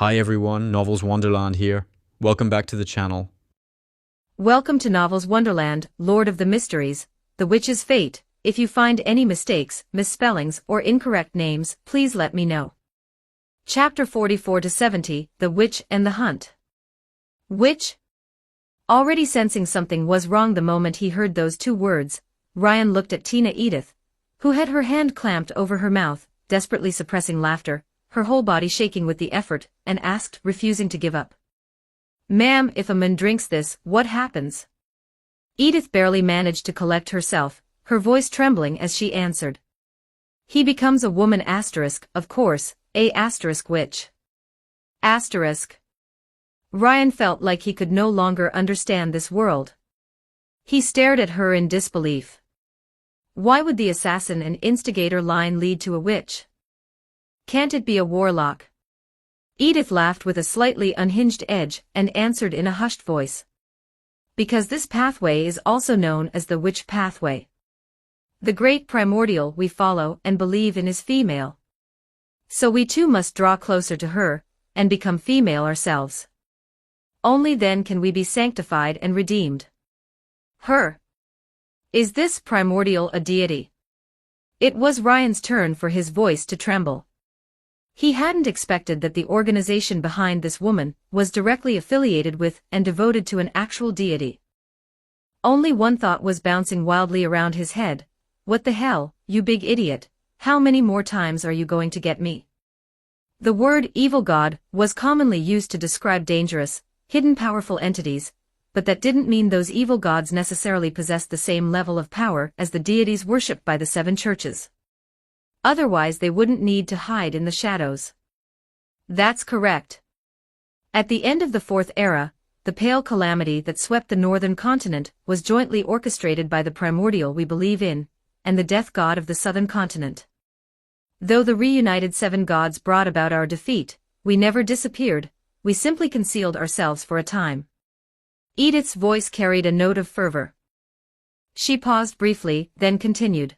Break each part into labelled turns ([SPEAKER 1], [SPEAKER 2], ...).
[SPEAKER 1] Hi everyone, Novels Wonderland here. Welcome back to the channel.
[SPEAKER 2] Welcome to Novels Wonderland, Lord of the Mysteries, The Witch's Fate. If you find any mistakes, misspellings, or incorrect names, please let me know. Chapter 44-70, The Witch and the Hunt. Witch? Already sensing something was wrong the moment he heard those two words, Ryan looked at Tina Edith, who had her hand clamped over her mouth, desperately suppressing laughter, her whole body shaking with the effort, and asked, refusing to give up. "Ma'am, if a man drinks this, what happens?" Edith barely managed to collect herself, her voice trembling as she answered. "He becomes a woman asterisk, of course, a asterisk witch." Asterisk. Ryan felt like he could no longer understand this world. He stared at her in disbelief. Why would the assassin and instigator line lead to a witch? Can't it be a warlock? Edith laughed with a slightly unhinged edge and answered in a hushed voice. Because this pathway is also known as the witch pathway. The great primordial we follow and believe in is female. So we too must draw closer to her, and become female ourselves. Only then can we be sanctified and redeemed. Her. Is this primordial a deity? It was Ryan's turn for his voice to tremble. He hadn't expected that the organization behind this woman was directly affiliated with and devoted to an actual deity. Only one thought was bouncing wildly around his head. What the hell, you big idiot, how many more times are you going to get me? The word evil god was commonly used to describe dangerous, hidden powerful entities, but that didn't mean those evil gods necessarily possessed the same level of power as the deities worshipped by the seven churches. Otherwise they wouldn't need to hide in the shadows. That's correct. At the end of the Fourth Era, the pale calamity that swept the northern continent was jointly orchestrated by the primordial we believe in, and the death god of the southern continent. Though the reunited seven gods brought about our defeat, we never disappeared, we simply concealed ourselves for a time. Edith's voice carried a note of fervor. She paused briefly, then continued.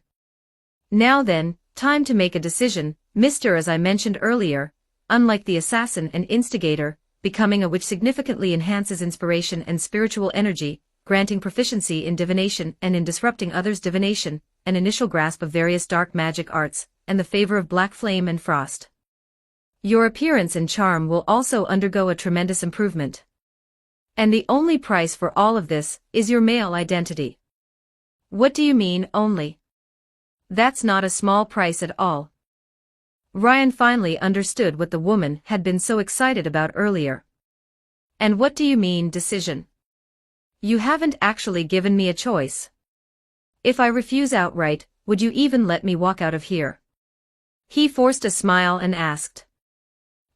[SPEAKER 2] Now then, time to make a decision, Mr. As I mentioned earlier, unlike the assassin and instigator, becoming a witch significantly enhances inspiration and spiritual energy, granting proficiency in divination and in disrupting others' divination, an initial grasp of various dark magic arts, and the favor of black flame and frost. Your appearance and charm will also undergo a tremendous improvement. And the only price for all of this is your male identity. What do you mean, only? That's not a small price at all. Ryan finally understood what the woman had been so excited about earlier. And what do you mean, decision? You haven't actually given me a choice. If I refuse outright, would you even let me walk out of here? He forced a smile and asked.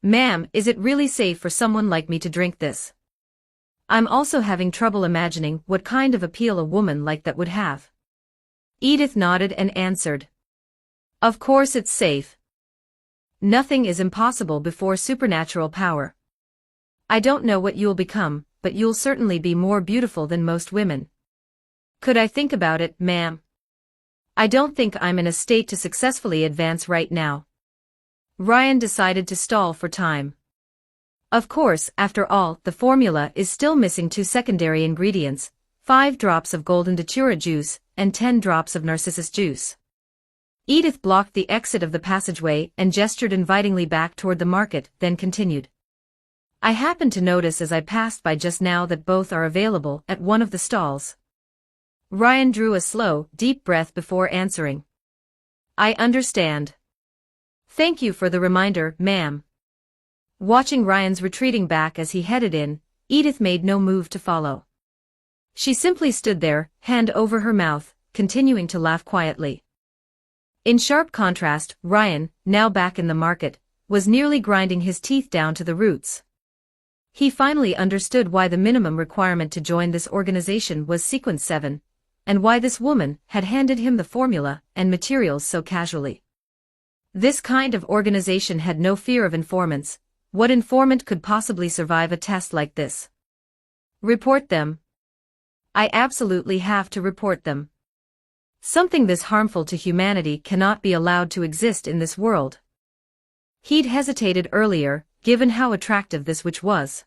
[SPEAKER 2] Ma'am, is it really safe for someone like me to drink this? I'm also having trouble imagining what kind of appeal a woman like that would have. Edith nodded and answered. Of course it's safe. Nothing is impossible before supernatural power. I don't know what you'll become, but you'll certainly be more beautiful than most women. Could I think about it, ma'am? I don't think I'm in a state to successfully advance right now. Ryan decided to stall for time. Of course, after all, the formula is still missing two secondary ingredients, 5 drops of golden datura juice, and 10 drops of narcissus juice. Edith blocked the exit of the passageway and gestured invitingly back toward the market, then continued. I happened to notice as I passed by just now that both are available at one of the stalls. Ryan drew a slow, deep breath before answering. I understand. Thank you for the reminder, ma'am. Watching Ryan's retreating back as he headed in, Edith made no move to follow. She simply stood there, hand over her mouth, continuing to laugh quietly. In sharp contrast, Ryan, now back in the market, was nearly grinding his teeth down to the roots. He finally understood why the minimum requirement to join this organization was sequence 7, and why this woman had handed him the formula and materials so casually. This kind of organization had no fear of informants. What informant could possibly survive a test like this? Report them. I absolutely have to report them. Something this harmful to humanity cannot be allowed to exist in this world. He'd hesitated earlier, given how attractive this witch was.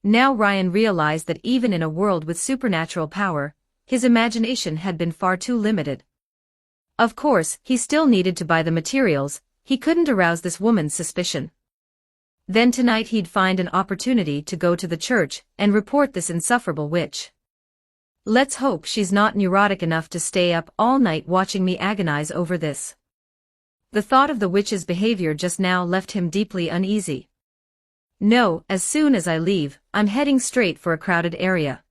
[SPEAKER 2] Now Ryan realized that even in a world with supernatural power, his imagination had been far too limited. Of course, he still needed to buy the materials, he couldn't arouse this woman's suspicion. Then tonight he'd find an opportunity to go to the church and report this insufferable witch. Let's hope she's not neurotic enough to stay up all night watching me agonize over this. The thought of the witch's behavior just now left him deeply uneasy. No, as soon as I leave, I'm heading straight for a crowded area.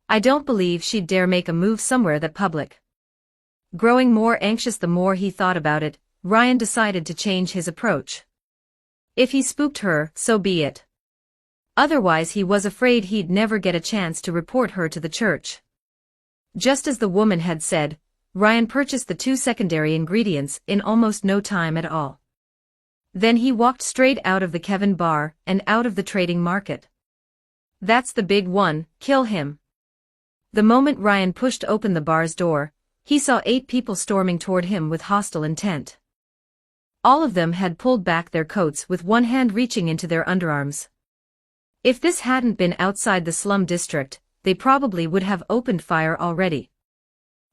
[SPEAKER 2] I don't believe she'd dare make a move somewhere that public. Growing more anxious the more he thought about it, Ryan decided to change his approach. If he spooked her, so be it. Otherwise he was afraid he'd never get a chance to report her to the church. Just as the woman had said, Ryan purchased the 2 secondary ingredients in almost no time at all. Then he walked straight out of the Kevin bar and out of the trading market. That's the big one, kill him. The moment Ryan pushed open the bar's door, he saw 8 people storming toward him with hostile intent. All of them had pulled back their coats with one hand reaching into their underarms. If this hadn't been outside the slum district, they probably would have opened fire already.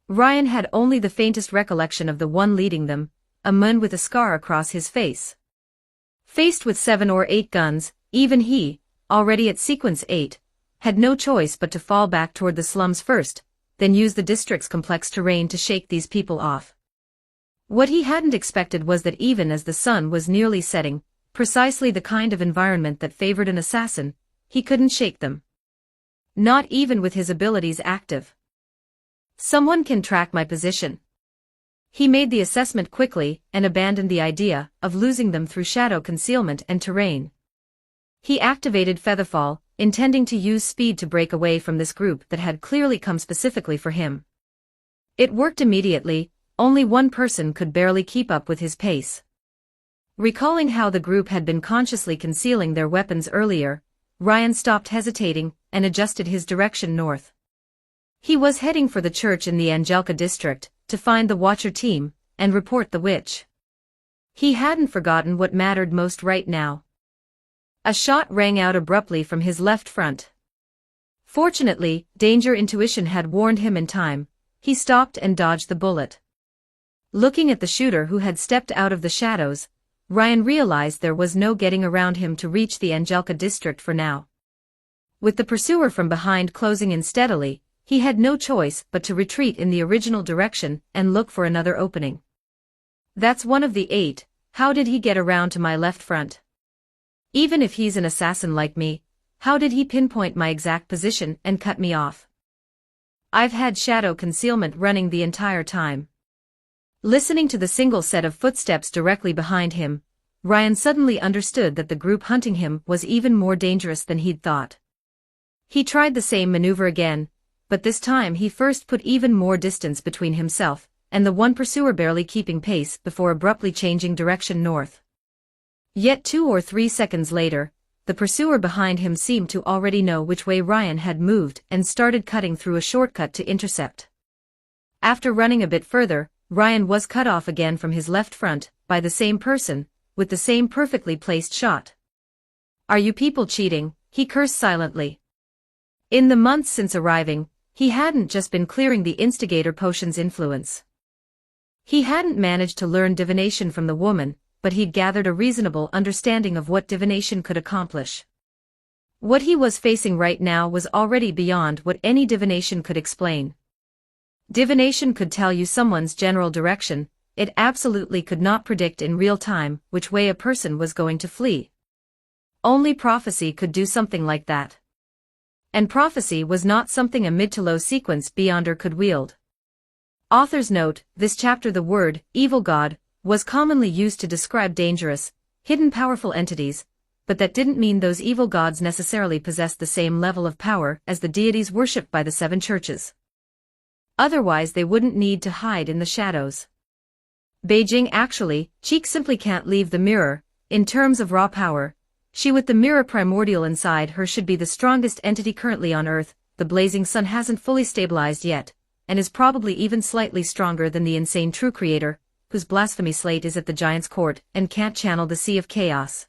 [SPEAKER 2] Ryan had only the faintest recollection of the one leading them, a man with a scar across his face. Faced with 7 or 8 guns, even he, already at sequence 8, had no choice but to fall back toward the slums first, then use the district's complex terrain to shake these people off. What he hadn't expected was that even as the sun was nearly setting, precisely the kind of environment that favored an assassin, he couldn't shake them. Not even with his abilities active. Someone can track my position. He made the assessment quickly and abandoned the idea of losing them through shadow concealment and terrain. He activated Featherfall, intending to use speed to break away from this group that had clearly come specifically for him. It worked immediately, only one person could barely keep up with his pace. Recalling how the group had been consciously concealing their weapons earlier, Ryan stopped hesitating and adjusted his direction north. He was heading for the church in the Angelica district, to find the Watcher team, and report the witch. He hadn't forgotten what mattered most right now. A shot rang out abruptly from his left front. Fortunately, danger intuition had warned him in time. He stopped and dodged the bullet. Looking at the shooter who had stepped out of the shadows, Ryan realized there was no getting around him to reach the Angelica district for now. With the pursuer from behind closing in steadily, he had no choice but to retreat in the original direction and look for another opening. That's one of the 8, how did he get around to my left front? Even if he's an assassin like me, how did he pinpoint my exact position and cut me off? I've had shadow concealment running the entire time. Listening to the single set of footsteps directly behind him, Ryan suddenly understood that the group hunting him was even more dangerous than he'd thought. He tried the same maneuver again, but this time he first put even more distance between himself and the one pursuer, barely keeping pace before abruptly changing direction north. Yet 2 or 3 seconds later, the pursuer behind him seemed to already know which way Ryan had moved and started cutting through a shortcut to intercept. After running a bit further, Ryan was cut off again from his left front, by the same person, with the same perfectly placed shot. Are you people cheating? He cursed silently. In the months since arriving, he hadn't just been clearing the instigator potion's influence. He hadn't managed to learn divination from the woman, but he'd gathered a reasonable understanding of what divination could accomplish. What he was facing right now was already beyond what any divination could explain. Divination could tell you someone's general direction, it absolutely could not predict in real time which way a person was going to flee. Only prophecy could do something like that. And prophecy was not something a mid to low sequence beyonder could wield. Author's note, this chapter the word, evil god, was commonly used to describe dangerous, hidden powerful entities, but that didn't mean those evil gods necessarily possessed the same level of power as the deities worshipped by the 7 churches. Otherwise they wouldn't need to hide in the shadows. Beijing actually, Cheek simply can't leave the mirror, in terms of raw power. She with the mirror primordial inside her should be the strongest entity currently on Earth. The blazing sun hasn't fully stabilized yet, and is probably even slightly stronger than the insane true creator, whose blasphemy slate is at the giant's court and can't channel the sea of chaos.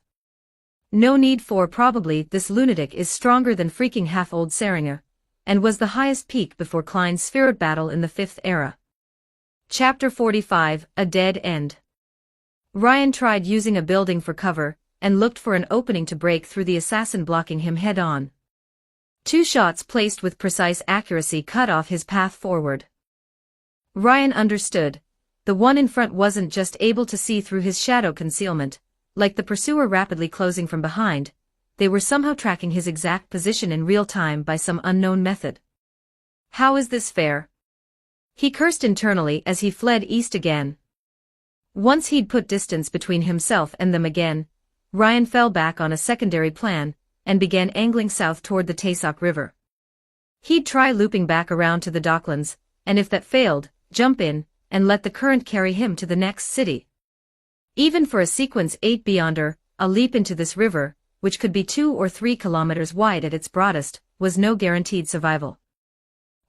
[SPEAKER 2] No need for probably this lunatic is stronger than freaking half-old Seringer, and was the highest peak before Klein's spirit battle in the 5th era. Chapter 45, A Dead End. Ryan tried using a building for cover, and looked for an opening to break through the assassin blocking him head-on. 2 shots placed with precise accuracy cut off his path forward. Ryan understood. The one in front wasn't just able to see through his shadow concealment, like the pursuer rapidly closing from behind, they were somehow tracking his exact position in real time by some unknown method. How is this fair? He cursed internally as he fled east again. Once he'd put distance between himself and them again, Ryan fell back on a secondary plan, and began angling south toward the Taysok River. He'd try looping back around to the Docklands, and if that failed, jump in, and let the current carry him to the next city. Even for a sequence 8 beyonder, a leap into this river, which could be 2 or 3 kilometers wide at its broadest, was no guaranteed survival.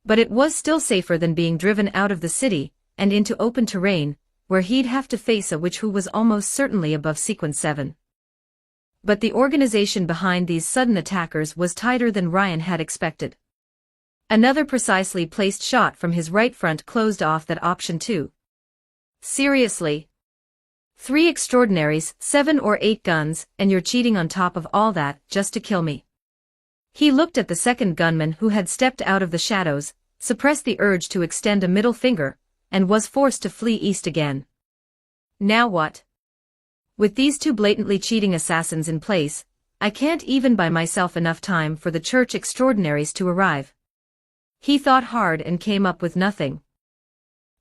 [SPEAKER 2] But it was still safer than being driven out of the city, and into open terrain, where he'd have to face a witch who was almost certainly above sequence 7. But the organization behind these sudden attackers was tighter than Ryan had expected. Another precisely placed shot from his right front closed off that option too. Seriously? 3 extraordinaries, 7 or 8 guns, and you're cheating on top of all that, just to kill me. He looked at the second gunman who had stepped out of the shadows, suppressed the urge to extend a middle finger, and was forced to flee east again. Now what? With these 2 blatantly cheating assassins in place, I can't even buy myself enough time for the church extraordinaries to arrive. He thought hard and came up with nothing.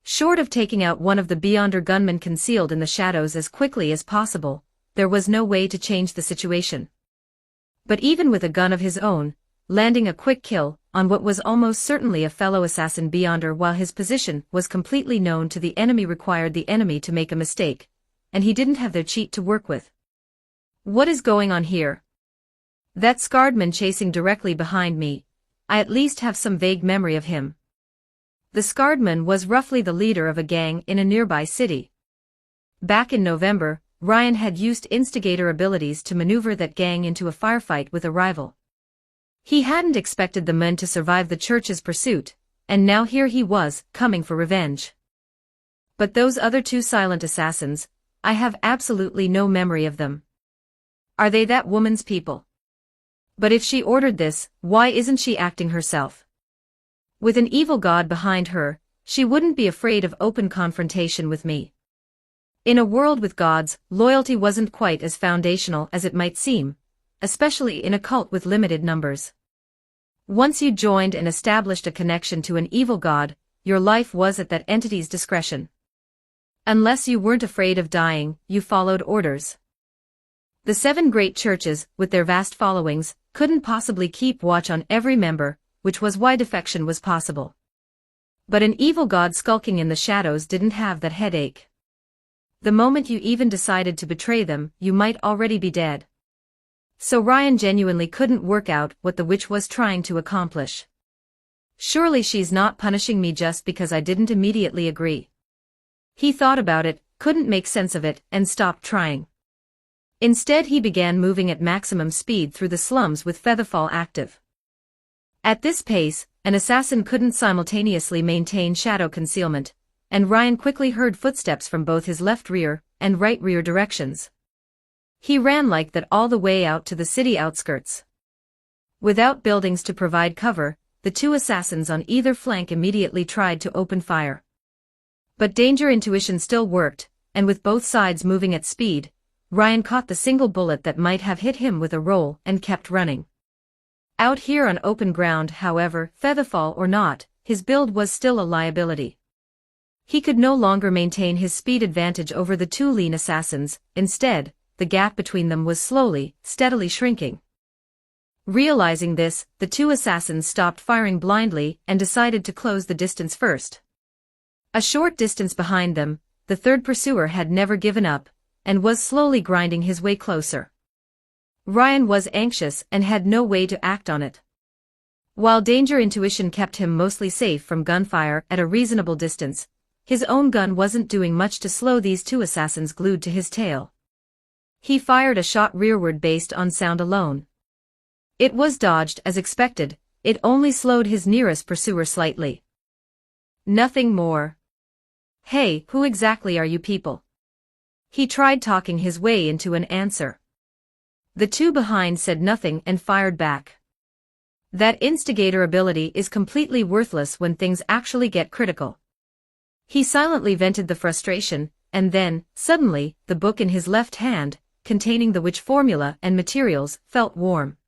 [SPEAKER 2] Short of taking out one of the beyonder gunmen concealed in the shadows as quickly as possible, there was no way to change the situation. But even with a gun of his own, landing a quick kill on what was almost certainly a fellow assassin beyonder while his position was completely known to the enemy required the enemy to make a mistake, and he didn't have their cheat to work with. What is going on here? That scarred man chasing directly behind me, I at least have some vague memory of him. The scarred man was roughly the leader of a gang in a nearby city. Back in November, Ryan had used instigator abilities to maneuver that gang into a firefight with a rival. He hadn't expected the men to survive the church's pursuit, and now here he was, coming for revenge. But those other 2 silent assassins, I have absolutely no memory of them. Are they that woman's people? But if she ordered this, why isn't she acting herself? With an evil god behind her, she wouldn't be afraid of open confrontation with me. In a world with gods, loyalty wasn't quite as foundational as it might seem, especially in a cult with limited numbers. Once you joined and established a connection to an evil god, your life was at that entity's discretion. Unless you weren't afraid of dying, you followed orders. The 7 great churches, with their vast followings, couldn't possibly keep watch on every member, which was why defection was possible. But an evil god skulking in the shadows didn't have that headache. The moment you even decided to betray them, you might already be dead. So Ryan genuinely couldn't work out what the witch was trying to accomplish. Surely she's not punishing me just because I didn't immediately agree. He thought about it, couldn't make sense of it, and stopped trying. Instead he began moving at maximum speed through the slums with Featherfall active. At this pace, an assassin couldn't simultaneously maintain shadow concealment, and Ryan quickly heard footsteps from both his left rear and right rear directions. He ran like that all the way out to the city outskirts. Without buildings to provide cover, the 2 assassins on either flank immediately tried to open fire. But danger intuition still worked, and with both sides moving at speed, Ryan caught the single bullet that might have hit him with a roll and kept running. Out here on open ground, however, Featherfall or not, his build was still a liability. He could no longer maintain his speed advantage over the 2 lean assassins, instead, the gap between them was slowly, steadily shrinking. Realizing this, the 2 assassins stopped firing blindly and decided to close the distance first. A short distance behind them, the 3rd pursuer had never given up, and was slowly grinding his way closer. Ryan was anxious and had no way to act on it. While danger intuition kept him mostly safe from gunfire at a reasonable distance, his own gun wasn't doing much to slow these 2 assassins glued to his tail. He fired a shot rearward based on sound alone. It was dodged as expected, it only slowed his nearest pursuer slightly. Nothing more. Hey, who exactly are you people? He tried talking his way into an answer. The two behind said nothing and fired back. That instigator ability is completely worthless when things actually get critical. He silently vented the frustration, and then, suddenly, the book in his left hand, containing the witch formula and materials, felt warm.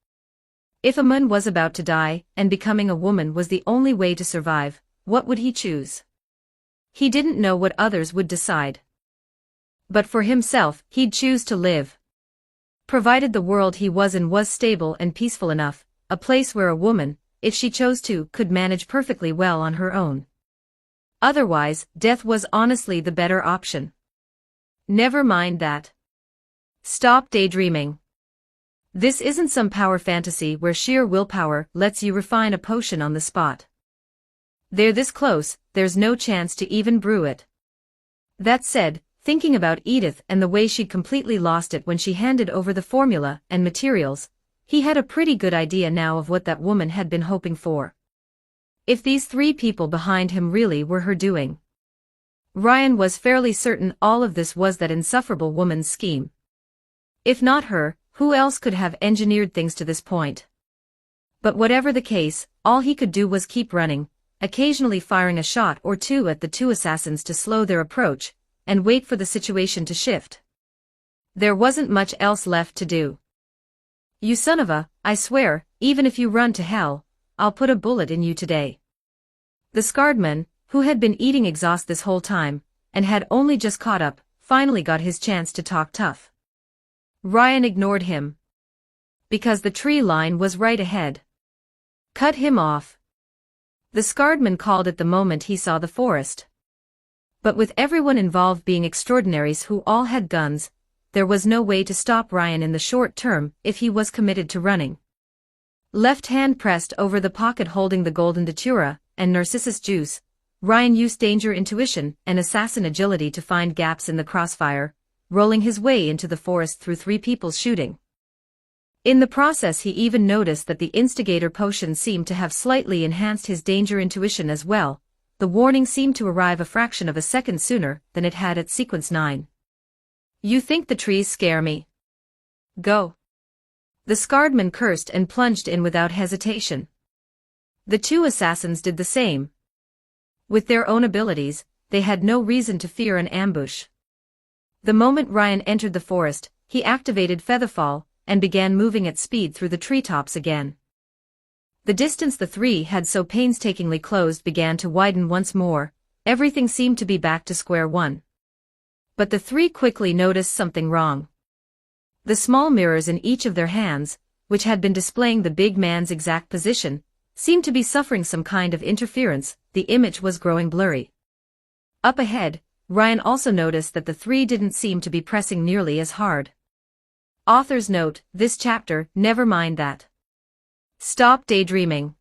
[SPEAKER 2] If a man was about to die, and becoming a woman was the only way to survive, what would he choose? He didn't know what others would decide. But for himself, he'd choose to live. Provided the world he was in was stable and peaceful enough, a place where a woman, if she chose to, could manage perfectly well on her own. Otherwise, death was honestly the better option. Never mind that. Stop daydreaming. This isn't some power fantasy where sheer willpower lets you refine a potion on the spot. They're this close, there's no chance to even brew it. That said, thinking about Edith and the way she'd completely lost it when she handed over the formula and materials, he had a pretty good idea now of what that woman had been hoping for. If these three people behind him really were her doing. Ryan was fairly certain all of this was that insufferable woman's scheme. If not her, who else could have engineered things to this point? But whatever the case, all he could do was keep running, occasionally firing a shot or two at the two assassins to slow their approach, and wait for the situation to shift. There wasn't much else left to do. You son of a, I swear, even if you run to hell, I'll put a bullet in you today. The scarred man, who had been eating exhaust this whole time, and had only just caught up, finally got his chance to talk tough. Ryan ignored him. Because the tree line was right ahead. Cut him off. The scarred man called it the moment he saw the forest. But with everyone involved being extraordinaries who all had guns, there was no way to stop Ryan in the short term if he was committed to running. Left hand pressed over the pocket holding the golden datura and narcissus juice, Ryan used danger intuition and assassin agility to find gaps in the crossfire, rolling his way into the forest through three people's shooting. In the process he even noticed that the instigator potion seemed to have slightly enhanced his danger intuition as well. The warning seemed to arrive a fraction of a second sooner than it had at sequence 9. You think the trees scare me? Go. The scarred man cursed and plunged in without hesitation. The two assassins did the same. With their own abilities, they had no reason to fear an ambush. The moment Ryan entered the forest, he activated Featherfall, and began moving at speed through the treetops again. The distance the three had so painstakingly closed began to widen once more, everything seemed to be back to square one. But the three quickly noticed something wrong. The small mirrors in each of their hands, which had been displaying the big man's exact position, seemed to be suffering some kind of interference, the image was growing blurry. Up ahead, Ryan also noticed that the three didn't seem to be pressing nearly as hard. Author's note, this chapter, never mind that. Stop daydreaming.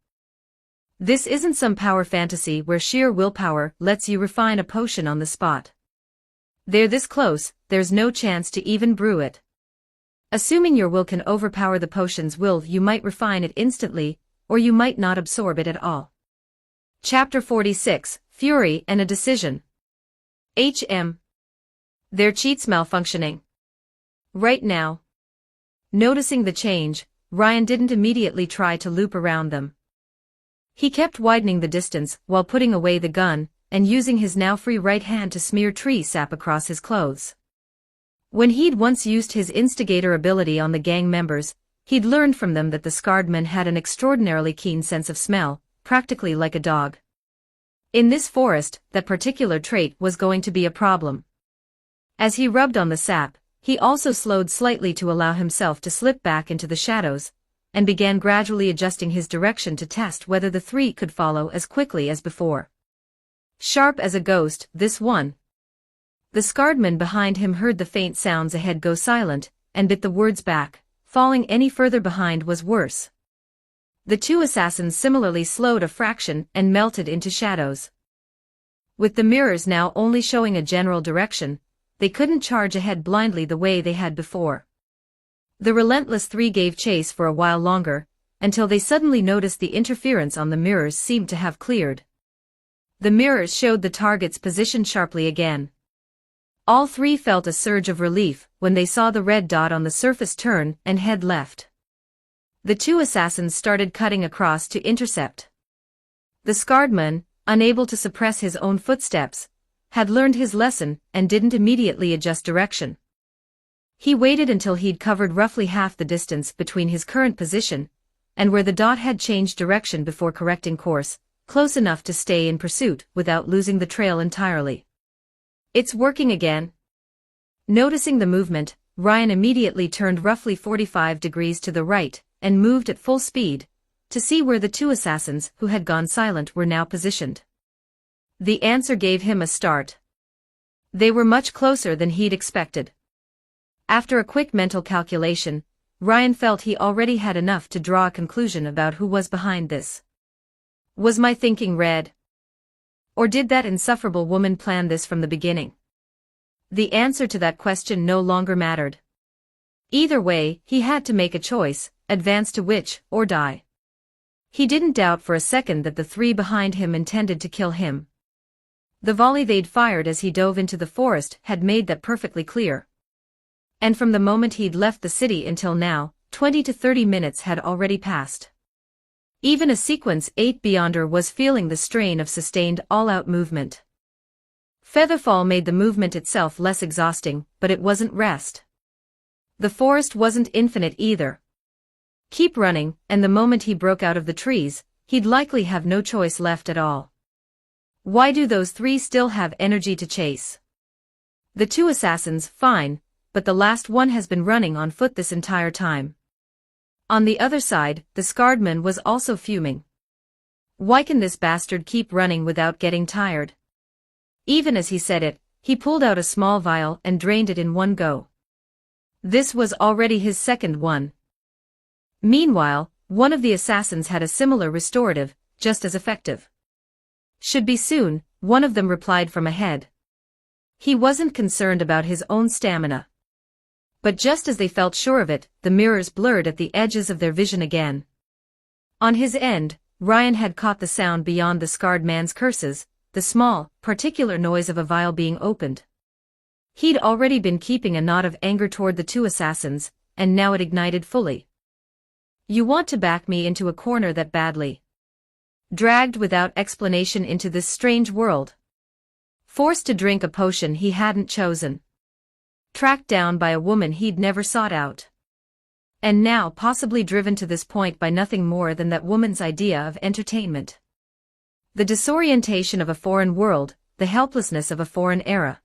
[SPEAKER 2] This isn't some power fantasy where sheer willpower lets you refine a potion on the spot. They're this close, there's no chance to even brew it. Assuming your will can overpower the potion's will, you might refine it instantly, or you might not absorb it at all. Chapter 46, Fury and a Decision. Their cheats malfunctioning. Right now. Noticing the change, Ryan didn't immediately try to loop around them. He kept widening the distance while putting away the gun, and using his now free right hand to smear tree sap across his clothes. When he'd once used his instigator ability on the gang members, he'd learned from them that the scarred men had an extraordinarily keen sense of smell, practically like a dog. In this forest, that particular trait was going to be a problem. As he rubbed on the sap, he also slowed slightly to allow himself to slip back into the shadows, and began gradually adjusting his direction to test whether the three could follow as quickly as before. Sharp as a ghost, this one. The scarred man behind him heard the faint sounds ahead go silent, and bit the words back. Falling any further behind was worse. The two assassins similarly slowed a fraction and melted into shadows. With the mirrors now only showing a general direction, they couldn't charge ahead blindly the way they had before. The relentless three gave chase for a while longer, until they suddenly noticed the interference on the mirrors seemed to have cleared. The mirrors showed the target's position sharply again. All three felt a surge of relief when they saw the red dot on the surface turn and head left. The two assassins started cutting across to intercept. The scarred man, unable to suppress his own footsteps, had learned his lesson and didn't immediately adjust direction. He waited until he'd covered roughly half the distance between his current position and where the dot had changed direction before correcting course, close enough to stay in pursuit without losing the trail entirely. It's working again. Noticing the movement, Ryan immediately turned roughly 45 degrees to the right and moved at full speed to see where the two assassins who had gone silent were now positioned. The answer gave him a start. They were much closer than he'd expected. After a quick mental calculation, Ryan felt he already had enough to draw a conclusion about who was behind this. Was my thinking read? Or did that insufferable woman plan this from the beginning? The answer to that question no longer mattered. Either way, he had to make a choice, advance to which, or die. He didn't doubt for a second that the three behind him intended to kill him. The volley they'd fired as he dove into the forest had made that perfectly clear. And from the moment he'd left the city until now, 20 to 30 minutes had already passed. Even a sequence 8 beyonder was feeling the strain of sustained all-out movement. Featherfall made the movement itself less exhausting, but it wasn't rest. The forest wasn't infinite either. Keep running, and the moment he broke out of the trees, he'd likely have no choice left at all. Why do those three still have energy to chase? The two assassins, fine, but the last one has been running on foot this entire time. On the other side, the scarred man was also fuming. Why can this bastard keep running without getting tired? Even as he said it, he pulled out a small vial and drained it in one go. This was already his second one. Meanwhile, one of the assassins had a similar restorative, just as effective. Should be soon, one of them replied from ahead. He wasn't concerned about his own stamina. But just as they felt sure of it, the mirrors blurred at the edges of their vision again. On his end, Ryan had caught the sound beyond the scarred man's curses, the small, particular noise of a vial being opened. He'd already been keeping a knot of anger toward the two assassins, and now it ignited fully. You want to back me into a corner that badly? Dragged without explanation into this strange world. Forced to drink a potion he hadn't chosen. Tracked down by a woman he'd never sought out. And now possibly driven to this point by nothing more than that woman's idea of entertainment. The disorientation of a foreign world, the helplessness of a foreign era.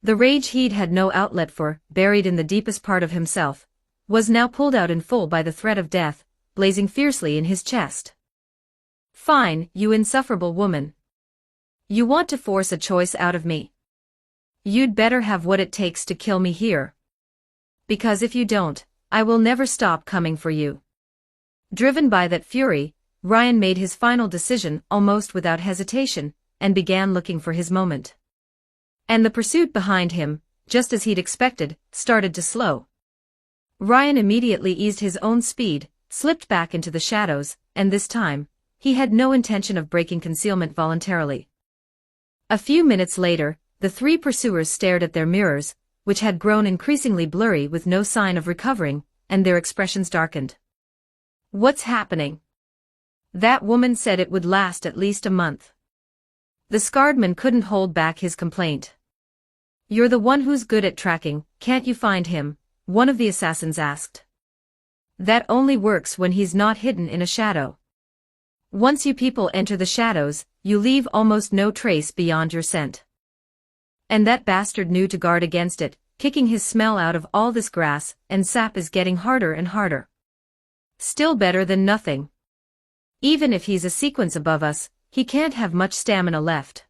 [SPEAKER 2] The rage he'd had no outlet for, buried in the deepest part of himself, was now pulled out in full by the threat of death, blazing fiercely in his chest. Fine, you insufferable woman. You want to force a choice out of me. You'd better have what it takes to kill me here. Because if you don't, I will never stop coming for you. Driven by that fury, Ryan made his final decision almost without hesitation, and began looking for his moment. And the pursuit behind him, just as he'd expected, started to slow. Ryan immediately eased his own speed, slipped back into the shadows, and this time, he had no intention of breaking concealment voluntarily. A few minutes later, the three pursuers stared at their mirrors, which had grown increasingly blurry with no sign of recovering, and their expressions darkened. What's happening? That woman said it would last at least a month. The scarred man couldn't hold back his complaint. You're the one who's good at tracking, can't you find him? One of the assassins asked. That only works when he's not hidden in a shadow. Once you people enter the shadows, you leave almost no trace beyond your scent. And that bastard knew to guard against it, kicking his smell out of all this grass, and sap is getting harder and harder. Still better than nothing. Even if he's a sequence above us, he can't have much stamina left.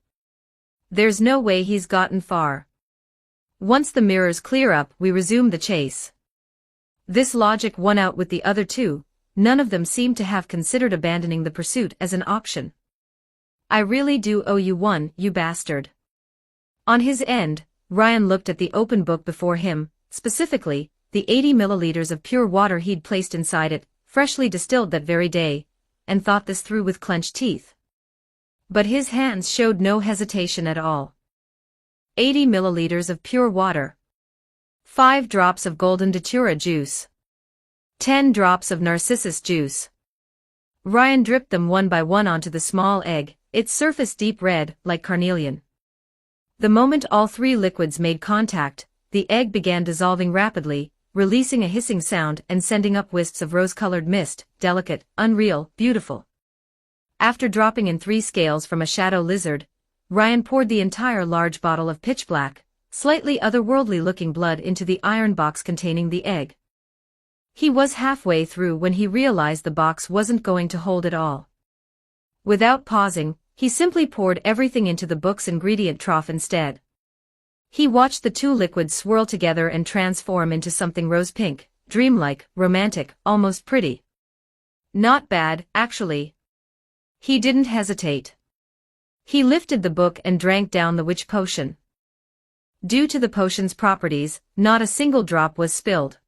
[SPEAKER 2] There's no way he's gotten far. Once the mirrors clear up, we resume the chase. This logic won out with the other two, none of them seemed to have considered abandoning the pursuit as an option. I really do owe you one, you bastard. On his end, Ryan looked at the open book before him, specifically, the 80 milliliters of pure water he'd placed inside it, freshly distilled that very day, and thought this through with clenched teeth. But his hands showed no hesitation at all. 80 milliliters of pure water. 5 drops of golden datura juice. 10 drops of narcissus juice. Ryan dripped them one by one onto the small egg, its surface deep red, like carnelian. The moment all 3 liquids made contact, the egg began dissolving rapidly, releasing a hissing sound and sending up wisps of rose-colored mist, delicate, unreal, beautiful. After dropping in 3 scales from a shadow lizard, Ryan poured the entire large bottle of pitch-black, slightly otherworldly-looking blood into the iron box containing the egg. He was halfway through when he realized the box wasn't going to hold it all. Without pausing, he simply poured everything into the book's ingredient trough instead. He watched the 2 liquids swirl together and transform into something rose-pink, dreamlike, romantic, almost pretty. Not bad, actually. He didn't hesitate. He lifted the book and drank down the witch potion. Due to the potion's properties, not a single drop was spilled.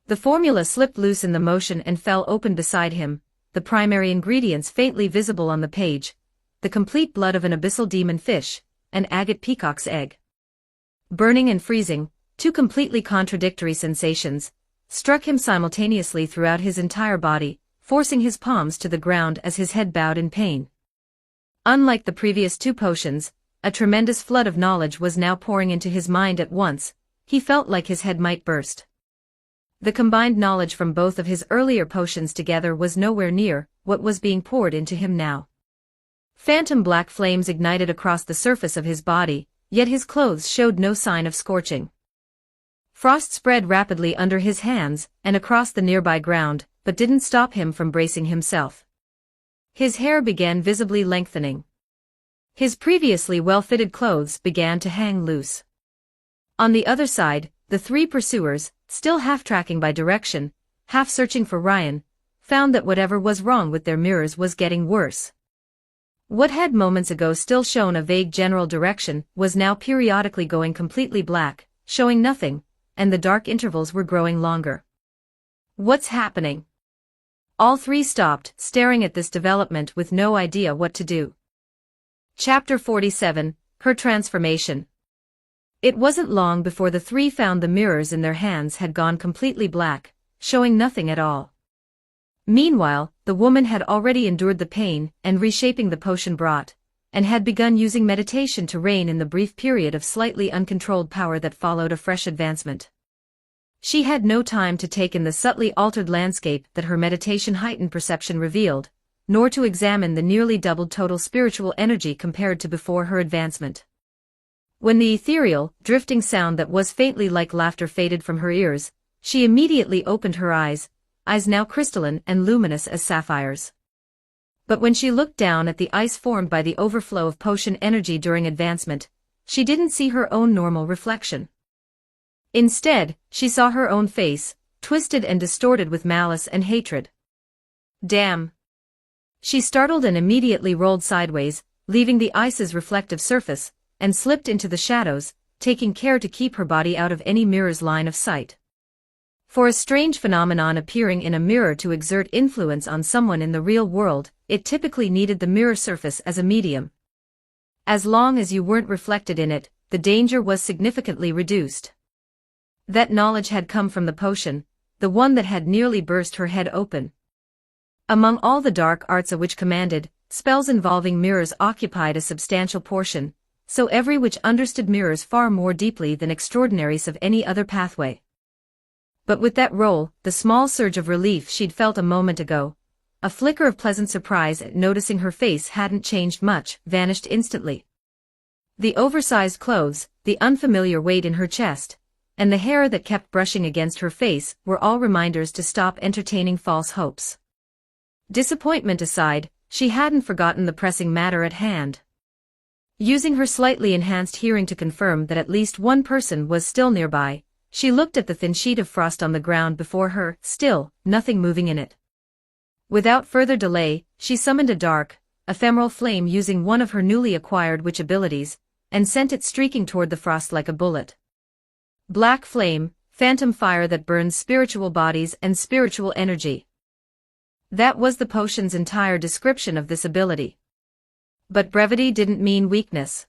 [SPEAKER 2] The formula slipped loose in the motion and fell open beside him, the primary ingredients faintly visible on the page: the complete blood of an abyssal demon fish, an agate peacock's egg. Burning and freezing, 2 completely contradictory sensations, struck him simultaneously throughout his entire body, forcing his palms to the ground as his head bowed in pain. Unlike the previous 2 potions, a tremendous flood of knowledge was now pouring into his mind at once. He felt like his head might burst. The combined knowledge from both of his earlier potions together was nowhere near what was being poured into him now. Phantom black flames ignited across the surface of his body, yet his clothes showed no sign of scorching. Frost spread rapidly under his hands and across the nearby ground, but didn't stop him from bracing himself. His hair began visibly lengthening. His previously well-fitted clothes began to hang loose. On the other side, the 3 pursuers, still half-tracking by direction, half-searching for Ryan, found that whatever was wrong with their mirrors was getting worse. What had moments ago still shown a vague general direction was now periodically going completely black, showing nothing, and the dark intervals were growing longer. What's happening? All 3 stopped, staring at this development with no idea what to do. Chapter 47, Her Transformation. It wasn't long before the 3 found the mirrors in their hands had gone completely black, showing nothing at all. Meanwhile, the woman had already endured the pain and reshaping the potion brought, and had begun using meditation to rein in the brief period of slightly uncontrolled power that followed a fresh advancement. She had no time to take in the subtly altered landscape that her meditation-heightened perception revealed, nor to examine the nearly doubled total spiritual energy compared to before her advancement. When the ethereal, drifting sound that was faintly like laughter faded from her ears, she immediately opened her eyes now crystalline and luminous as sapphires. But when she looked down at the ice formed by the overflow of potion energy during advancement, she didn't see her own normal reflection. Instead, she saw her own face, twisted and distorted with malice and hatred. Damn! She startled and immediately rolled sideways, leaving the ice's reflective surface, and slipped into the shadows, taking care to keep her body out of any mirror's line of sight. For a strange phenomenon appearing in a mirror to exert influence on someone in the real world, it typically needed the mirror surface as a medium. As long as you weren't reflected in it, the danger was significantly reduced. That knowledge had come from the potion, the one that had nearly burst her head open. Among all the dark arts a witch commanded, spells involving mirrors occupied a substantial portion, so every witch understood mirrors far more deeply than extraordinaries of any other pathway. But with that roll, the small surge of relief she'd felt a moment ago, a flicker of pleasant surprise at noticing her face hadn't changed much, vanished instantly. The oversized clothes, the unfamiliar weight in her chest, and the hair that kept brushing against her face were all reminders to stop entertaining false hopes. Disappointment aside, she hadn't forgotten the pressing matter at hand. Using her slightly enhanced hearing to confirm that at least one person was still nearby, she looked at the thin sheet of frost on the ground before her, still, nothing moving in it. Without further delay, she summoned a dark, ephemeral flame using one of her newly acquired witch abilities, and sent it streaking toward the frost like a bullet. Black flame, phantom fire that burns spiritual bodies and spiritual energy. That was the potion's entire description of this ability. But brevity didn't mean weakness.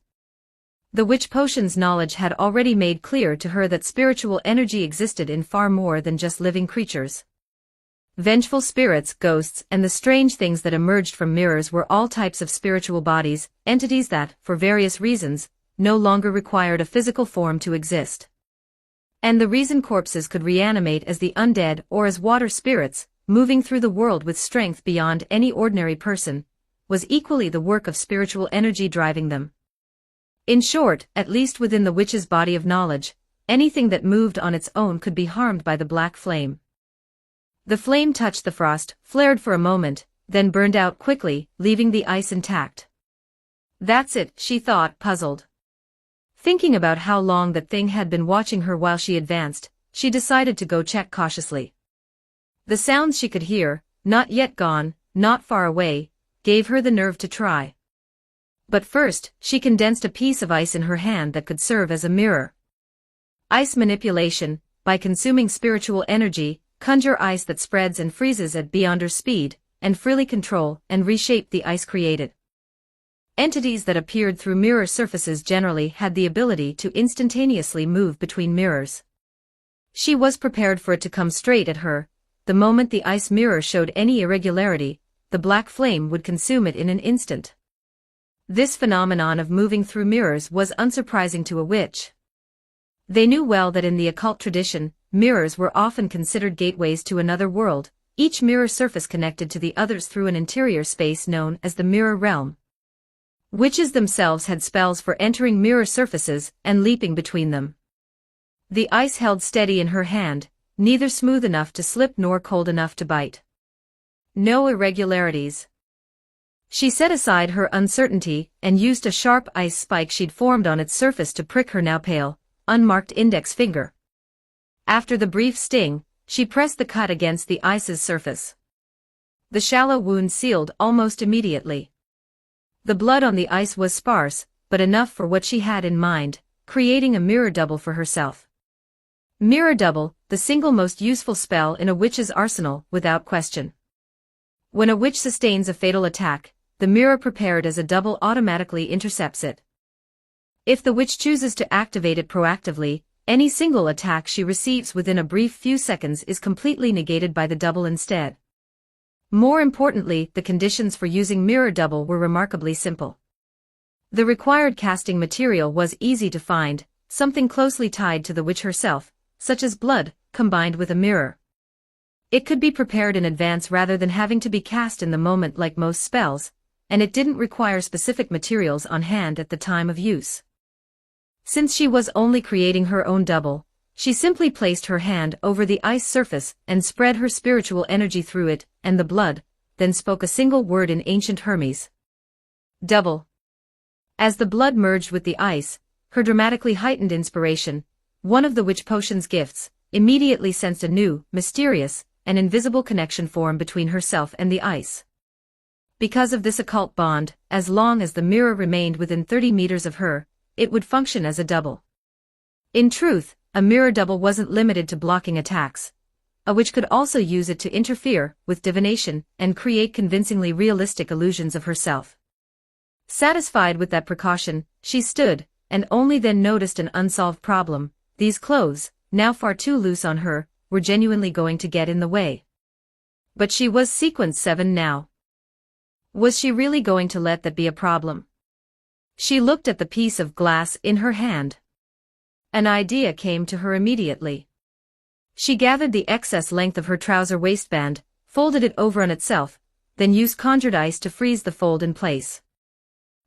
[SPEAKER 2] The witch potion's knowledge had already made clear to her that spiritual energy existed in far more than just living creatures. Vengeful spirits, ghosts, and the strange things that emerged from mirrors were all types of spiritual bodies, entities that, for various reasons, no longer required a physical form to exist. And the reason corpses could reanimate as the undead or as water spirits, moving through the world with strength beyond any ordinary person, was equally the work of spiritual energy driving them. In short, at least within the witch's body of knowledge, anything that moved on its own could be harmed by the black flame. The flame touched the frost, flared for a moment, then burned out quickly, leaving the ice intact. That's it, she thought, puzzled. Thinking about how long that thing had been watching her while she advanced, she decided to go check cautiously. The sounds she could hear, not yet gone, not far away, gave her the nerve to try. But first, she condensed a piece of ice in her hand that could serve as a mirror. Ice manipulation, by consuming spiritual energy, conjure ice that spreads and freezes at beyonder speed, and freely control and reshape the ice created. Entities that appeared through mirror surfaces generally had the ability to instantaneously move between mirrors. She was prepared for it to come straight at her. The moment the ice mirror showed any irregularity, the black flame would consume it in an instant. This phenomenon of moving through mirrors was unsurprising to a witch. They knew well that in the occult tradition, mirrors were often considered gateways to another world, each mirror surface connected to the others through an interior space known as the mirror realm. Witches themselves had spells for entering mirror surfaces and leaping between them. The ice held steady in her hand, neither smooth enough to slip nor cold enough to bite. No irregularities. She set aside her uncertainty and used a sharp ice spike she'd formed on its surface to prick her now pale, unmarked index finger. After the brief sting, she pressed the cut against the ice's surface. The shallow wound sealed almost immediately. The blood on the ice was sparse, but enough for what she had in mind, creating a mirror double for herself. Mirror double, the single most useful spell in a witch's arsenal, without question. When a witch sustains a fatal attack, the mirror prepared as a double automatically intercepts it. If the witch chooses to activate it proactively, any single attack she receives within a brief few seconds is completely negated by the double instead. More importantly, the conditions for using mirror double were remarkably simple. The required casting material was easy to find, something closely tied to the witch herself, such as blood, combined with a mirror. It could be prepared in advance rather than having to be cast in the moment like most spells, and it didn't require specific materials on hand at the time of use. Since she was only creating her own double, she simply placed her hand over the ice surface and spread her spiritual energy through it and the blood, then spoke a single word in ancient Hermes. Double. As the blood merged with the ice, her dramatically heightened inspiration, one of the witch potion's gifts, immediately sensed a new, mysterious, and invisible connection form between herself and the ice. Because of this occult bond, as long as the mirror remained within 30 meters of her, it would function as a double. In truth, a mirror double wasn't limited to blocking attacks. A witch could also use it to interfere with divination and create convincingly realistic illusions of herself. Satisfied with that precaution, she stood, and only then noticed an unsolved problem. These clothes, now far too loose on her, were genuinely going to get in the way. But she was sequence 7 now. Was she really going to let that be a problem? She looked at the piece of glass in her hand. An idea came to her immediately. She gathered the excess length of her trouser waistband, folded it over on itself, then used conjured ice to freeze the fold in place.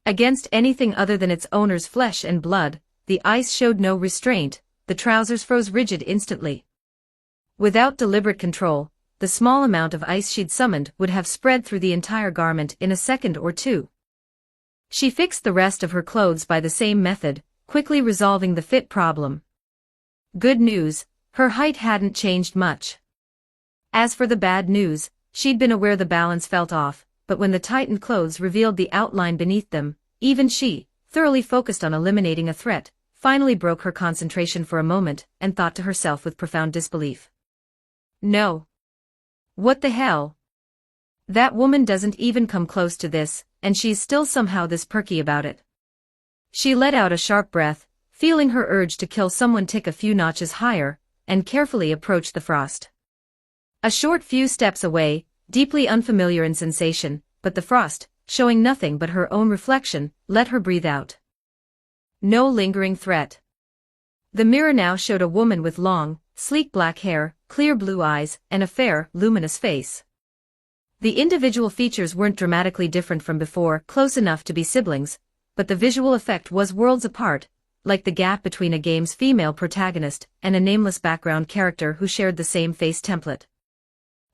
[SPEAKER 2] Against anything other than its owner's flesh and blood, the ice showed no restraint, the trousers froze rigid instantly. Without deliberate control, the small amount of ice she'd summoned would have spread through the entire garment in a second or two. She fixed the rest of her clothes by the same method, quickly resolving the fit problem. Good news, her height hadn't changed much. As for the bad news, she'd been aware the balance felt off, but when the tightened clothes revealed the outline beneath them, even she, thoroughly focused on eliminating a threat, finally broke her concentration for a moment and thought to herself with profound disbelief. No. What the hell? That woman doesn't even come close to this, and she's still somehow this perky about it. She let out a sharp breath, feeling her urge to kill someone tick a few notches higher, and carefully approached the frost. A short few steps away, deeply unfamiliar in sensation, but the frost, showing nothing but her own reflection, let her breathe out. No lingering threat. The mirror now showed a woman with long, sleek black hair, clear blue eyes, and a fair, luminous face. The individual features weren't dramatically different from before, close enough to be siblings, but the visual effect was worlds apart, like the gap between a game's female protagonist and a nameless background character who shared the same face template.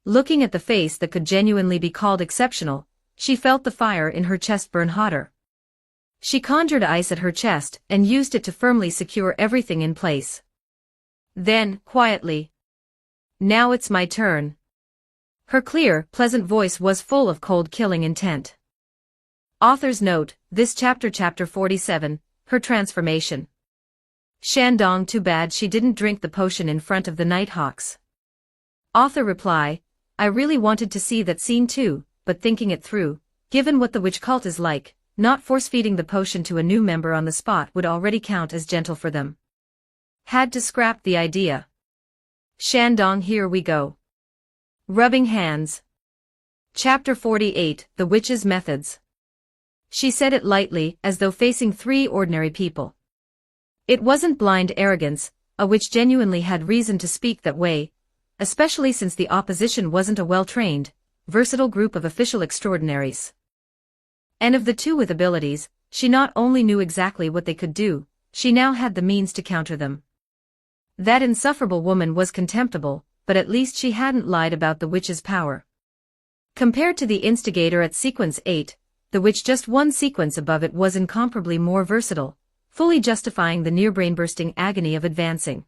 [SPEAKER 2] Looking at the face that could genuinely be called exceptional, she felt the fire in her chest burn hotter. She conjured ice at her chest and used it to firmly secure everything in place. Then, quietly, "Now it's my turn." Her clear, pleasant voice was full of cold-killing intent. Author's note, this chapter 47, her transformation. Shandong, too bad she didn't drink the potion in front of the Nighthawks. Author reply, I really wanted to see that scene too, but thinking it through, given what the witch cult is like, not force-feeding the potion to a new member on the spot would already count as gentle for them. Had to scrap the idea. Shandong, here we go. Rubbing hands. Chapter 48, The Witch's Methods. She said it lightly, as though facing three ordinary people. It wasn't blind arrogance, a witch genuinely had reason to speak that way, especially since the opposition wasn't a well-trained, versatile group of official extraordinaries. And of the two with abilities, she not only knew exactly what they could do, she now had the means to counter them. That insufferable woman was contemptible, but at least she hadn't lied about the witch's power. Compared to the instigator at sequence 8, the witch just one sequence above it was incomparably more versatile, fully justifying the near brain-bursting agony of advancing.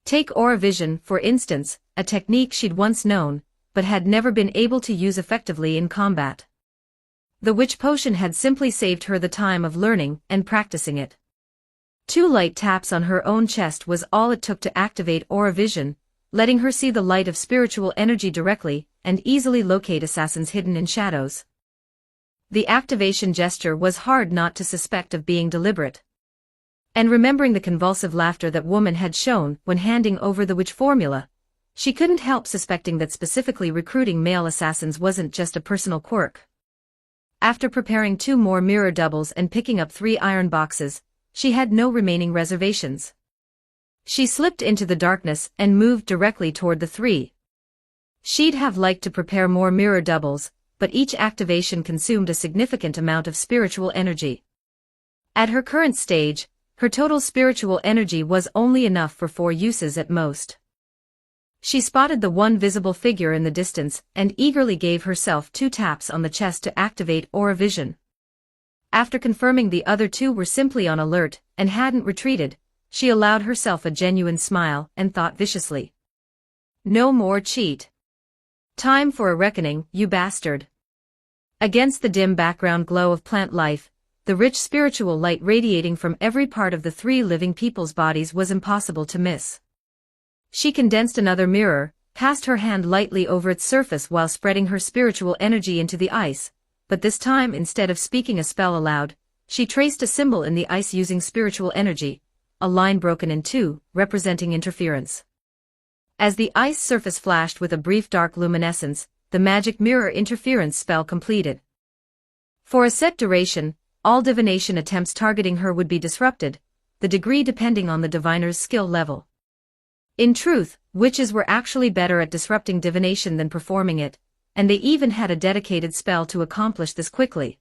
[SPEAKER 2] Take aura vision, for instance, a technique she'd once known, but had never been able to use effectively in combat. The witch potion had simply saved her the time of learning and practicing it. 2 light taps on her own chest was all it took to activate aura vision, letting her see the light of spiritual energy directly and easily locate assassins hidden in shadows. The activation gesture was hard not to suspect of being deliberate. And remembering the convulsive laughter that woman had shown when handing over the witch formula, she couldn't help suspecting that specifically recruiting male assassins wasn't just a personal quirk. After preparing 2 more mirror doubles and picking up 3 iron boxes, she had no remaining reservations. She slipped into the darkness and moved directly toward the 3. She'd have liked to prepare more mirror doubles, but each activation consumed a significant amount of spiritual energy. At her current stage, her total spiritual energy was only enough for 4 uses at most. She spotted the one visible figure in the distance and eagerly gave herself 2 taps on the chest to activate aura vision. After confirming the other 2 were simply on alert and hadn't retreated, she allowed herself a genuine smile and thought viciously. No more cheat. Time for a reckoning, you bastard. Against the dim background glow of plant life, the rich spiritual light radiating from every part of the 3 living people's bodies was impossible to miss. She condensed another mirror, passed her hand lightly over its surface while spreading her spiritual energy into the ice, but this time instead of speaking a spell aloud, she traced a symbol in the ice using spiritual energy, a line broken in 2, representing interference. As the ice surface flashed with a brief dark luminescence, the magic mirror interference spell completed. For a set duration, all divination attempts targeting her would be disrupted, the degree depending on the diviner's skill level. In truth, witches were actually better at disrupting divination than performing it, and they even had a dedicated spell to accomplish this quickly.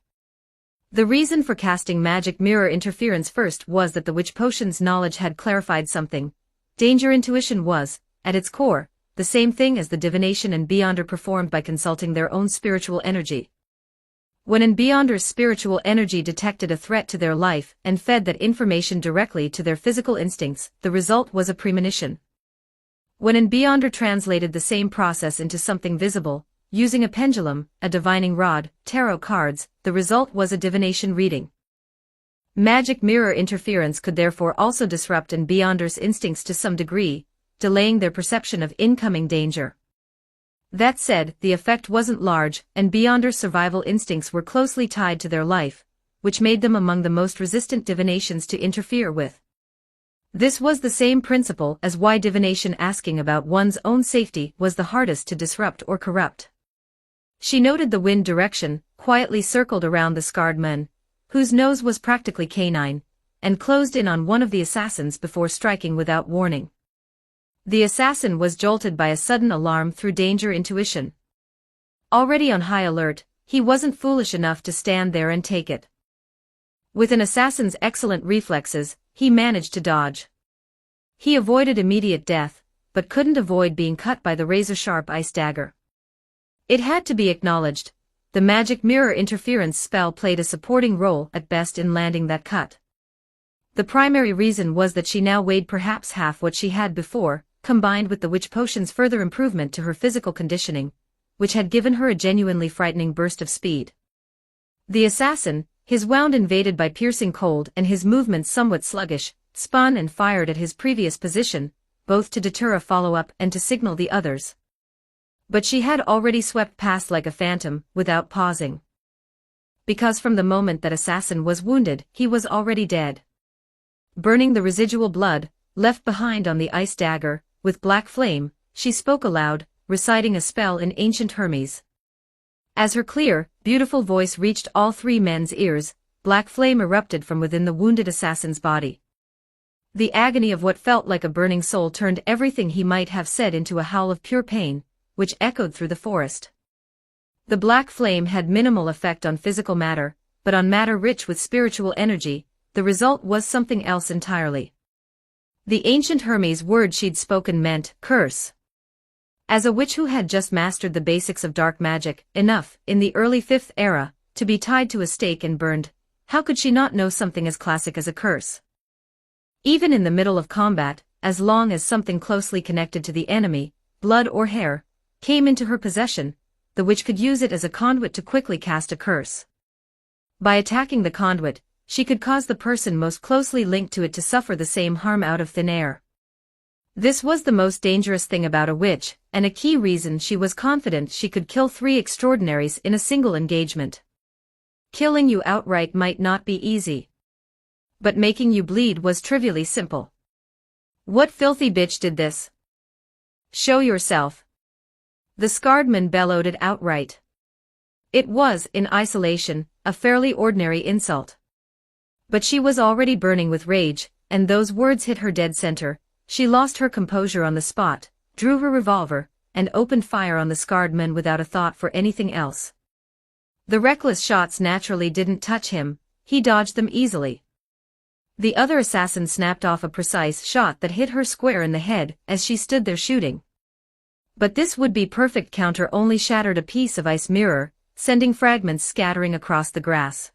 [SPEAKER 2] The reason for casting magic mirror interference first was that the witch potion's knowledge had clarified something. Danger intuition was, at its core, the same thing as the divination and beyonder performed by consulting their own spiritual energy. When an beyonder's spiritual energy detected a threat to their life and fed that information directly to their physical instincts, the result was a premonition. When an beyonder translated the same process into something visible, using a pendulum, a divining rod, tarot cards, the result was a divination reading. Magic mirror interference could therefore also disrupt an Beyonder's instincts to some degree, delaying their perception of incoming danger. That said, the effect wasn't large, and Beyonder's survival instincts were closely tied to their life, which made them among the most resistant divinations to interfere with. This was the same principle as why divination asking about one's own safety was the hardest to disrupt or corrupt. She noted the wind direction, quietly circled around the scarred man, whose nose was practically canine, and closed in on one of the assassins before striking without warning. The assassin was jolted by a sudden alarm through danger intuition. Already on high alert, he wasn't foolish enough to stand there and take it. With an assassin's excellent reflexes, he managed to dodge. He avoided immediate death, but couldn't avoid being cut by the razor-sharp ice dagger. It had to be acknowledged, the magic mirror interference spell played a supporting role at best in landing that cut. The primary reason was that she now weighed perhaps half what she had before, combined with the witch potion's further improvement to her physical conditioning, which had given her a genuinely frightening burst of speed. The assassin, his wound invaded by piercing cold and his movements somewhat sluggish, spun and fired at his previous position, both to deter a follow-up and to signal the others. But she had already swept past like a phantom, without pausing. Because from the moment that assassin was wounded, he was already dead. Burning the residual blood, left behind on the ice dagger, with black flame, she spoke aloud, reciting a spell in ancient Hermes. As her clear, beautiful voice reached all three men's ears, black flame erupted from within the wounded assassin's body. The agony of what felt like a burning soul turned everything he might have said into a howl of pure pain, which echoed through the forest. The black flame had minimal effect on physical matter, but on matter rich with spiritual energy, the result was something else entirely. The ancient Hermes word she'd spoken meant, curse. As a witch who had just mastered the basics of dark magic, enough, in the early 5th era, to be tied to a stake and burned, how could she not know something as classic as a curse? Even in the middle of combat, as long as something closely connected to the enemy, blood or hair, came into her possession, the witch could use it as a conduit to quickly cast a curse. By attacking the conduit, she could cause the person most closely linked to it to suffer the same harm out of thin air. This was the most dangerous thing about a witch, and a key reason she was confident she could kill 3 extraordinaries in a single engagement. Killing you outright might not be easy. But making you bleed was trivially simple. What filthy bitch did this? Show yourself. The scarred man bellowed it outright. It was, in isolation, a fairly ordinary insult. But she was already burning with rage, and those words hit her dead center. She lost her composure on the spot, drew her revolver, and opened fire on the scarred man without a thought for anything else. The reckless shots naturally didn't touch him, he dodged them easily. The other assassin snapped off a precise shot that hit her square in the head as she stood there shooting. But this would-be perfect counter only shattered a piece of ice mirror, sending fragments scattering across the grass.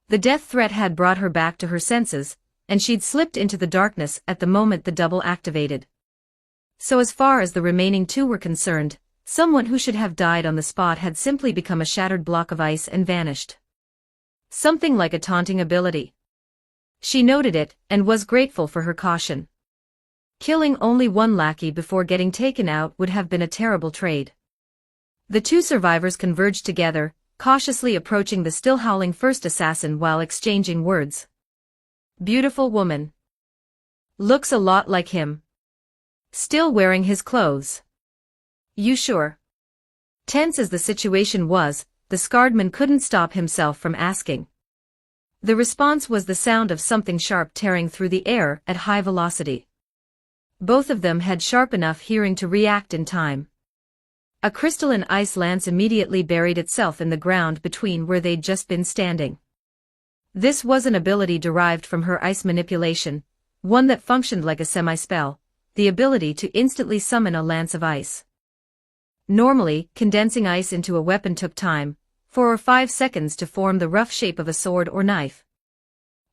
[SPEAKER 2] The death threat had brought her back to her senses, and she'd slipped into the darkness at the moment the double activated. So as far as the remaining 2 were concerned, someone who should have died on the spot had simply become a shattered block of ice and vanished. Something like a taunting ability. She noted it, and was grateful for her caution. Killing only 1 lackey before getting taken out would have been a terrible trade. The 2 survivors converged together, cautiously approaching the still howling first assassin while exchanging words. Beautiful woman. Looks a lot like him. Still wearing his clothes. You sure? Tense as the situation was, the scarred man couldn't stop himself from asking. The response was the sound of something sharp tearing through the air at high velocity. Both of them had sharp enough hearing to react in time. A crystalline ice lance immediately buried itself in the ground between where they'd just been standing. This was an ability derived from her ice manipulation, one that functioned like a semi-spell, the ability to instantly summon a lance of ice. Normally, condensing ice into a weapon took time, 4 or 5 seconds to form the rough shape of a sword or knife.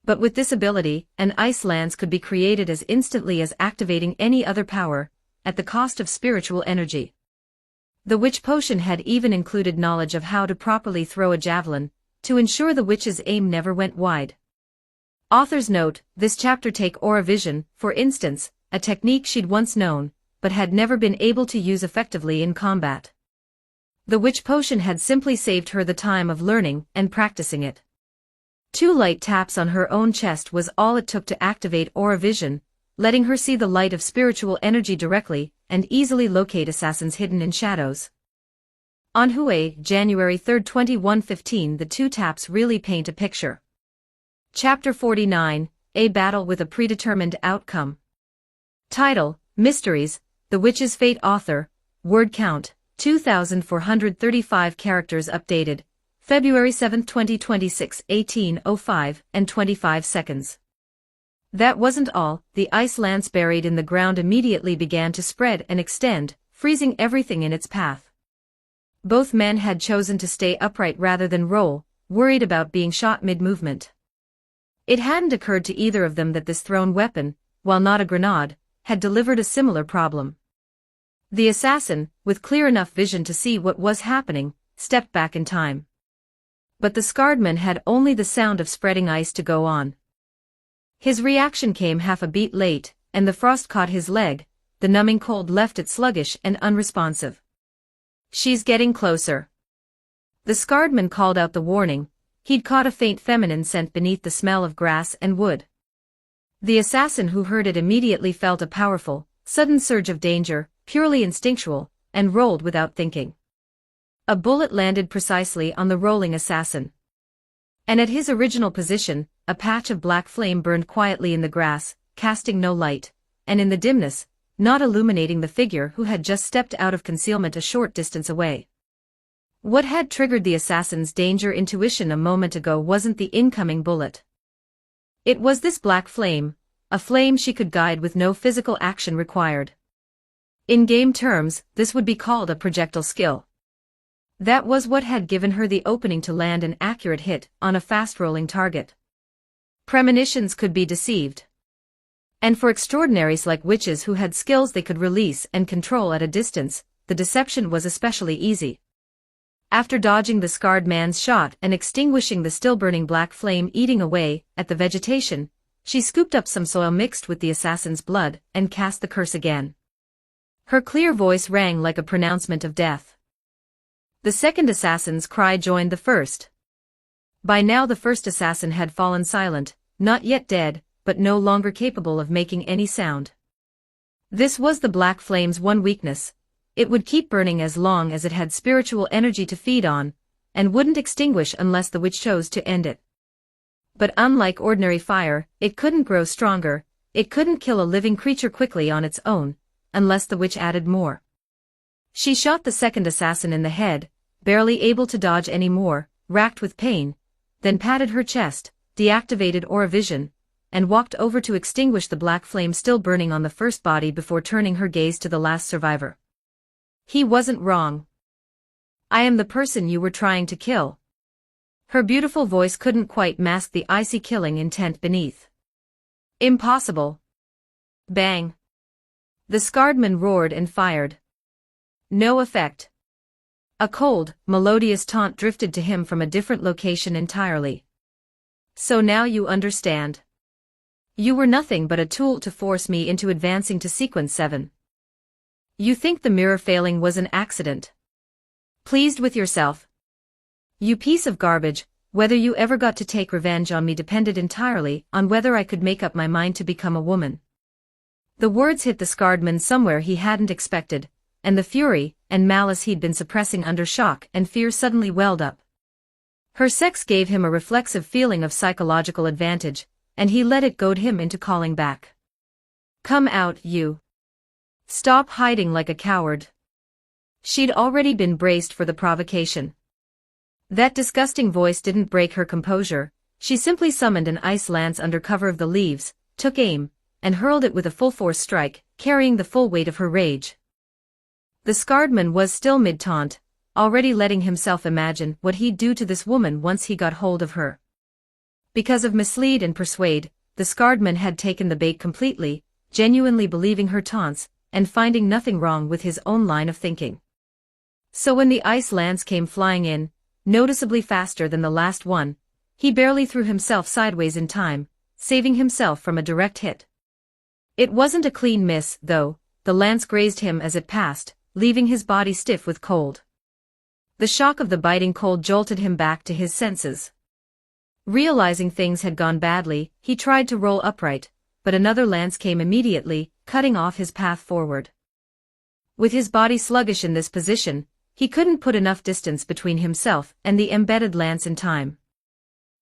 [SPEAKER 2] But with this ability, an ice lance could be created as instantly as activating any other power, at the cost of spiritual energy. The witch potion had even included knowledge of how to properly throw a javelin, to ensure the witch's aim never went wide. Author's note, this chapter take Auravision, for instance, a technique she'd once known, but had never been able to use effectively in combat. The witch potion had simply saved her the time of learning and practicing it. 2 light taps on her own chest was all it took to activate Auravision, letting her see the light of spiritual energy directly and easily locate assassins hidden in shadows. On Hue, January 3, 2115, the 2 taps really paint a picture. Chapter 49, A Battle with a Predetermined Outcome. Title, Mysteries, The Witch's Fate. Author, word count, 2,435 characters. Updated, February 7, 2026, 18:05 and 25 seconds. That wasn't all. The ice lance buried in the ground immediately began to spread and extend, freezing everything in its path. Both men had chosen to stay upright rather than roll, worried about being shot mid-movement. It hadn't occurred to either of them that this thrown weapon, while not a grenade, had delivered a similar problem. The assassin, with clear enough vision to see what was happening, stepped back in time. But the scarred man had only the sound of spreading ice to go on. His reaction came half a beat late, and the frost caught his leg, the numbing cold left it sluggish and unresponsive. She's getting closer. The scarred man called out the warning. He'd caught a faint feminine scent beneath the smell of grass and wood. The assassin who heard it immediately felt a powerful, sudden surge of danger, purely instinctual, and rolled without thinking. A bullet landed precisely on the rolling assassin. And at his original position, a patch of black flame burned quietly in the grass, casting no light, and in the dimness, not illuminating the figure who had just stepped out of concealment a short distance away. What had triggered the assassin's danger intuition a moment ago wasn't the incoming bullet. It was this black flame, a flame she could guide with no physical action required. In game terms, this would be called a projectile skill. That was what had given her the opening to land an accurate hit on a fast-rolling target. Premonitions could be deceived. And for extraordinaries like witches who had skills they could release and control at a distance, the deception was especially easy. After dodging the scarred man's shot and extinguishing the still-burning black flame eating away at the vegetation, she scooped up some soil mixed with the assassin's blood and cast the curse again. Her clear voice rang like a pronouncement of death. The second assassin's cry joined the first. By now the first assassin had fallen silent, not yet dead, but no longer capable of making any sound. This was the black flame's one weakness. It would keep burning as long as it had spiritual energy to feed on, and wouldn't extinguish unless the witch chose to end it. But unlike ordinary fire, it couldn't grow stronger, it couldn't kill a living creature quickly on its own, unless the witch added more. She shot the second assassin in the head, barely able to dodge any more, racked with pain, then patted her chest, deactivated Auravision, and walked over to extinguish the black flame still burning on the first body before turning her gaze to the last survivor. He wasn't wrong. I am the person you were trying to kill. Her beautiful voice couldn't quite mask the icy killing intent beneath. Impossible. Bang. The scarred man roared and fired. No effect. A cold, melodious taunt drifted to him from a different location entirely. So now you understand. You were nothing but a tool to force me into advancing to sequence 7. You think the mirror failing was an accident. Pleased with yourself? You piece of garbage. Whether you ever got to take revenge on me depended entirely on whether I could make up my mind to become a woman. The words hit the scarred man somewhere he hadn't expected, and the fury and malice he'd been suppressing under shock and fear suddenly welled up. Her sex gave him a reflexive feeling of psychological advantage, and he let it goad him into calling back. Come out, you. Stop hiding like a coward. She'd already been braced for the provocation. That disgusting voice didn't break her composure. She simply summoned an ice lance under cover of the leaves, took aim, and hurled it with a full-force strike, carrying the full weight of her rage. The scarred man was still mid-taunt, already letting himself imagine what he'd do to this woman once he got hold of her. Because of mislead and persuade, the scarred man had taken the bait completely, genuinely believing her taunts, and finding nothing wrong with his own line of thinking. So when the ice lance came flying in, noticeably faster than the last one, he barely threw himself sideways in time, saving himself from a direct hit. It wasn't a clean miss, though. The lance grazed him as it passed, leaving his body stiff with cold. The shock of the biting cold jolted him back to his senses. Realizing things had gone badly, he tried to roll upright, but another lance came immediately, cutting off his path forward. With his body sluggish in this position, he couldn't put enough distance between himself and the embedded lance in time.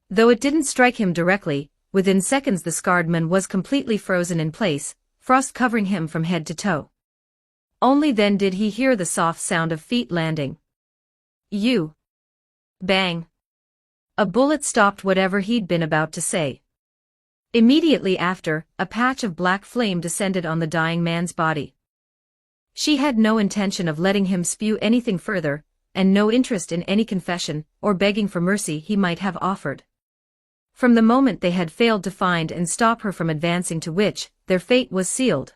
[SPEAKER 2] Though it didn't strike him directly, within seconds the scarred man was completely frozen in place, frost covering him from head to toe. Only then did he hear the soft sound of feet landing. You! Bang! A bullet stopped whatever he'd been about to say. Immediately after, a patch of black flame descended on the dying man's body. She had no intention of letting him spew anything further, and no interest in any confession or begging for mercy he might have offered. From the moment they had failed to find and stop her from advancing to which, their fate was sealed.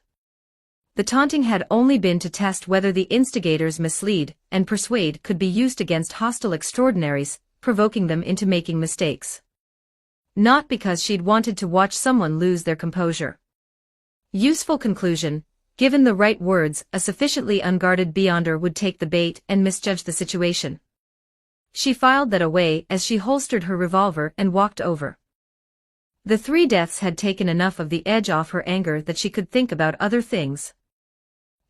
[SPEAKER 2] The taunting had only been to test whether the instigators' mislead and persuade could be used against hostile extraordinaries, provoking them into making mistakes. Not because she'd wanted to watch someone lose their composure. Useful conclusion: given the right words, a sufficiently unguarded beyonder would take the bait and misjudge the situation. She filed that away as she holstered her revolver and walked over. The three deaths had taken enough of the edge off her anger that she could think about other things.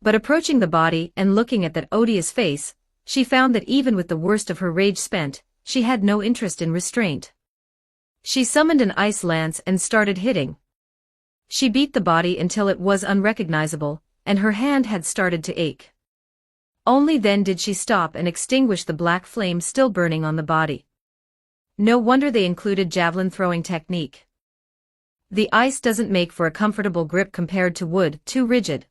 [SPEAKER 2] But approaching the body and looking at that odious face, she found that even with the worst of her rage spent, she had no interest in restraint. She summoned an ice lance and started hitting. She beat the body until it was unrecognizable, and her hand had started to ache. Only then did she stop and extinguish the black flame still burning on the body. No wonder they included javelin throwing technique. The ice doesn't make for a comfortable grip compared to wood, too rigid.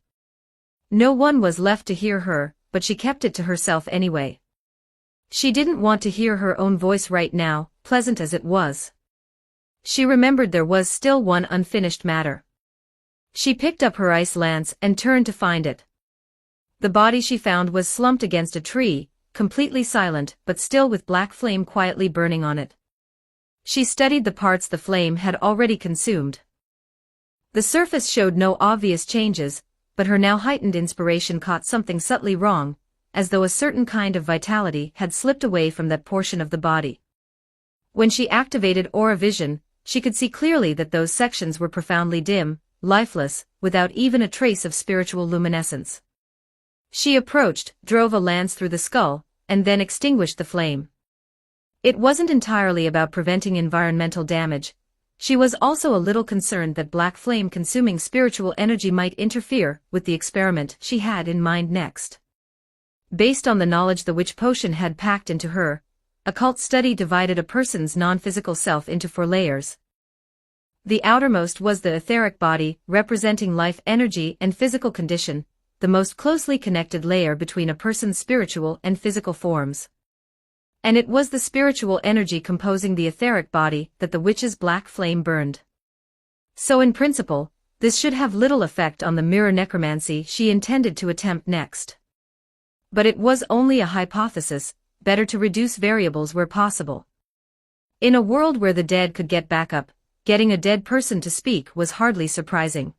[SPEAKER 2] No one was left to hear her, but she kept it to herself anyway. She didn't want to hear her own voice right now, pleasant as it was. She remembered there was still one unfinished matter. She picked up her ice lance and turned to find it. The body she found was slumped against a tree, completely silent but still with black flame quietly burning on it. She studied the parts the flame had already consumed. The surface showed no obvious changes, but her now heightened inspiration caught something subtly wrong, as though a certain kind of vitality had slipped away from that portion of the body. When she activated aura vision, she could see clearly that those sections were profoundly dim, lifeless, without even a trace of spiritual luminescence. She approached, drove a lance through the skull, and then extinguished the flame. It wasn't entirely about preventing environmental damage. She was also a little concerned that black flame consuming spiritual energy might interfere with the experiment she had in mind next. Based on the knowledge the witch potion had packed into her, occult study divided a person's non-physical self into 4 layers. The outermost was the etheric body, representing life energy and physical condition, the most closely connected layer between a person's spiritual and physical forms. And it was the spiritual energy composing the etheric body that the witch's black flame burned. So in principle, this should have little effect on the mirror necromancy she intended to attempt next. But it was only a hypothesis, better to reduce variables where possible. In a world where the dead could get back up, getting a dead person to speak was hardly surprising.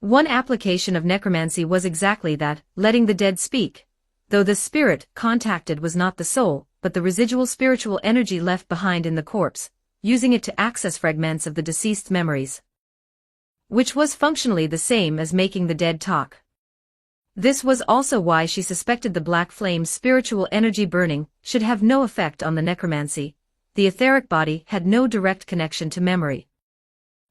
[SPEAKER 2] One application of necromancy was exactly that, letting the dead speak, though the spirit contacted was not the soul, but the residual spiritual energy left behind in the corpse, using it to access fragments of the deceased's memories. Which was functionally the same as making the dead talk. This was also why she suspected the black flame's spiritual energy burning should have no effect on the necromancy. The etheric body had no direct connection to memory.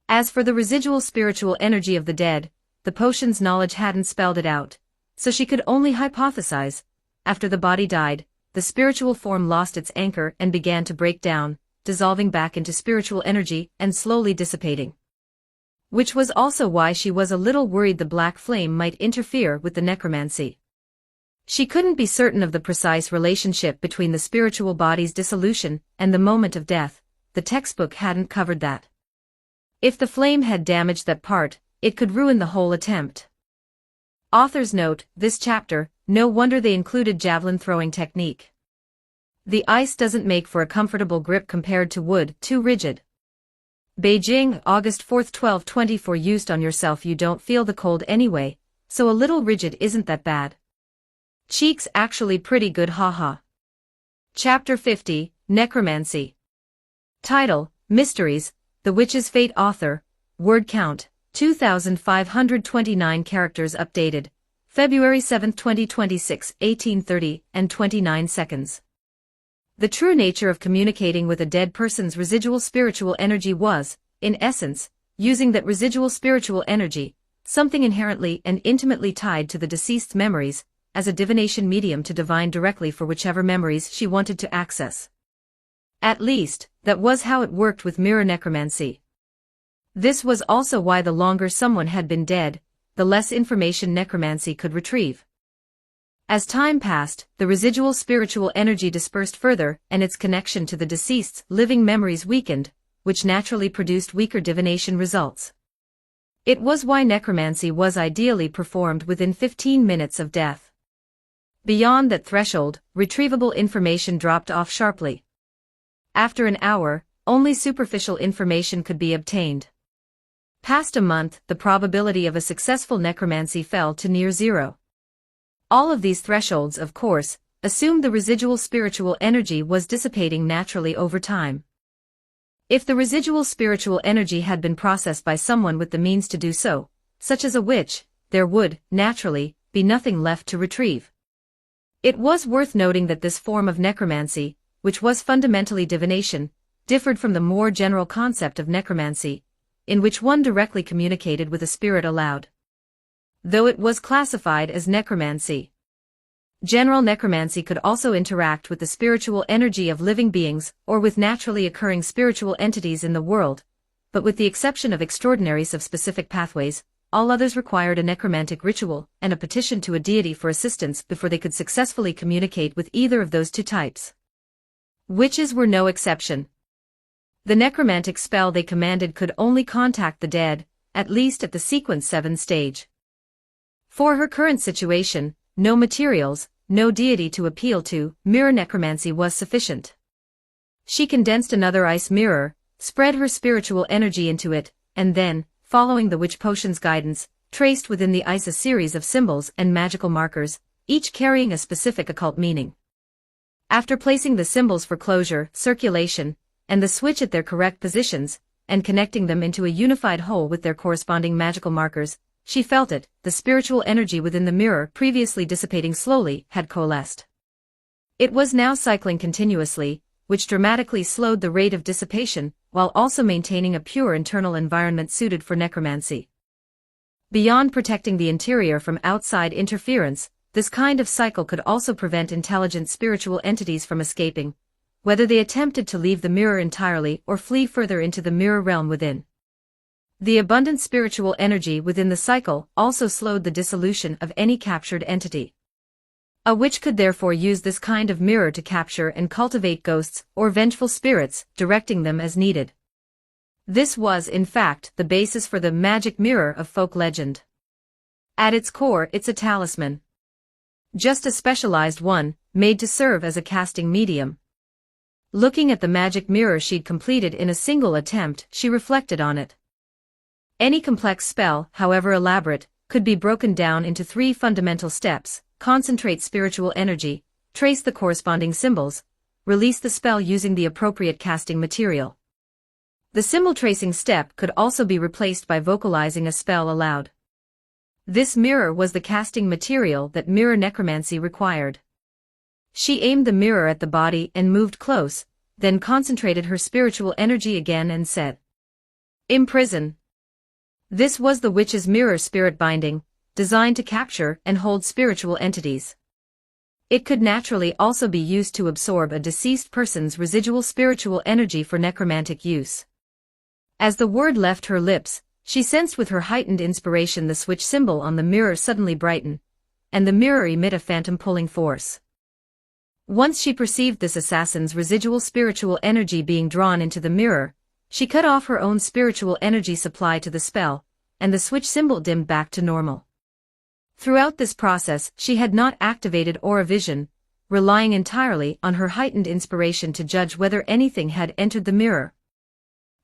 [SPEAKER 2] As for the residual spiritual energy of the dead, the potion's knowledge hadn't spelled it out, so she could only hypothesize. After the body died, the spiritual form lost its anchor and began to break down, dissolving back into spiritual energy and slowly dissipating. Which was also why she was a little worried the black flame might interfere with the necromancy. She couldn't be certain of the precise relationship between the spiritual body's dissolution and the moment of death. The textbook hadn't covered that. If the flame had damaged that part, it could ruin the whole attempt. Author's note: this chapter, no wonder they included javelin throwing technique. The ice doesn't make for a comfortable grip compared to wood, too rigid. Beijing, August 4, 1224. Used on yourself. You don't feel the cold anyway, so a little rigid isn't that bad. Cheeks actually pretty good, haha. Chapter 50, Necromancy. Title, Mysteries, The Witch's Fate. Author, word count, 2,529 characters. Updated, February 7, 2026, 18:30 and 29 seconds. The true nature of communicating with a dead person's residual spiritual energy was, in essence, using that residual spiritual energy, something inherently and intimately tied to the deceased's memories, as a divination medium to divine directly for whichever memories she wanted to access. At least, that was how it worked with mirror necromancy. This was also why the longer someone had been dead, the less information necromancy could retrieve. As time passed, the residual spiritual energy dispersed further and its connection to the deceased's living memories weakened, which naturally produced weaker divination results. It was why necromancy was ideally performed within 15 minutes of death. Beyond that threshold, retrievable information dropped off sharply. After an hour, only superficial information could be obtained. Past a month, the probability of a successful necromancy fell to near zero. All of these thresholds, of course, assumed the residual spiritual energy was dissipating naturally over time. If the residual spiritual energy had been processed by someone with the means to do so, such as a witch, there would, naturally, be nothing left to retrieve. It was worth noting that this form of necromancy, which was fundamentally divination, differed from the more general concept of necromancy, in which one directly communicated with a spirit aloud. Though it was classified as necromancy, general necromancy could also interact with the spiritual energy of living beings or with naturally occurring spiritual entities in the world, but with the exception of extraordinaries of specific pathways, all others required a necromantic ritual and a petition to a deity for assistance before they could successfully communicate with either of those two types. Witches were no exception. The necromantic spell they commanded could only contact the dead, at least at the sequence 7 stage. For her current situation, no materials, no deity to appeal to, mirror necromancy was sufficient. She condensed another ice mirror, spread her spiritual energy into it, and then, following the witch potion's guidance, traced within the ice a series of symbols and magical markers, each carrying a specific occult meaning. After placing the symbols for closure, circulation, and the switch at their correct positions, and connecting them into a unified whole with their corresponding magical markers, she felt it, the spiritual energy within the mirror previously dissipating slowly had coalesced. It was now cycling continuously, which dramatically slowed the rate of dissipation, while also maintaining a pure internal environment suited for necromancy. Beyond protecting the interior from outside interference, this kind of cycle could also prevent intelligent spiritual entities from escaping, whether they attempted to leave the mirror entirely or flee further into the mirror realm within. The abundant spiritual energy within the cycle also slowed the dissolution of any captured entity. A witch could therefore use this kind of mirror to capture and cultivate ghosts or vengeful spirits, directing them as needed. This was, in fact, the basis for the magic mirror of folk legend. At its core, it's a talisman. Just a specialized one, made to serve as a casting medium. Looking at the magic mirror she'd completed in a single attempt, she reflected on it. Any complex spell, however elaborate, could be broken down into 3 fundamental steps: concentrate spiritual energy, trace the corresponding symbols, release the spell using the appropriate casting material. The symbol tracing step could also be replaced by vocalizing a spell aloud. This mirror was the casting material that mirror necromancy required. She aimed the mirror at the body and moved close, then concentrated her spiritual energy again and said, "Imprison." This was the witch's mirror spirit binding, designed to capture and hold spiritual entities. It could naturally also be used to absorb a deceased person's residual spiritual energy for necromantic use. As the word left her lips, she sensed with her heightened inspiration the switch symbol on the mirror suddenly brighten, and the mirror emit a phantom pulling force. Once she perceived this assassin's residual spiritual energy being drawn into the mirror, she cut off her own spiritual energy supply to the spell, and the switch symbol dimmed back to normal. Throughout this process, she had not activated aura vision, relying entirely on her heightened inspiration to judge whether anything had entered the mirror.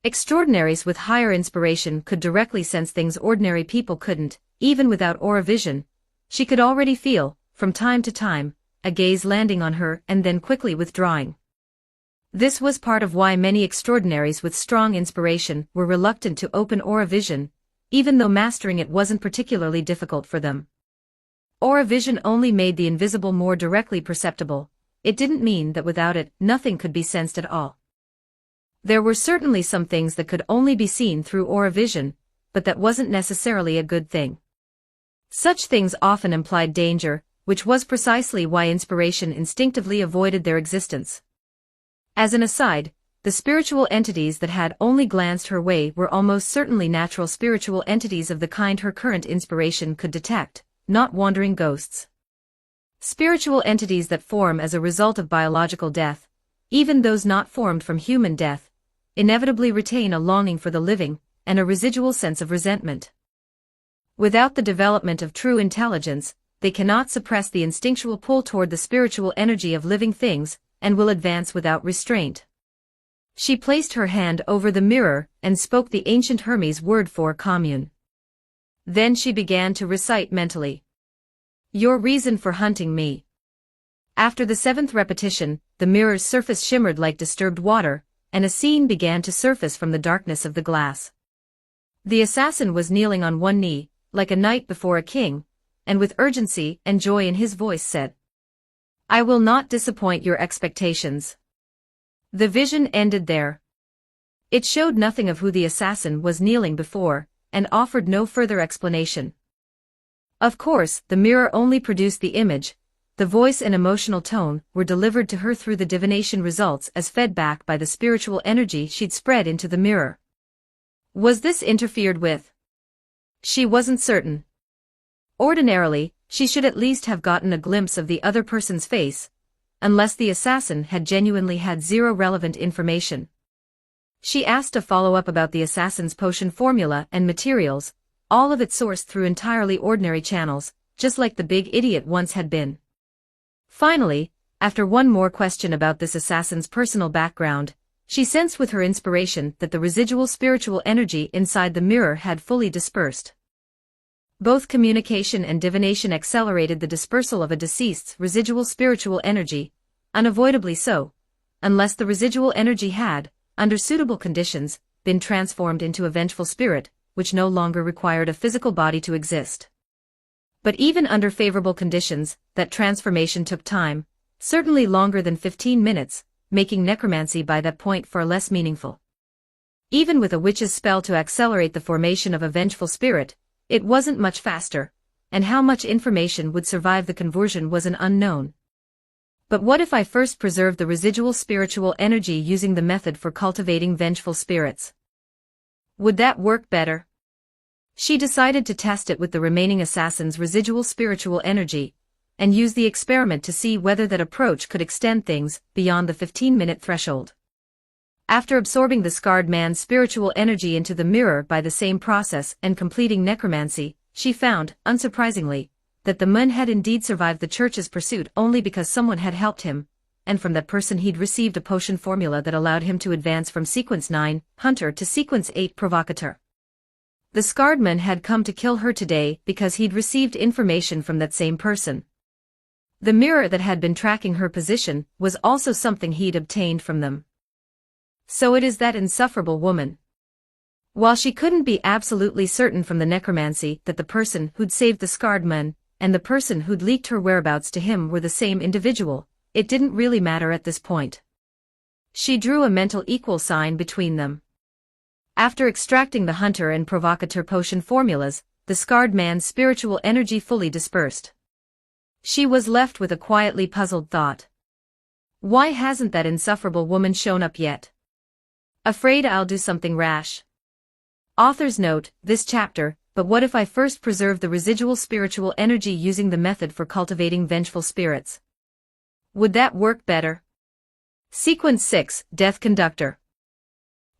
[SPEAKER 2] Extraordinaries with higher inspiration could directly sense things ordinary people couldn't, even without aura vision. She could already feel, from time to time, a gaze landing on her and then quickly withdrawing. This was part of why many extraordinaries with strong inspiration were reluctant to open aura vision, even though mastering it wasn't particularly difficult for them. Aura vision only made the invisible more directly perceptible. It didn't mean that without it, nothing could be sensed at all. There were certainly some things that could only be seen through aura vision, but that wasn't necessarily a good thing. Such things often implied danger, which was precisely why inspiration instinctively avoided their existence. As an aside, the spiritual entities that had only glanced her way were almost certainly natural spiritual entities of the kind her current inspiration could detect, not wandering ghosts. Spiritual entities that form as a result of biological death, even those not formed from human death, inevitably retain a longing for the living, and a residual sense of resentment. Without the development of true intelligence, they cannot suppress the instinctual pull toward the spiritual energy of living things, and will advance without restraint. She placed her hand over the mirror and spoke the ancient Hermes word for commune. Then she began to recite mentally. Your reason for hunting me. After the seventh repetition, the mirror's surface shimmered like disturbed water, and a scene began to surface from the darkness of the glass. The assassin was kneeling on one knee, like a knight before a king, and with urgency and joy in his voice said, I will not disappoint your expectations. The vision ended there. It showed nothing of who the assassin was kneeling before, and offered no further explanation. Of course, the mirror only produced the image. The voice and emotional tone were delivered to her through the divination results as fed back by the spiritual energy she'd spread into the mirror. Was this interfered with? She wasn't certain. Ordinarily, she should at least have gotten a glimpse of the other person's face, unless the assassin had genuinely had zero relevant information. She asked a follow-up about the assassin's potion formula and materials, all of it sourced through entirely ordinary channels, just like the big idiot once had been. Finally, after one more question about this assassin's personal background, she sensed with her inspiration that the residual spiritual energy inside the mirror had fully dispersed. Both communication and divination accelerated the dispersal of a deceased's residual spiritual energy, unavoidably so, unless the residual energy had, under suitable conditions, been transformed into a vengeful spirit, which no longer required a physical body to exist. But even under favorable conditions, that transformation took time, certainly longer than 15 minutes, making necromancy by that point far less meaningful. Even with a witch's spell to accelerate the formation of a vengeful spirit, it wasn't much faster, and how much information would survive the conversion was an unknown. But what if I first preserved the residual spiritual energy using the method for cultivating vengeful spirits? Would that work better? She decided to test it with the remaining assassin's residual spiritual energy, and use the experiment to see whether that approach could extend things beyond the 15-minute threshold. After absorbing the scarred man's spiritual energy into the mirror by the same process and completing necromancy, she found, unsurprisingly, that the man had indeed survived the church's pursuit only because someone had helped him, and from that person he'd received a potion formula that allowed him to advance from sequence 9, Hunter, to sequence 8, Provocateur. The scarred man had come to kill her today because he'd received information from that same person. The mirror that had been tracking her position was also something he'd obtained from them. So it is that insufferable woman. While she couldn't be absolutely certain from the necromancy that the person who'd saved the scarred man and the person who'd leaked her whereabouts to him were the same individual, it didn't really matter at this point. She drew a mental equal sign between them. After extracting the Hunter and Provocateur potion formulas, the scarred man's spiritual energy fully dispersed. She was left with a quietly puzzled thought. Why hasn't that insufferable woman shown up yet? Afraid I'll do something rash. Author's note, this chapter, but what if I first preserve the residual spiritual energy using the method for cultivating vengeful spirits? Would that work better? Sequence 6, Death Conductor.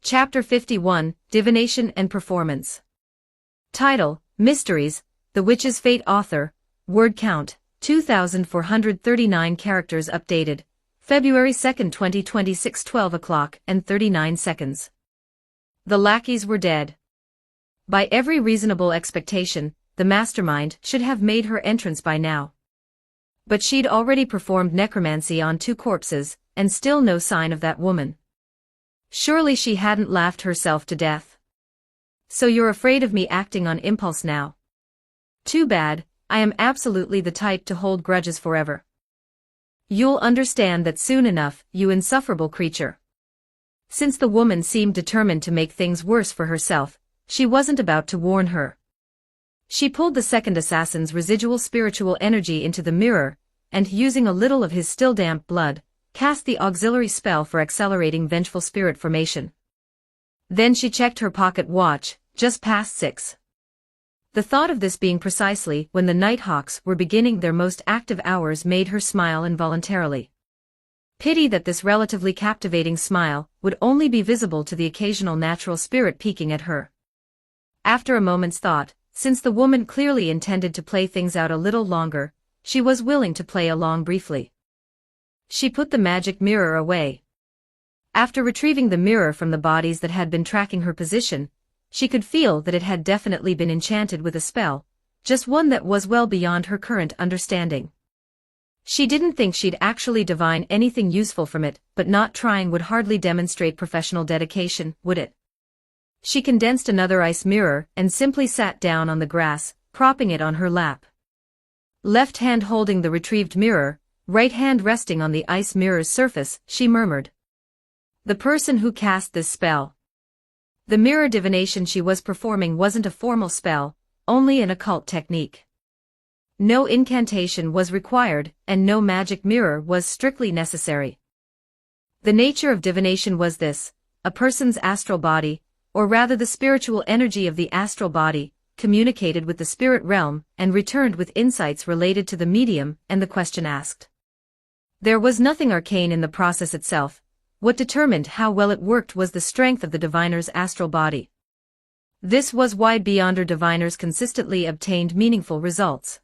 [SPEAKER 2] Chapter 51, Divination and Performance. Title, Mysteries, The Witch's Fate. Author, word count, 2,439 characters. Updated, February 2, 2026, 12 o'clock and 39 seconds. The lackeys were dead. By every reasonable expectation, the mastermind should have made her entrance by now. But she'd already performed necromancy on 2 corpses, and still no sign of that woman. Surely she hadn't laughed herself to death. So you're afraid of me acting on impulse now? Too bad, I am absolutely the type to hold grudges forever. You'll understand that soon enough, you insufferable creature. Since the woman seemed determined to make things worse for herself, she wasn't about to warn her. She pulled the second assassin's residual spiritual energy into the mirror, and using a little of his still damp blood, cast the auxiliary spell for accelerating vengeful spirit formation. Then she checked her pocket watch, just past 6. The thought of this being precisely when the Nighthawks were beginning their most active hours made her smile involuntarily. Pity that this relatively captivating smile would only be visible to the occasional natural spirit peeking at her. After a moment's thought, since the woman clearly intended to play things out a little longer, she was willing to play along briefly. She put the magic mirror away. After retrieving the mirror from the bodies that had been tracking her position, she could feel that it had definitely been enchanted with a spell, just one that was well beyond her current understanding. She didn't think she'd actually divine anything useful from it, but not trying would hardly demonstrate professional dedication, would it? She condensed another ice mirror and simply sat down on the grass, propping it on her lap. Left hand holding the retrieved mirror, right hand resting on the ice mirror's surface, she murmured. The person who cast this spell. The mirror divination she was performing wasn't a formal spell, only an occult technique. No incantation was required, and no magic mirror was strictly necessary. The nature of divination was this: a person's astral body, or rather the spiritual energy of the astral body, communicated with the spirit realm and returned with insights related to the medium and the question asked. There was nothing arcane in the process itself. What determined how well it worked was the strength of the diviner's astral body. This was why Beyonder diviners consistently obtained meaningful results.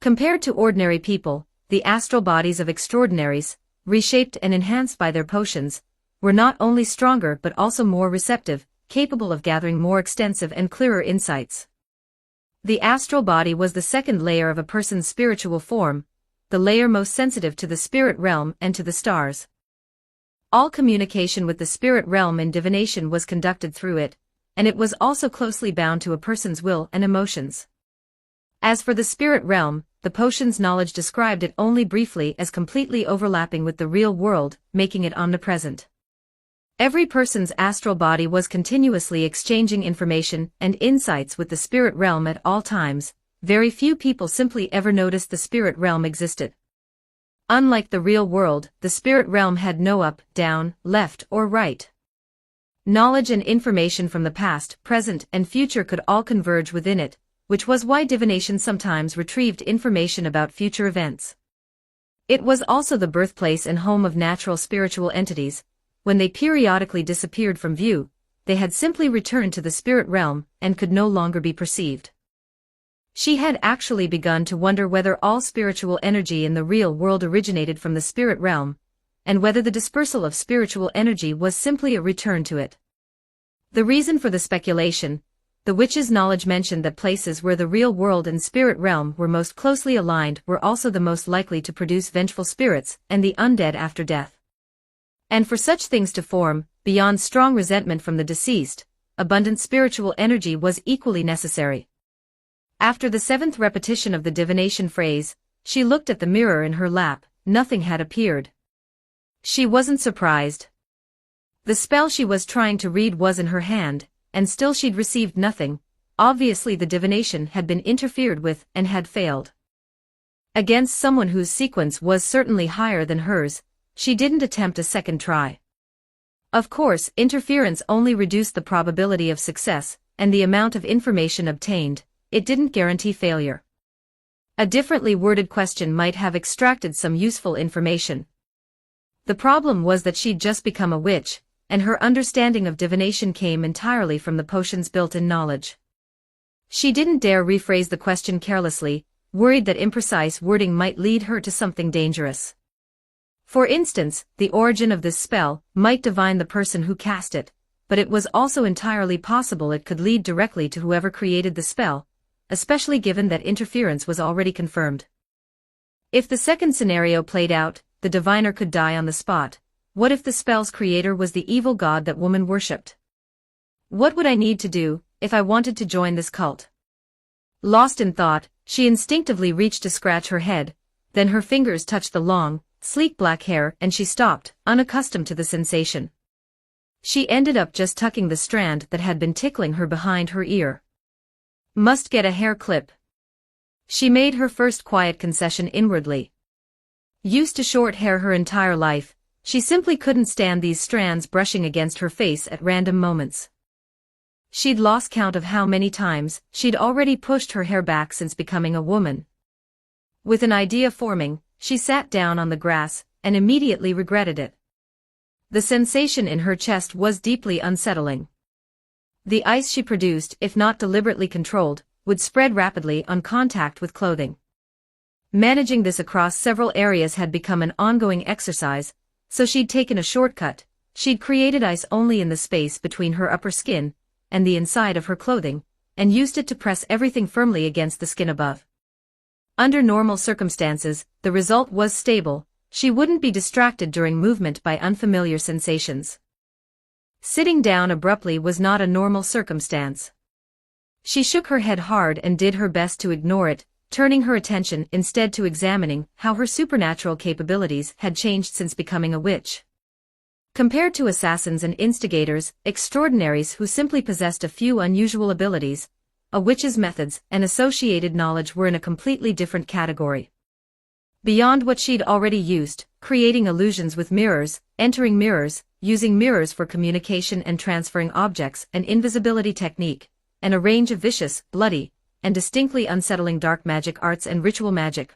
[SPEAKER 2] Compared to ordinary people, the astral bodies of extraordinaries, reshaped and enhanced by their potions, were not only stronger but also more receptive, capable of gathering more extensive and clearer insights. The astral body was the second layer of a person's spiritual form, the layer most sensitive to the spirit realm and to the stars. All communication with the spirit realm in divination was conducted through it, and it was also closely bound to a person's will and emotions. As for the spirit realm, the potion's knowledge described it only briefly as completely overlapping with the real world, making it omnipresent. Every person's astral body was continuously exchanging information and insights with the spirit realm at all times. Very few people simply ever noticed the spirit realm existed. Unlike the real world, the spirit realm had no up, down, left, or right. Knowledge and information from the past, present, and future could all converge within it, which was why divination sometimes retrieved information about future events. It was also the birthplace and home of natural spiritual entities. When they periodically disappeared from view, they had simply returned to the spirit realm and could no longer be perceived. She had actually begun to wonder whether all spiritual energy in the real world originated from the spirit realm, and whether the dispersal of spiritual energy was simply a return to it. The reason for the speculation: the witch's knowledge mentioned that places where the real world and spirit realm were most closely aligned were also the most likely to produce vengeful spirits and the undead after death. And for such things to form, beyond strong resentment from the deceased, abundant spiritual energy was equally necessary. After the 7th repetition of the divination phrase, she looked at the mirror in her lap. Nothing had appeared. She wasn't surprised. The spell she was trying to read was in her hand, and still she'd received nothing. Obviously the divination had been interfered with and had failed. Against someone whose sequence was certainly higher than hers, she didn't attempt a second try. Of course, interference only reduced the probability of success, and the amount of information obtained. It didn't guarantee failure. A differently worded question might have extracted some useful information. The problem was that she'd just become a witch, and her understanding of divination came entirely from the potion's built-in knowledge. She didn't dare rephrase the question carelessly, worried that imprecise wording might lead her to something dangerous. For instance, the origin of this spell might divine the person who cast it, but it was also entirely possible it could lead directly to whoever created the spell, especially given that interference was already confirmed. If the second scenario played out, the diviner could die on the spot. What if the spell's creator was the evil god that woman worshipped? What would I need to do if I wanted to join this cult? Lost in thought, she instinctively reached to scratch her head, then her fingers touched the long, sleek black hair and she stopped, unaccustomed to the sensation. She ended up just tucking the strand that had been tickling her behind her ear. Must get a hair clip. She made her first quiet concession inwardly. Used to short hair her entire life, she simply couldn't stand these strands brushing against her face at random moments. She'd lost count of how many times she'd already pushed her hair back since becoming a woman. With an idea forming, she sat down on the grass and immediately regretted it. The sensation in her chest was deeply unsettling. The ice she produced, if not deliberately controlled, would spread rapidly on contact with clothing. Managing this across several areas had become an ongoing exercise, so she'd taken a shortcut. She'd created ice only in the space between her upper skin and the inside of her clothing, and used it to press everything firmly against the skin above. Under normal circumstances, the result was stable. She wouldn't be distracted during movement by unfamiliar sensations. Sitting down abruptly was not a normal circumstance. She shook her head hard and did her best to ignore it, turning her attention instead to examining how her supernatural capabilities had changed since becoming a witch. Compared to assassins and instigators, extraordinaries who simply possessed a few unusual abilities, a witch's methods and associated knowledge were in a completely different category. Beyond what she'd already used, creating illusions with mirrors, entering mirrors, using mirrors for communication and transferring objects, an invisibility technique, and a range of vicious, bloody, and distinctly unsettling dark magic arts and ritual magic.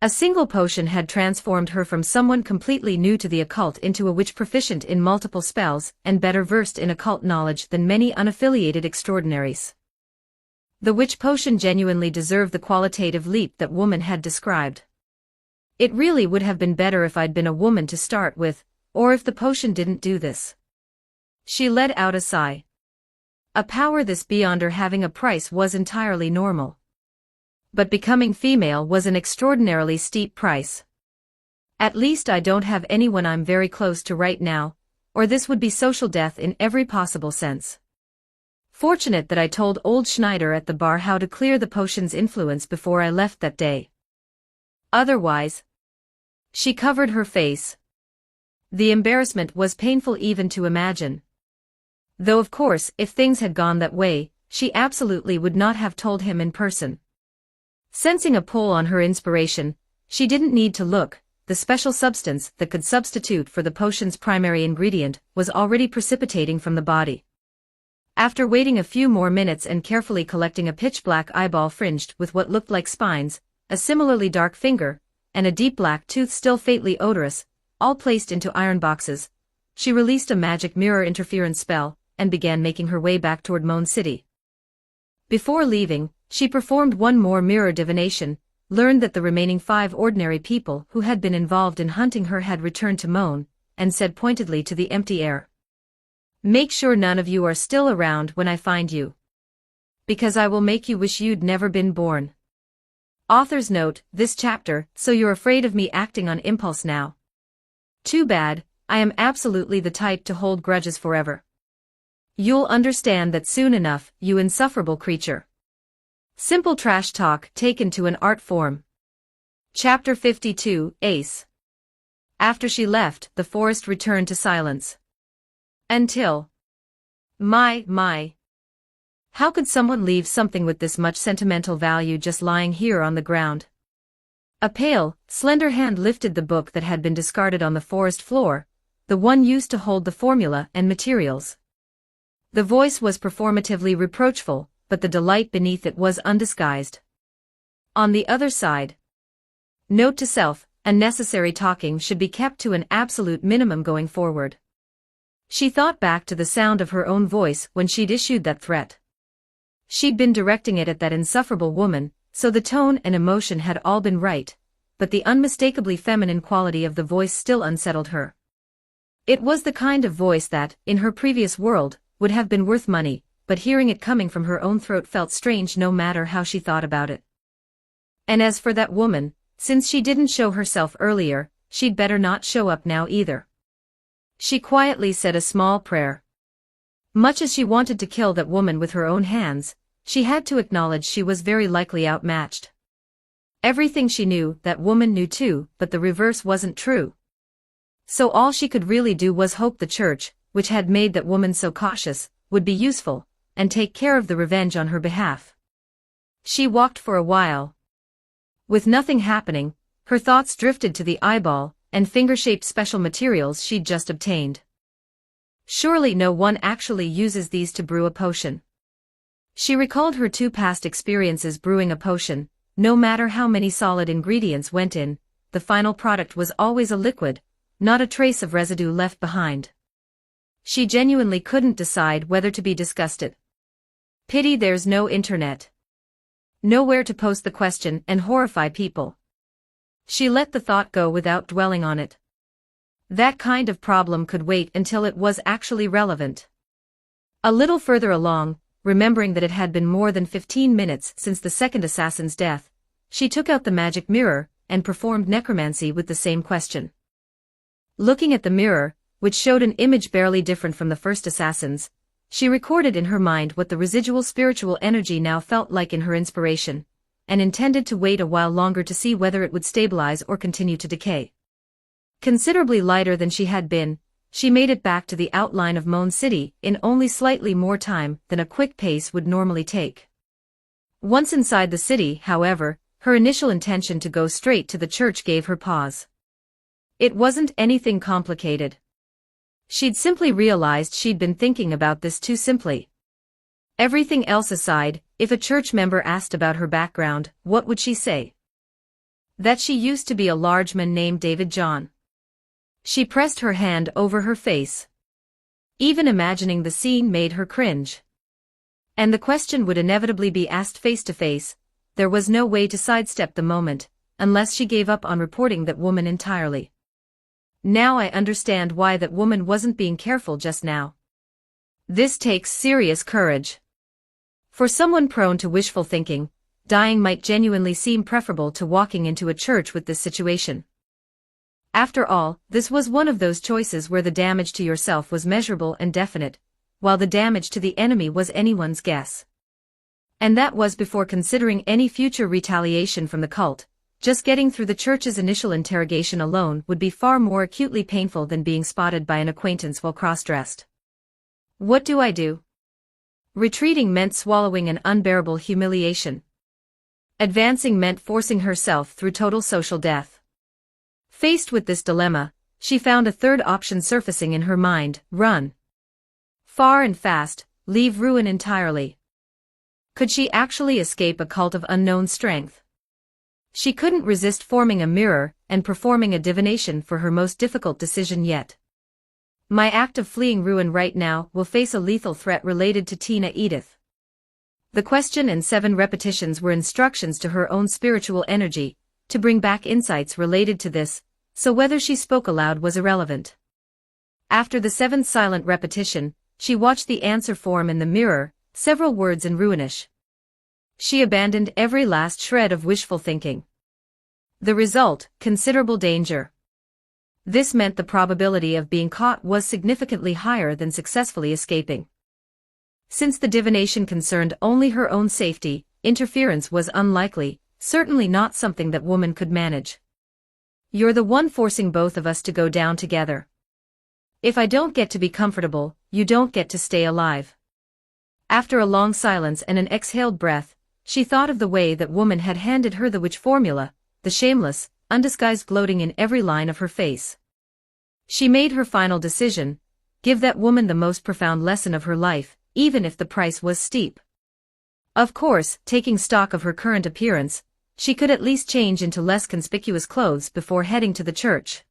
[SPEAKER 2] A single potion had transformed her from someone completely new to the occult into a witch proficient in multiple spells and better versed in occult knowledge than many unaffiliated extraordinaries. The witch potion genuinely deserved the qualitative leap that woman had described. It really would have been better if I'd been a woman to start with, or if the potion didn't do this. She let out a sigh. A power this beyond her having a price was entirely normal. But becoming female was an extraordinarily steep price. At least I don't have anyone I'm very close to right now, or this would be social death in every possible sense. Fortunate that I told old Schneider at the bar how to clear the potion's influence before I left that day. Otherwise, she covered her face. The embarrassment was painful even to imagine. Though of course, if things had gone that way, she absolutely would not have told him in person. Sensing a pull on her inspiration, she didn't need to look. The special substance that could substitute for the potion's primary ingredient was already precipitating from the body. After waiting a few more minutes and carefully collecting a pitch-black eyeball fringed with what looked like spines, a similarly dark finger, and a deep black tooth still faintly odorous, all placed into iron boxes, she released a magic mirror interference spell and began making her way back toward Moan City. Before leaving, she performed one more mirror divination, learned that the remaining 5 ordinary people who had been involved in hunting her had returned to Moan, and said pointedly to the empty air, "Make sure none of you are still around when I find you. Because I will make you wish you'd never been born." Author's note, this chapter, so you're afraid of me acting on impulse now. Too bad, I am absolutely the type to hold grudges forever. You'll understand that soon enough, you insufferable creature. Simple trash talk taken to an art form. Chapter 52, Ace. After she left, the forest returned to silence. Until... My. How could someone leave something with this much sentimental value just lying here on the ground? A pale, slender hand lifted the book that had been discarded on the forest floor, the one used to hold the formula and materials. The voice was performatively reproachful, but the delight beneath it was undisguised. On the other side. Note to self, unnecessary talking should be kept to an absolute minimum going forward. She thought back to the sound of her own voice when she'd issued that threat. She'd been directing it at that insufferable woman, so the tone and emotion had all been right, but the unmistakably feminine quality of the voice still unsettled her. It was the kind of voice that, in her previous world, would have been worth money, but hearing it coming from her own throat felt strange no matter how she thought about it. And as for that woman, since she didn't show herself earlier, she'd better not show up now either. She quietly said a small prayer. Much as she wanted to kill that woman with her own hands, she had to acknowledge she was very likely outmatched. Everything she knew, that woman knew too, but the reverse wasn't true. So all she could really do was hope the church, which had made that woman so cautious, would be useful, and take care of the revenge on her behalf. She walked for a while. With nothing happening, her thoughts drifted to the eyeball and finger-shaped special materials she'd just obtained. Surely no one actually uses these to brew a potion. She recalled her 2 past experiences brewing a potion. No matter how many solid ingredients went in, the final product was always a liquid, not a trace of residue left behind. She genuinely couldn't decide whether to be disgusted. Pity there's no internet. Nowhere to post the question and horrify people. She let the thought go without dwelling on it. That kind of problem could wait until it was actually relevant. A little further along, remembering that it had been more than 15 minutes since the second assassin's death, she took out the magic mirror and performed necromancy with the same question. Looking at the mirror, which showed an image barely different from the first assassin's, she recorded in her mind what the residual spiritual energy now felt like in her inspiration, and intended to wait a while longer to see whether it would stabilize or continue to decay. Considerably lighter than she had been, she made it back to the outline of Moon City in only slightly more time than a quick pace would normally take. Once inside the city, however, her initial intention to go straight to the church gave her pause. It wasn't anything complicated. She'd simply realized she'd been thinking about this too simply. Everything else aside, if a church member asked about her background, what would she say? That she used to be a large man named David John. She pressed her hand over her face. Even imagining the scene made her cringe. And the question would inevitably be asked face to face. There was no way to sidestep the moment, unless she gave up on reporting that woman entirely. Now I understand why that woman wasn't being careful just now. This takes serious courage. For someone prone to wishful thinking, dying might genuinely seem preferable to walking into a church with this situation. After all, this was one of those choices where the damage to yourself was measurable and definite, while the damage to the enemy was anyone's guess. And that was before considering any future retaliation from the cult. Just getting through the church's initial interrogation alone would be far more acutely painful than being spotted by an acquaintance while cross-dressed. What do I do? Retreating meant swallowing an unbearable humiliation. Advancing meant forcing herself through total social death. Faced with this dilemma, she found a third option surfacing in her mind: run. Far and fast, leave ruin entirely. Could she actually escape a cult of unknown strength? She couldn't resist forming a mirror and performing a divination for her most difficult decision yet. My act of fleeing ruin right now will face a lethal threat related to Tina Edith. The question and 7 repetitions were instructions to her own spiritual energy, to bring back insights related to this, so whether she spoke aloud was irrelevant. After the 7th silent repetition, she watched the answer form in the mirror, several words in Ruinish. She abandoned every last shred of wishful thinking. The result: considerable danger. This meant the probability of being caught was significantly higher than successfully escaping. Since the divination concerned only her own safety, interference was unlikely, certainly not something that woman could manage. You're the one forcing both of us to go down together. If I don't get to be comfortable, you don't get to stay alive. After a long silence and an exhaled breath, she thought of the way that woman had handed her the witch formula, the shameless, undisguised gloating in every line of her face. She made her final decision: give that woman the most profound lesson of her life, even if the price was steep. Of course, taking stock of her current appearance, she could at least change into less conspicuous clothes before heading to the church.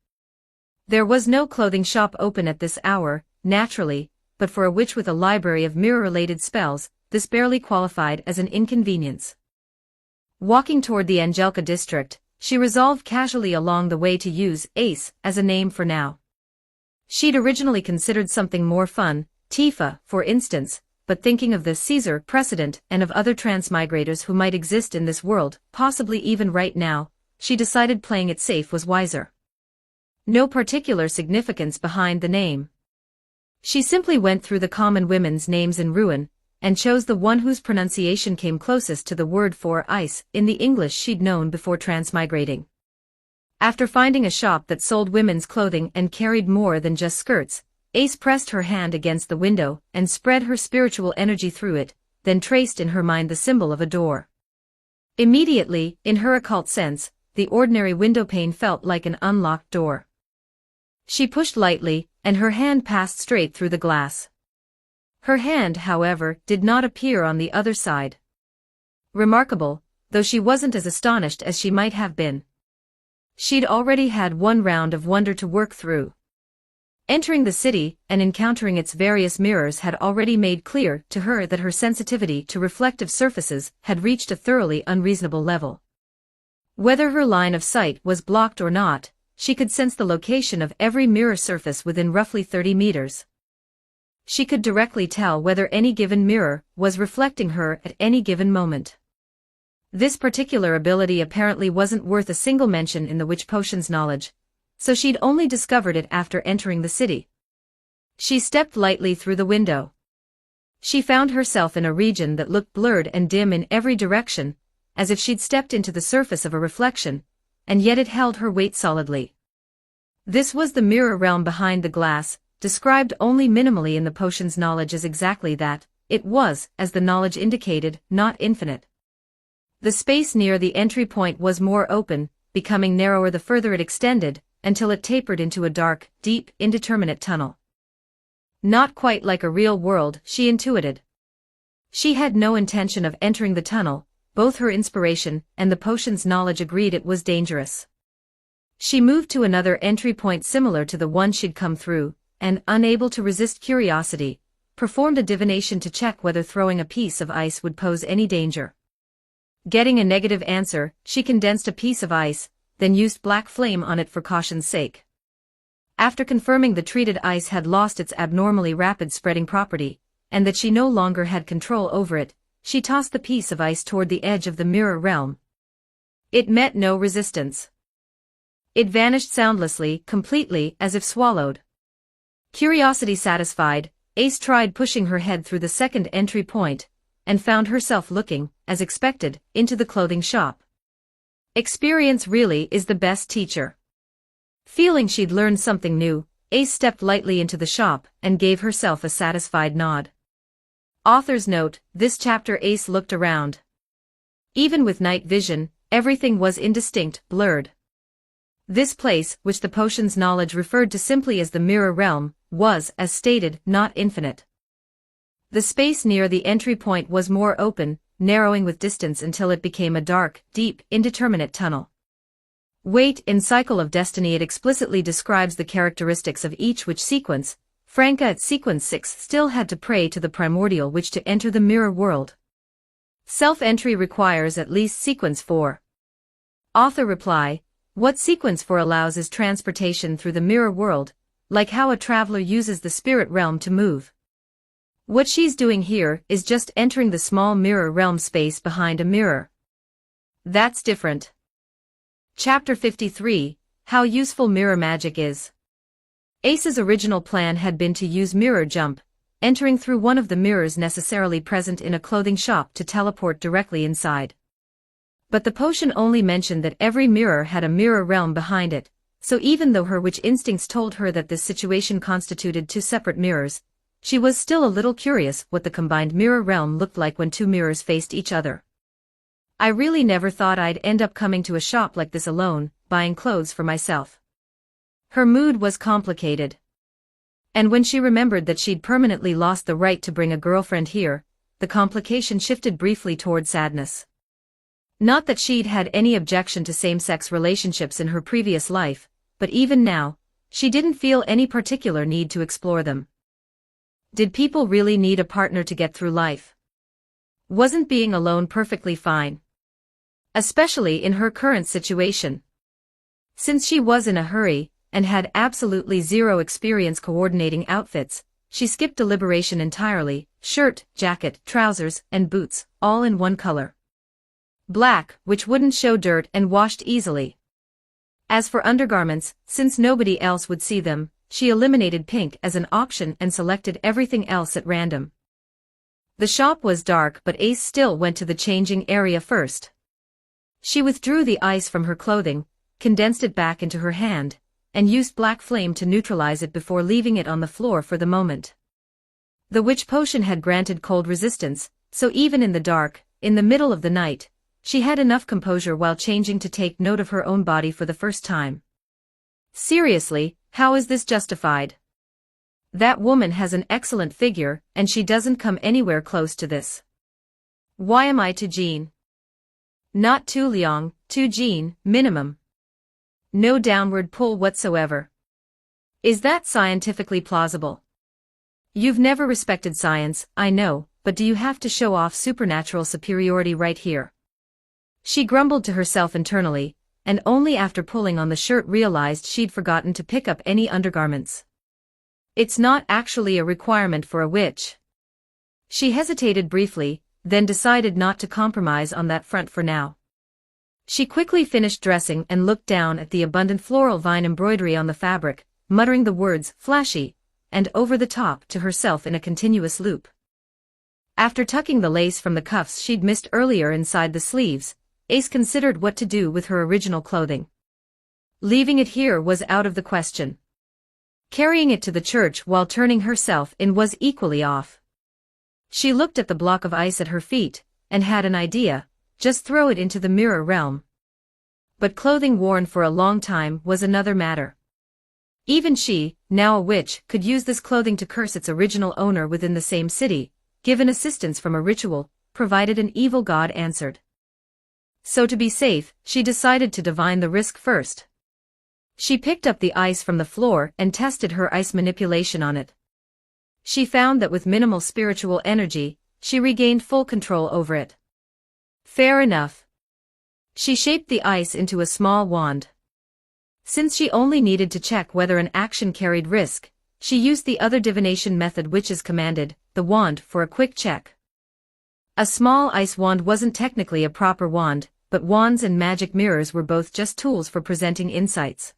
[SPEAKER 2] There was no clothing shop open at this hour, naturally, but for a witch with a library of mirror-related spells, this barely qualified as an inconvenience. Walking toward the Angelka district, she resolved casually along the way to use Ace as a name for now. She'd originally considered something more fun, Tifa, for instance, but thinking of the Caesar precedent and of other transmigrators who might exist in this world, possibly even right now, she decided playing it safe was wiser. No particular significance behind the name. She simply went through the common women's names in ruin, and chose the one whose pronunciation came closest to the word for ice in the English she'd known before transmigrating. After finding a shop that sold women's clothing and carried more than just skirts, Ace pressed her hand against the window and spread her spiritual energy through it, then traced in her mind the symbol of a door. Immediately, in her occult sense, the ordinary windowpane felt like an unlocked door. She pushed lightly, and her hand passed straight through the glass. Her hand, however, did not appear on the other side. Remarkable, though she wasn't as astonished as she might have been. She'd already had one round of wonder to work through. Entering the city and encountering its various mirrors had already made clear to her that her sensitivity to reflective surfaces had reached a thoroughly unreasonable level. Whether her line of sight was blocked or not, she could sense the location of every mirror surface within roughly 30 meters. She could directly tell whether any given mirror was reflecting her at any given moment. This particular ability apparently wasn't worth a single mention in the witch potion's knowledge, so she'd only discovered it after entering the city. She stepped lightly through the window. She found herself in a region that looked blurred and dim in every direction, as if she'd stepped into the surface of a reflection, and yet it held her weight solidly. This was the mirror realm behind the glass, described only minimally in the potion's knowledge as exactly that. It was, as the knowledge indicated, not infinite. The space near the entry point was more open, becoming narrower the further it extended, until it tapered into a dark, deep, indeterminate tunnel. Not quite like a real world, she intuited. She had no intention of entering the tunnel. Both her inspiration and the potion's knowledge agreed it was dangerous. She moved to another entry point similar to the one she'd come through, and, unable to resist curiosity, performed a divination to check whether throwing a piece of ice would pose any danger. Getting a negative answer, she condensed a piece of ice, then used black flame on it for caution's sake. After confirming the treated ice had lost its abnormally rapid spreading property, and that she no longer had control over it, she tossed the piece of ice toward the edge of the mirror realm. It met no resistance. It vanished soundlessly, completely, as if swallowed. Curiosity satisfied, Ace tried pushing her head through the second entry point, and found herself looking, as expected, into the clothing shop. Experience really is the best teacher. Feeling she'd learned something new, Ace stepped lightly into the shop and gave herself a satisfied nod. Author's note: this chapter Ace looked around. Even with night vision, everything was indistinct, blurred. This place, which the potion's knowledge referred to simply as the mirror realm, was, as stated, not infinite. The space near the entry point was more open, narrowing with distance until it became a dark, deep, indeterminate tunnel. Wait, in Cycle of Destiny it explicitly describes the characteristics of each witch sequence. Franca at sequence 6 still had to pray to the primordial witch to enter the mirror world. Self-entry requires at least sequence 4. Author reply: what sequence 4 allows is transportation through the mirror world, like how a traveler uses the spirit realm to move. What she's doing here is just entering the small mirror realm space behind a mirror. That's different. Chapter 53, How Useful Mirror Magic Is. Ace's original plan had been to use mirror jump, entering through one of the mirrors necessarily present in a clothing shop to teleport directly inside. But the potion only mentioned that every mirror had a mirror realm behind it, so even though her witch instincts told her that this situation constituted two separate mirrors, she was still a little curious what the combined mirror realm looked like when two mirrors faced each other. I really never thought I'd end up coming to a shop like this alone, buying clothes for myself. Her mood was complicated. And when she remembered that she'd permanently lost the right to bring a girlfriend here, the complication shifted briefly toward sadness. Not that she'd had any objection to same-sex relationships in her previous life, but even now, she didn't feel any particular need to explore them. Did people really need a partner to get through life? Wasn't being alone perfectly fine? Especially in her current situation. Since she was in a hurry, and had absolutely zero experience coordinating outfits. She skipped deliberation entirely: shirt, jacket, trousers, and boots, all in one color. Black, which wouldn't show dirt and washed easily. As for undergarments, since nobody else would see them, she eliminated pink as an option and selected everything else at random. The shop was dark, but Ace still went to the changing area first. She withdrew the ice from her clothing, condensed it back into her hand, and used black flame to neutralize it before leaving it on the floor for the moment. The witch potion had granted cold resistance, so even in the dark, in the middle of the night, she had enough composure while changing to take note of her own body for the first time. Seriously, how is this justified? That woman has an excellent figure, and she doesn't come anywhere close to this. Why am I to Jean? Not to Liang, to Jean, minimum. No downward pull whatsoever. Is that scientifically plausible? You've never respected science, I know, but do you have to show off supernatural superiority right here? She grumbled to herself internally, and only after pulling on the shirt realized she'd forgotten to pick up any undergarments. It's not actually a requirement for a witch. She hesitated briefly, then decided not to compromise on that front for now. She quickly finished dressing and looked down at the abundant floral vine embroidery on the fabric, muttering the words "flashy" and "over the top" to herself in a continuous loop. After tucking the lace from the cuffs she'd missed earlier inside the sleeves, Ace considered what to do with her original clothing. Leaving it here was out of the question. Carrying it to the church while turning herself in was equally off. She looked at the block of ice at her feet, and had an idea: just throw it into the mirror realm. But clothing worn for a long time was another matter. Even she, now a witch, could use this clothing to curse its original owner within the same city, given assistance from a ritual, provided an evil god answered. So to be safe, she decided to divine the risk first. She picked up the ice from the floor and tested her ice manipulation on it. She found that with minimal spiritual energy, she regained full control over it. Fair enough. She shaped the ice into a small wand. Since she only needed to check whether an action carried risk, she used the other divination method witches commanded, the wand, for a quick check. A small ice wand wasn't technically a proper wand, but wands and magic mirrors were both just tools for presenting insights.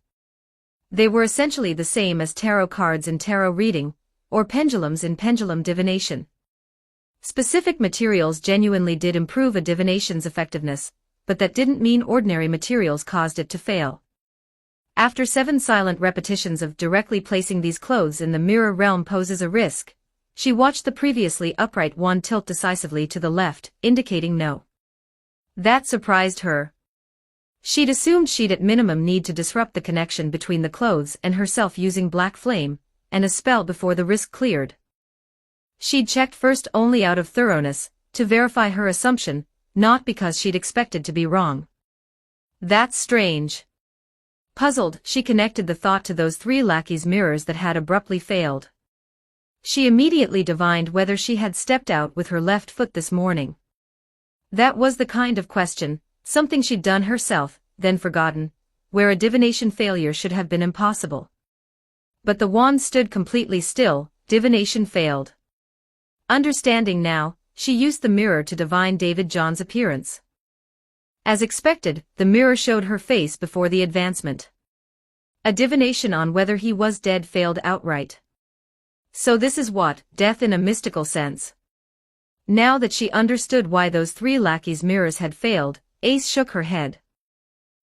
[SPEAKER 2] They were essentially the same as tarot cards in tarot reading, or pendulums in pendulum divination. Specific materials genuinely did improve a divination's effectiveness, but that didn't mean ordinary materials caused it to fail. After 7 silent repetitions of directly placing these clothes in the mirror realm poses a risk, she watched the previously upright wand tilt decisively to the left, indicating no. That surprised her. She'd assumed she'd at minimum need to disrupt the connection between the clothes and herself using black flame, and a spell before the risk cleared. She'd checked first only out of thoroughness, to verify her assumption, not because she'd expected to be wrong. That's strange. Puzzled, she connected the thought to those 3 lackeys' mirrors that had abruptly failed. She immediately divined whether she had stepped out with her left foot this morning. That was the kind of question, something she'd done herself, then forgotten, where a divination failure should have been impossible. But the wand stood completely still, divination failed. Understanding now, she used the mirror to divine David John's appearance. As expected, the mirror showed her face before the advancement. A divination on whether he was dead failed outright. So this is what, death in a mystical sense. Now that she understood why those 3 lackeys' mirrors had failed, Ace shook her head.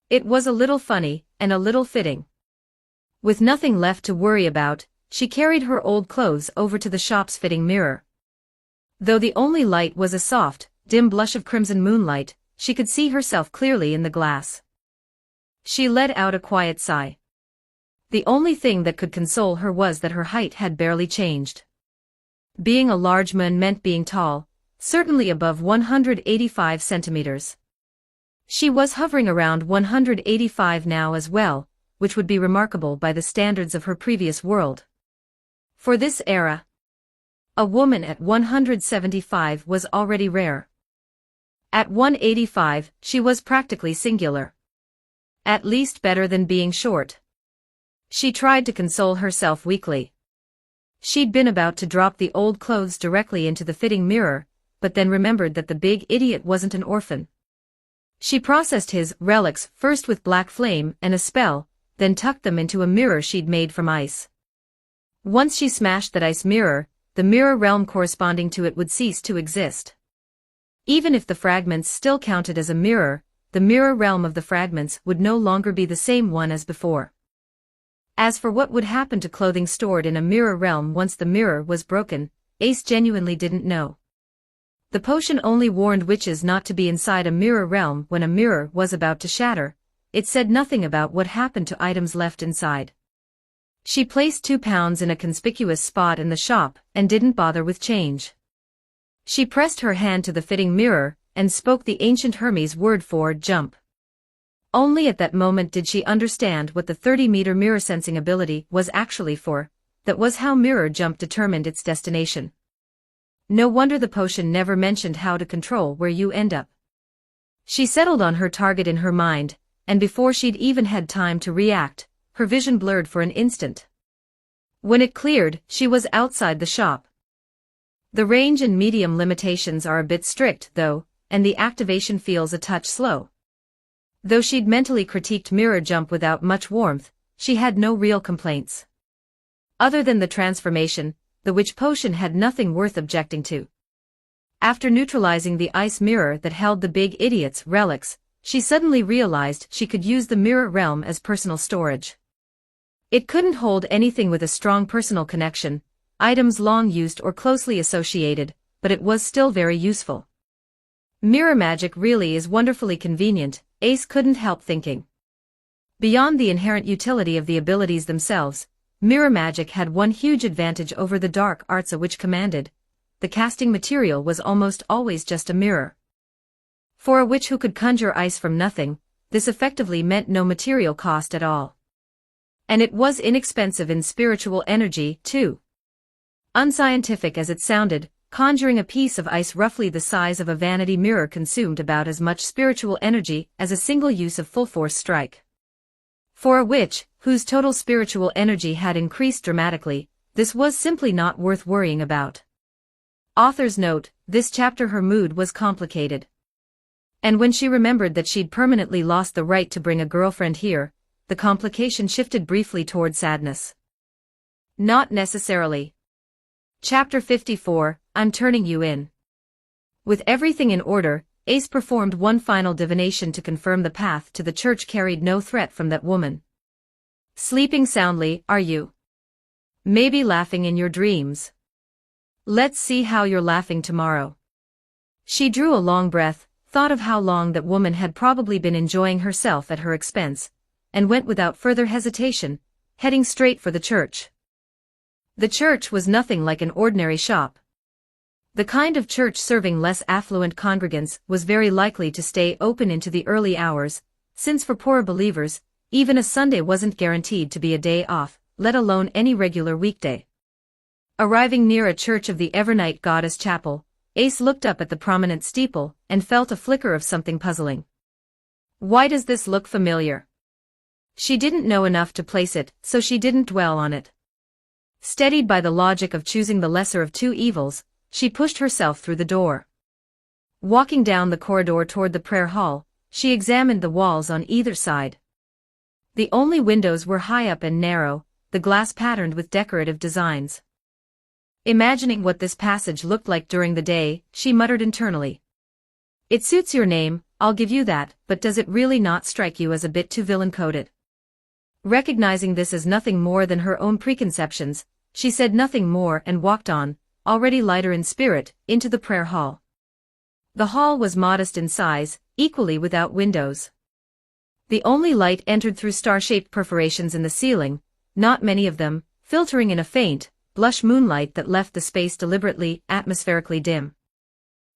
[SPEAKER 2] It was a little funny, and a little fitting. With nothing left to worry about, she carried her old clothes over to the shop's fitting mirror. Though the only light was a soft, dim blush of crimson moonlight, she could see herself clearly in the glass. She let out a quiet sigh. The only thing that could console her was that her height had barely changed. Being a large man meant being tall, certainly above 185 centimeters. She was hovering around 185 now as well, which would be remarkable by the standards of her previous world. For this era, a woman at 175 was already rare. At 185, she was practically singular. At least better than being short. She tried to console herself weakly. She'd been about to drop the old clothes directly into the fitting mirror, but then remembered that the big idiot wasn't an orphan. She processed his relics first with black flame and a spell, then tucked them into a mirror she'd made from ice. Once she smashed that ice mirror, the mirror realm corresponding to it would cease to exist. Even if the fragments still counted as a mirror, the mirror realm of the fragments would no longer be the same one as before. As for what would happen to clothing stored in a mirror realm once the mirror was broken, Ace genuinely didn't know. The potion only warned witches not to be inside a mirror realm when a mirror was about to shatter. It said nothing about what happened to items left inside. She placed 2 pounds in a conspicuous spot in the shop and didn't bother with change. She pressed her hand to the fitting mirror and spoke the ancient Hermes word for jump. Only at that moment did she understand what the 30-meter mirror sensing ability was actually for. That was how mirror jump determined its destination. No wonder the potion never mentioned how to control where you end up. She settled on her target in her mind, and before she'd even had time to react, her vision blurred for an instant. When it cleared, she was outside the shop. The range and medium limitations are a bit strict, though, and the activation feels a touch slow. Though she'd mentally critiqued mirror jump without much warmth, she had no real complaints. Other than the transformation, the witch potion had nothing worth objecting to. After neutralizing the ice mirror that held the big idiot's relics, she suddenly realized she could use the mirror realm as personal storage. It couldn't hold anything with a strong personal connection, items long used or closely associated, but it was still very useful. Mirror magic really is wonderfully convenient, Ace couldn't help thinking. Beyond the inherent utility of the abilities themselves, mirror magic had one huge advantage over the dark arts a witch commanded. The casting material was almost always just a mirror. For a witch who could conjure ice from nothing, this effectively meant no material cost at all. And it was inexpensive in spiritual energy, too. Unscientific as it sounded, conjuring a piece of ice roughly the size of a vanity mirror consumed about as much spiritual energy as a single use of full-force strike. For a witch, whose total spiritual energy had increased dramatically, this was simply not worth worrying about. Author's note, this chapter her mood was complicated. And when she remembered that she'd permanently lost the right to bring a girlfriend here, the complication shifted briefly toward sadness. Not necessarily. Chapter 54, I'm turning you in. With everything in order, Ace performed one final divination to confirm the path to the church carried no threat from that woman. Sleeping soundly, are you? Maybe laughing in your dreams. Let's see how you're laughing tomorrow. She drew a long breath, thought of how long that woman had probably been enjoying herself at her expense, and went without further hesitation, heading straight for the church. The church was nothing like an ordinary shop. The kind of church serving less affluent congregants was very likely to stay open into the early hours, since for poorer believers, even a Sunday wasn't guaranteed to be a day off, let alone any regular weekday. Arriving near a church of the Evernight Goddess Chapel, Ace looked up at the prominent steeple and felt a flicker of something puzzling. Why does this look familiar? She didn't know enough to place it, so she didn't dwell on it. Steadied by the logic of choosing the lesser of two evils, she pushed herself through the door. Walking down the corridor toward the prayer hall, she examined the walls on either side. The only windows were high up and narrow, the glass patterned with decorative designs. Imagining what this passage looked like during the day, she muttered internally. It suits your name, I'll give you that, but does it really not strike you as a bit too villain-coded? Recognizing this as nothing more than her own preconceptions, she said nothing more and walked on, already lighter in spirit, into the prayer hall. The hall was modest in size, equally without windows. The only light entered through star-shaped perforations in the ceiling, not many of them, filtering in a faint, blush moonlight that left the space deliberately, atmospherically dim.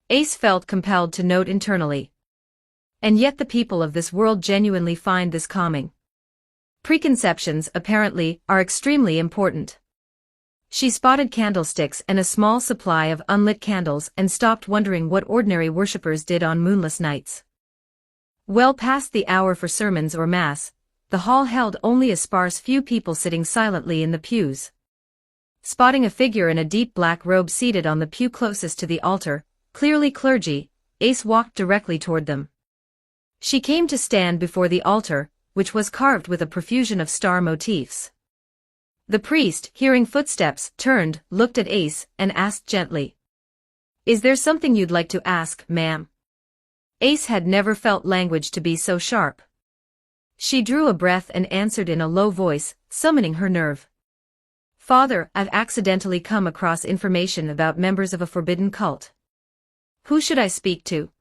[SPEAKER 2] Ace felt compelled to note internally. And yet the people of this world genuinely find this calming. Preconceptions, apparently, are extremely important. She spotted candlesticks and a small supply of unlit candles and stopped wondering what ordinary worshippers did on moonless nights. Well past the hour for sermons or mass, the hall held only a sparse few people sitting silently in the pews. Spotting a figure in a deep black robe seated on the pew closest to the altar, clearly clergy, Ace walked directly toward them. She came to stand before the altar, which was carved with a profusion of star motifs. The priest, hearing footsteps, turned, looked at Ace, and asked gently, "Is there something you'd like to ask, ma'am?" Ace had never felt language to be so sharp. She drew a breath and answered in a low voice, summoning her nerve. "Father, I've accidentally come across information about members of a forbidden cult. Who should I speak to?"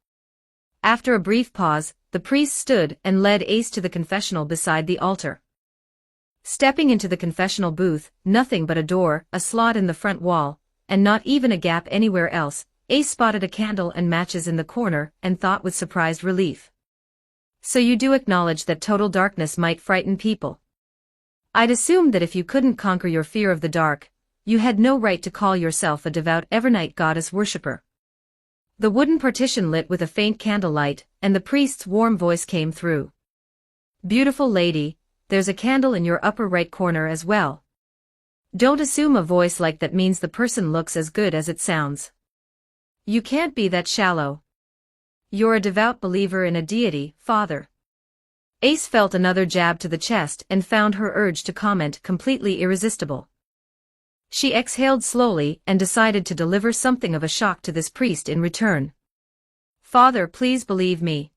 [SPEAKER 2] After a brief pause, the priest stood and led Ace to the confessional beside the altar. Stepping into the confessional booth, nothing but a door, a slot in the front wall, and not even a gap anywhere else, Ace spotted a candle and matches in the corner and thought with surprised relief. "So you do acknowledge that total darkness might frighten people? I'd assumed that if you couldn't conquer your fear of the dark, you had no right to call yourself a devout Evernight goddess worshipper." The wooden partition lit with a faint candlelight, and the priest's warm voice came through. "Beautiful lady, there's a candle in your upper right corner as well. Don't assume a voice like that means the person looks as good as it sounds. You can't be that shallow. You're a devout believer in a deity, Father." Ace felt another jab to the chest and found her urge to comment completely irresistible. She exhaled slowly and decided to deliver something of a shock to this priest in return. "Father, please believe me.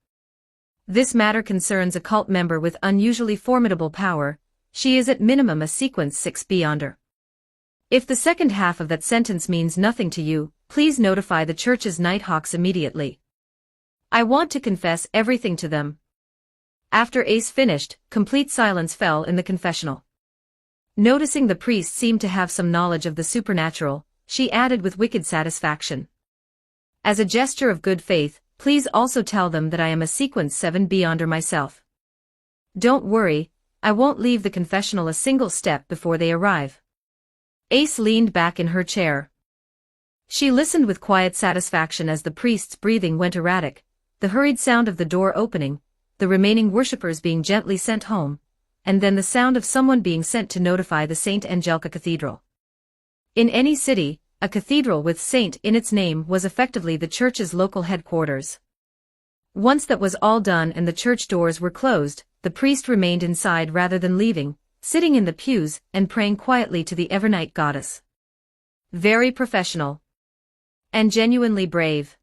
[SPEAKER 2] This matter concerns a cult member with unusually formidable power. She is at minimum a sequence 6 beyonder. If the second half of that sentence means nothing to you, please notify the church's Nighthawks immediately. I want to confess everything to them." After Ace finished, complete silence fell in the confessional. Noticing the priest seemed to have some knowledge of the supernatural, she added with wicked satisfaction, "As a gesture of good faith, please also tell them that I am a sequence 7 beyonder myself. Don't worry, I won't leave the confessional a single step before they arrive." Ace leaned back in her chair. She listened with quiet satisfaction as the priest's breathing went erratic, the hurried sound of the door opening, the remaining worshippers being gently sent home, and then the sound of someone being sent to notify the St. Angelica Cathedral. In any city, a cathedral with saint in its name was effectively the church's local headquarters. Once that was all done and the church doors were closed, the priest remained inside rather than leaving, sitting in the pews and praying quietly to the Evernight goddess. Very professional. And genuinely brave.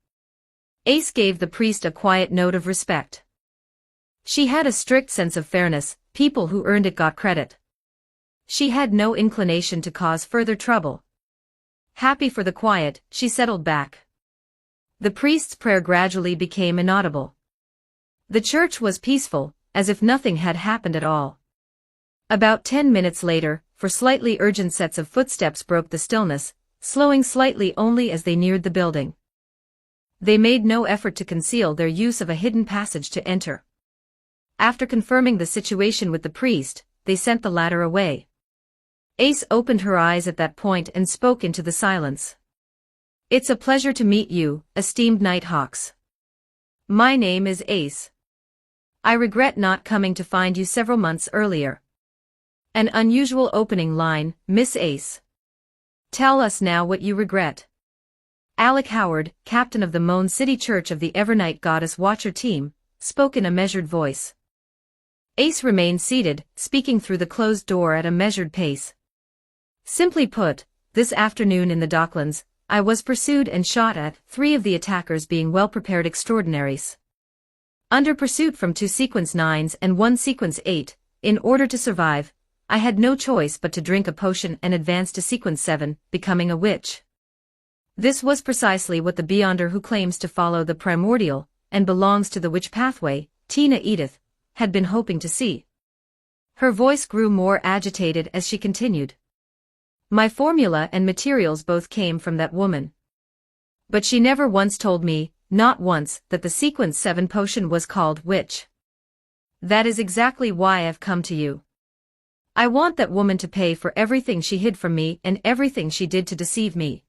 [SPEAKER 2] Ace gave the priest a quiet note of respect. She had a strict sense of fairness, people who earned it got credit. She had no inclination to cause further trouble. Happy for the quiet, she settled back. The priest's prayer gradually became inaudible. The church was peaceful, as if nothing had happened at all. About 10 minutes later, for slightly urgent sets of footsteps broke the stillness, slowing slightly only as they neared the building. They made no effort to conceal their use of a hidden passage to enter. After confirming the situation with the priest, they sent the latter away. Ace opened her eyes at that point and spoke into the silence. "It's a pleasure to meet you, esteemed Nighthawks. My name is Ace. I regret not coming to find you several months earlier." An unusual opening line, Miss Ace. "Tell us now what you regret." Alec Howard, captain of the Moan City Church of the Evernight Goddess Watcher team, spoke in a measured voice. Ace remained seated, speaking through the closed door at a measured pace. "Simply put, this afternoon in the Docklands, I was pursued and shot at, 3 of the attackers being well-prepared extraordinaries. Under pursuit from 2 sequence 9s and 1 sequence 8, in order to survive, I had no choice but to drink a potion and advance to sequence 7, becoming a witch. This was precisely what the Beyonder who claims to follow the primordial, and belongs to the witch pathway, Tina Edith, had been hoping to see." Her voice grew more agitated as she continued. "My formula and materials both came from that woman. But she never once told me, not once, that the sequence 7 potion was called witch. That is exactly why I've come to you. I want that woman to pay for everything she hid from me and everything she did to deceive me."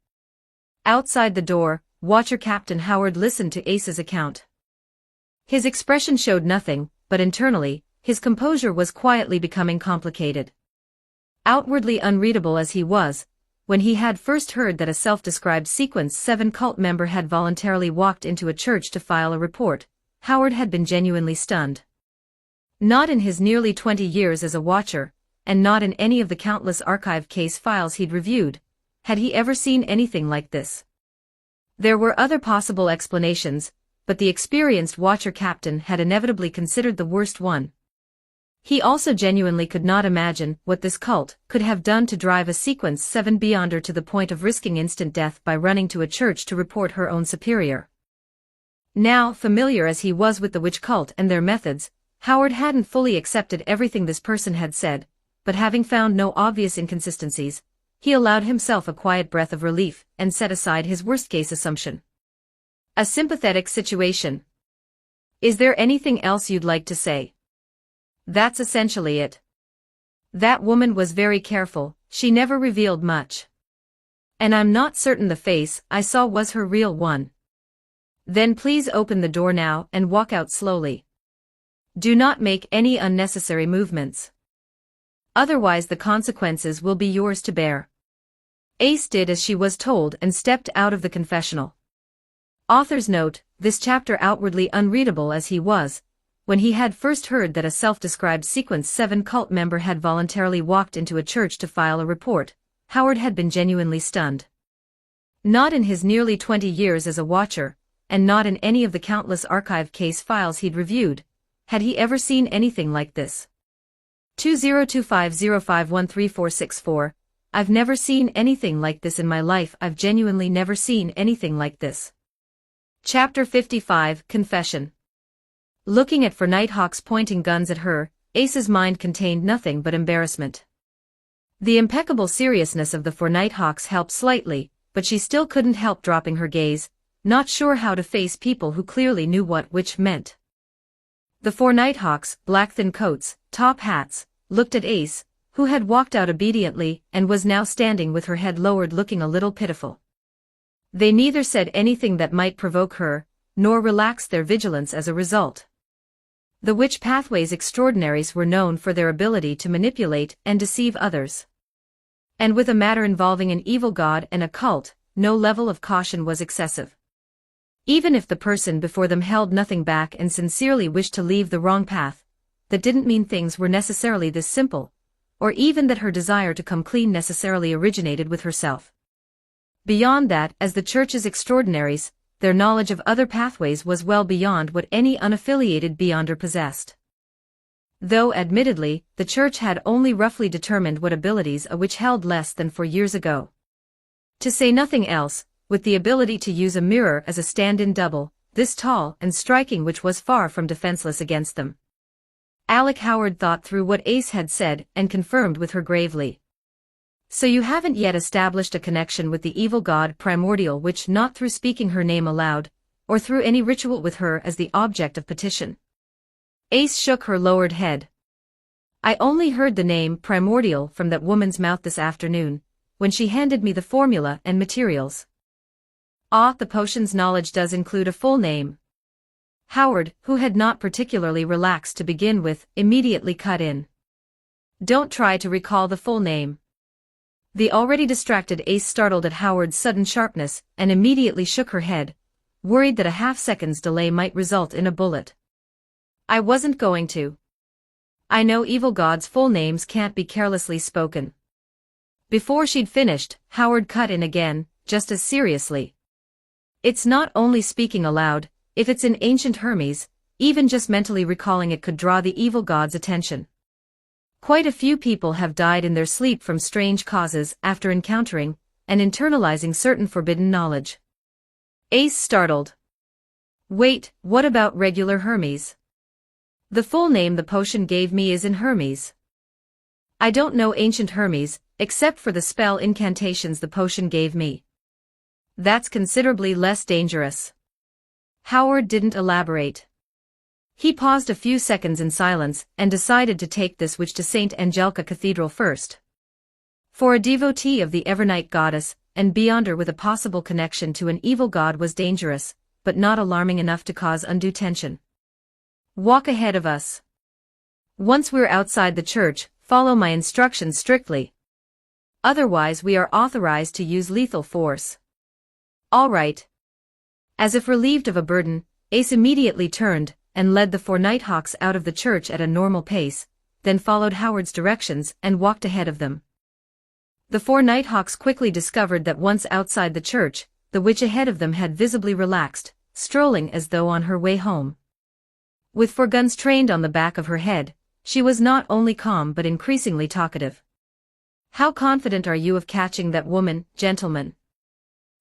[SPEAKER 2] Outside the door, Watcher Captain Howard listened to Ace's account. His expression showed nothing, but internally, his composure was quietly becoming complicated. Outwardly unreadable as he was, when he had first heard that a self-described Sequence 7 cult member had voluntarily walked into a church to file a report, Howard had been genuinely stunned. Not in his nearly 20 years as a watcher, and not in any of the countless archived case files he'd reviewed, had he ever seen anything like this. There were other possible explanations, but the experienced watcher captain had inevitably considered the worst one. He also genuinely could not imagine what this cult could have done to drive a Sequence 7 Beyonder to the point of risking instant death by running to a church to report her own superior. Now, familiar as he was with the witch cult and their methods, Howard hadn't fully accepted everything this person had said, but having found no obvious inconsistencies, he allowed himself a quiet breath of relief and set aside his worst-case assumption. A sympathetic situation. Is there anything else you'd like to say? That's essentially it. That woman was very careful, she never revealed much. And I'm not certain the face I saw was her real one. Then please open the door now and walk out slowly. Do not make any unnecessary movements. Otherwise the consequences will be yours to bear. Ace did as she was told and stepped out of the confessional. Author's note, this chapter outwardly unreadable as he was, when he had first heard that a self-described Sequence 7 cult member had voluntarily walked into a church to file a report, Howard had been genuinely stunned. Not in his nearly 20 years as a watcher, and not in any of the countless archived case files he'd reviewed, had he ever seen anything like this. 202505134464. I've never seen anything like this in my life. I've genuinely never seen anything like this. Chapter 55, Confession. Looking at four Nighthawks pointing guns at her, Ace's mind contained nothing but embarrassment. The impeccable seriousness of the four Nighthawks helped slightly, but she still couldn't help dropping her gaze, not sure how to face people who clearly knew what which meant. The four Nighthawks, black thin coats, top hats, looked at Ace, who had walked out obediently and was now standing with her head lowered looking a little pitiful. They neither said anything that might provoke her, nor relaxed their vigilance as a result. The Witch Pathways Extraordinaries were known for their ability to manipulate and deceive others. And with a matter involving an evil god and a cult, no level of caution was excessive. Even if the person before them held nothing back and sincerely wished to leave the wrong path, that didn't mean things were necessarily this simple, or even that her desire to come clean necessarily originated with herself. Beyond that, as the Church's extraordinaries, their knowledge of other pathways was well beyond what any unaffiliated Beyonder possessed. Though admittedly, the Church had only roughly determined what abilities a witch held less than 4 years ago. To say nothing else, with the ability to use a mirror as a stand-in double, this tall and striking witch was far from defenseless against them. Alec Howard thought through what Ace had said and confirmed with her gravely. So you haven't yet established a connection with the evil god Primordial Witch, not through speaking her name aloud, or through any ritual with her as the object of petition? Ace shook her lowered head. I only heard the name Primordial from that woman's mouth this afternoon, when she handed me the formula and materials. Ah, the potion's knowledge does include a full name. Howard, who had not particularly relaxed to begin with, immediately cut in. Don't try to recall the full name. The already distracted Ace startled at Howard's sudden sharpness and immediately shook her head, worried that a half-second's delay might result in a bullet. I wasn't going to. I know evil gods' full names can't be carelessly spoken. Before she'd finished, Howard cut in again, just as seriously. It's not only speaking aloud, if it's in ancient Hermes, even just mentally recalling it could draw the evil god's attention. Quite a few people have died in their sleep from strange causes after encountering and internalizing certain forbidden knowledge. Ace startled. Wait, what about regular Hermes? The full name the potion gave me is in Hermes. I don't know ancient Hermes, except for the spell incantations the potion gave me. That's considerably less dangerous. Howard didn't elaborate. He paused a few seconds in silence and decided to take this witch to St. Angelica Cathedral first. For a devotee of the Evernight goddess, and Beyonder with a possible connection to an evil god was dangerous, but not alarming enough to cause undue tension. Walk ahead of us. Once we're outside the church, follow my instructions strictly. Otherwise we are authorized to use lethal force. All right. As if relieved of a burden, Ace immediately turned and led the 4 Nighthawks out of the church at a normal pace, then followed Howard's directions and walked ahead of them. The 4 Nighthawks quickly discovered that once outside the church, the witch ahead of them had visibly relaxed, strolling as though on her way home. With 4 guns trained on the back of her head, she was not only calm but increasingly talkative. How confident are you of catching that woman, gentlemen?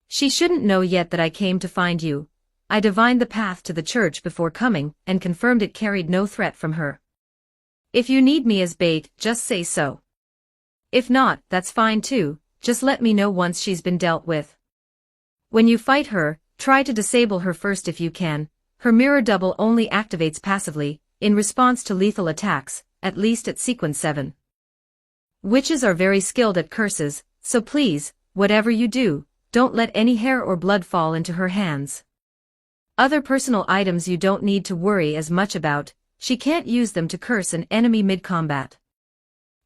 [SPEAKER 2] She shouldn't know yet that I came to find you. I divined the path to the church before coming and confirmed it carried no threat from her. If you need me as bait, just say so. If not, that's fine too, just let me know once she's been dealt with. When you fight her, try to disable her first if you can. Her mirror double only activates passively, in response to lethal attacks, at least at sequence 7. Witches are very skilled at curses, so please, whatever you do, don't let any hair or blood fall into her hands. Other personal items you don't need to worry as much about, she can't use them to curse an enemy mid-combat.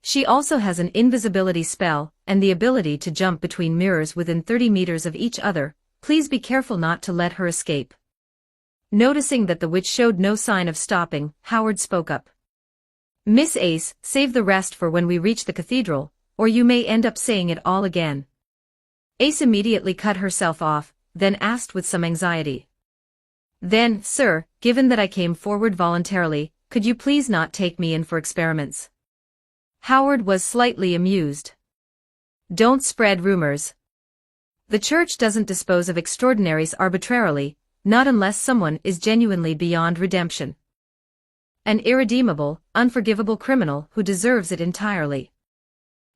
[SPEAKER 2] She also has an invisibility spell, and the ability to jump between mirrors within 30 meters of each other. Please be careful not to let her escape. Noticing that the witch showed no sign of stopping, Howard spoke up. Miss Ace, save the rest for when we reach the cathedral, or you may end up saying it all again. Ace immediately cut herself off, then asked with some anxiety. Then, sir, given that I came forward voluntarily, could you please not take me in for experiments? Howard was slightly amused. Don't spread rumors. The church doesn't dispose of extraordinaries arbitrarily, not unless someone is genuinely beyond redemption. An irredeemable, unforgivable criminal who deserves it entirely.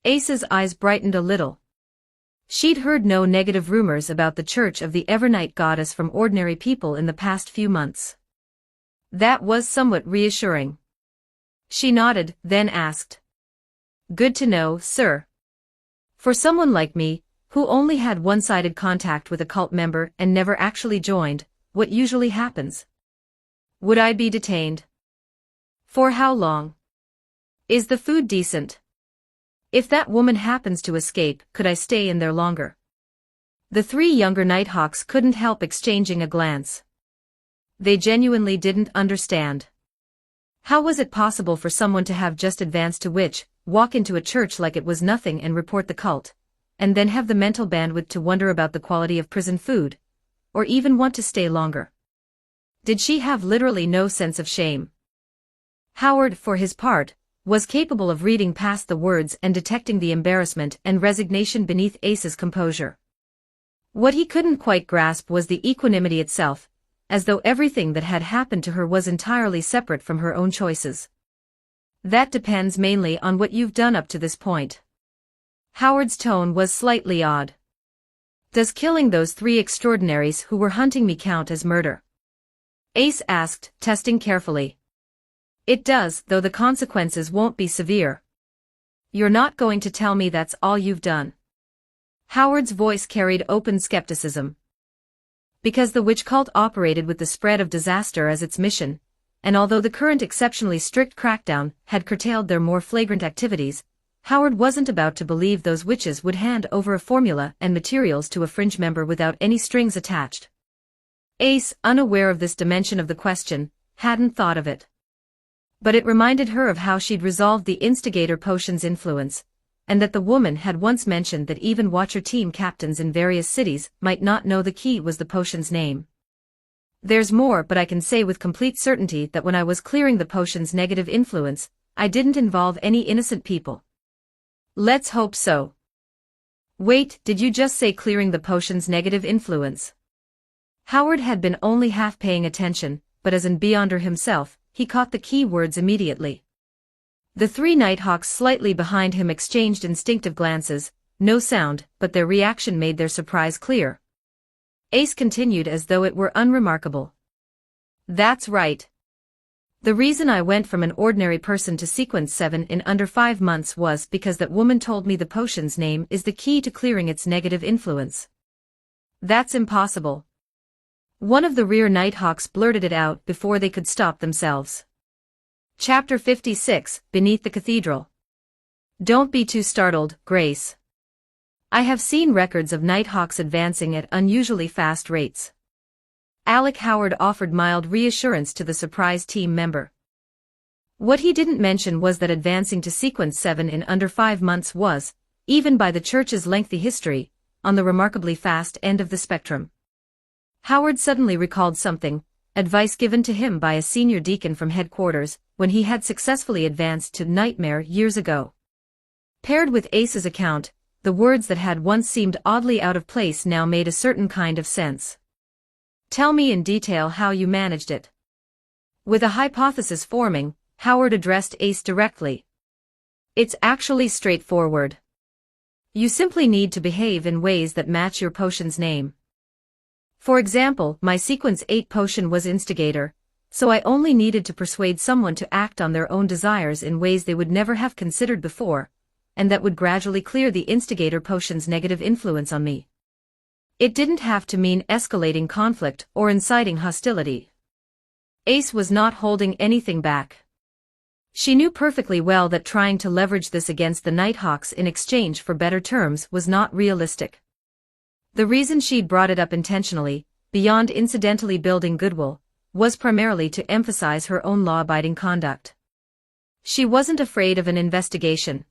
[SPEAKER 2] Ace's eyes brightened a little. She'd heard no negative rumors about the Church of the Evernight Goddess from ordinary people in the past few months. That was somewhat reassuring. She nodded, then asked. Good to know, sir. For someone like me, who only had one-sided contact with a cult member and never actually joined, what usually happens? Would I be detained? For how long? Is the food decent? If that woman happens to escape, could I stay in there longer? The 3 younger Nighthawks couldn't help exchanging a glance. They genuinely didn't understand. How was it possible for someone to have just advanced to witch, walk into a church like it was nothing and report the cult, and then have the mental bandwidth to wonder about the quality of prison food, or even want to stay longer? Did she have literally no sense of shame? Howard, for his part, was capable of reading past the words and detecting the embarrassment and resignation beneath Ace's composure. What he couldn't quite grasp was the equanimity itself, as though everything that had happened to her was entirely separate from her own choices. That depends mainly on what you've done up to this point. Howard's tone was slightly odd. Does killing those 3 extraordinaries who were hunting me count as murder? Ace asked, testing carefully. It does, though the consequences won't be severe. You're not going to tell me that's all you've done? Howard's voice carried open skepticism. Because the witch cult operated with the spread of disaster as its mission, and although the current exceptionally strict crackdown had curtailed their more flagrant activities, Howard wasn't about to believe those witches would hand over a formula and materials to a fringe member without any strings attached. Ace, unaware of this dimension of the question, hadn't thought of it. But it reminded her of how she'd resolved the instigator potion's influence, and that the woman had once mentioned that even Watcher team captains in various cities might not know the key was the potion's name. There's more, but I can say with complete certainty that when I was clearing the potion's negative influence, I didn't involve any innocent people. Let's hope so. Wait, did you just say clearing the potion's negative influence? Howard had been only half paying attention, but as an Beyonder himself, he caught the key words immediately. The 3 Nighthawks slightly behind him exchanged instinctive glances, no sound, but their reaction made their surprise clear. Ace continued as though it were unremarkable. That's right. The reason I went from an ordinary person to sequence 7 in under 5 months was because that woman told me the potion's name is the key to clearing its negative influence. That's impossible. One of the rear Nighthawks blurted it out before they could stop themselves. Chapter 56, Beneath the Cathedral. Don't be too startled, Grace. I have seen records of nighthawks advancing at unusually fast rates. Alec Howard offered mild reassurance to the surprised team member. What he didn't mention was that advancing to sequence 7 in under 5 months was, even by the church's lengthy history, on the remarkably fast end of the spectrum. Howard suddenly recalled something, advice given to him by a senior deacon from headquarters, when he had successfully advanced to Nightmare years ago. Paired with Ace's account, the words that had once seemed oddly out of place now made a certain kind of sense. Tell me in detail how you managed it. With a hypothesis forming, Howard addressed Ace directly. It's actually straightforward. You simply need to behave in ways that match your potion's name. For example, my Sequence 8 potion was Instigator, so I only needed to persuade someone to act on their own desires in ways they would never have considered before, and that would gradually clear the Instigator potion's negative influence on me. It didn't have to mean escalating conflict or inciting hostility. Ace was not holding anything back. She knew perfectly well that trying to leverage this against the Nighthawks in exchange for better terms was not realistic. The reason she'd brought it up intentionally, beyond incidentally building goodwill, was primarily to emphasize her own law-abiding conduct. She wasn't afraid of an investigation.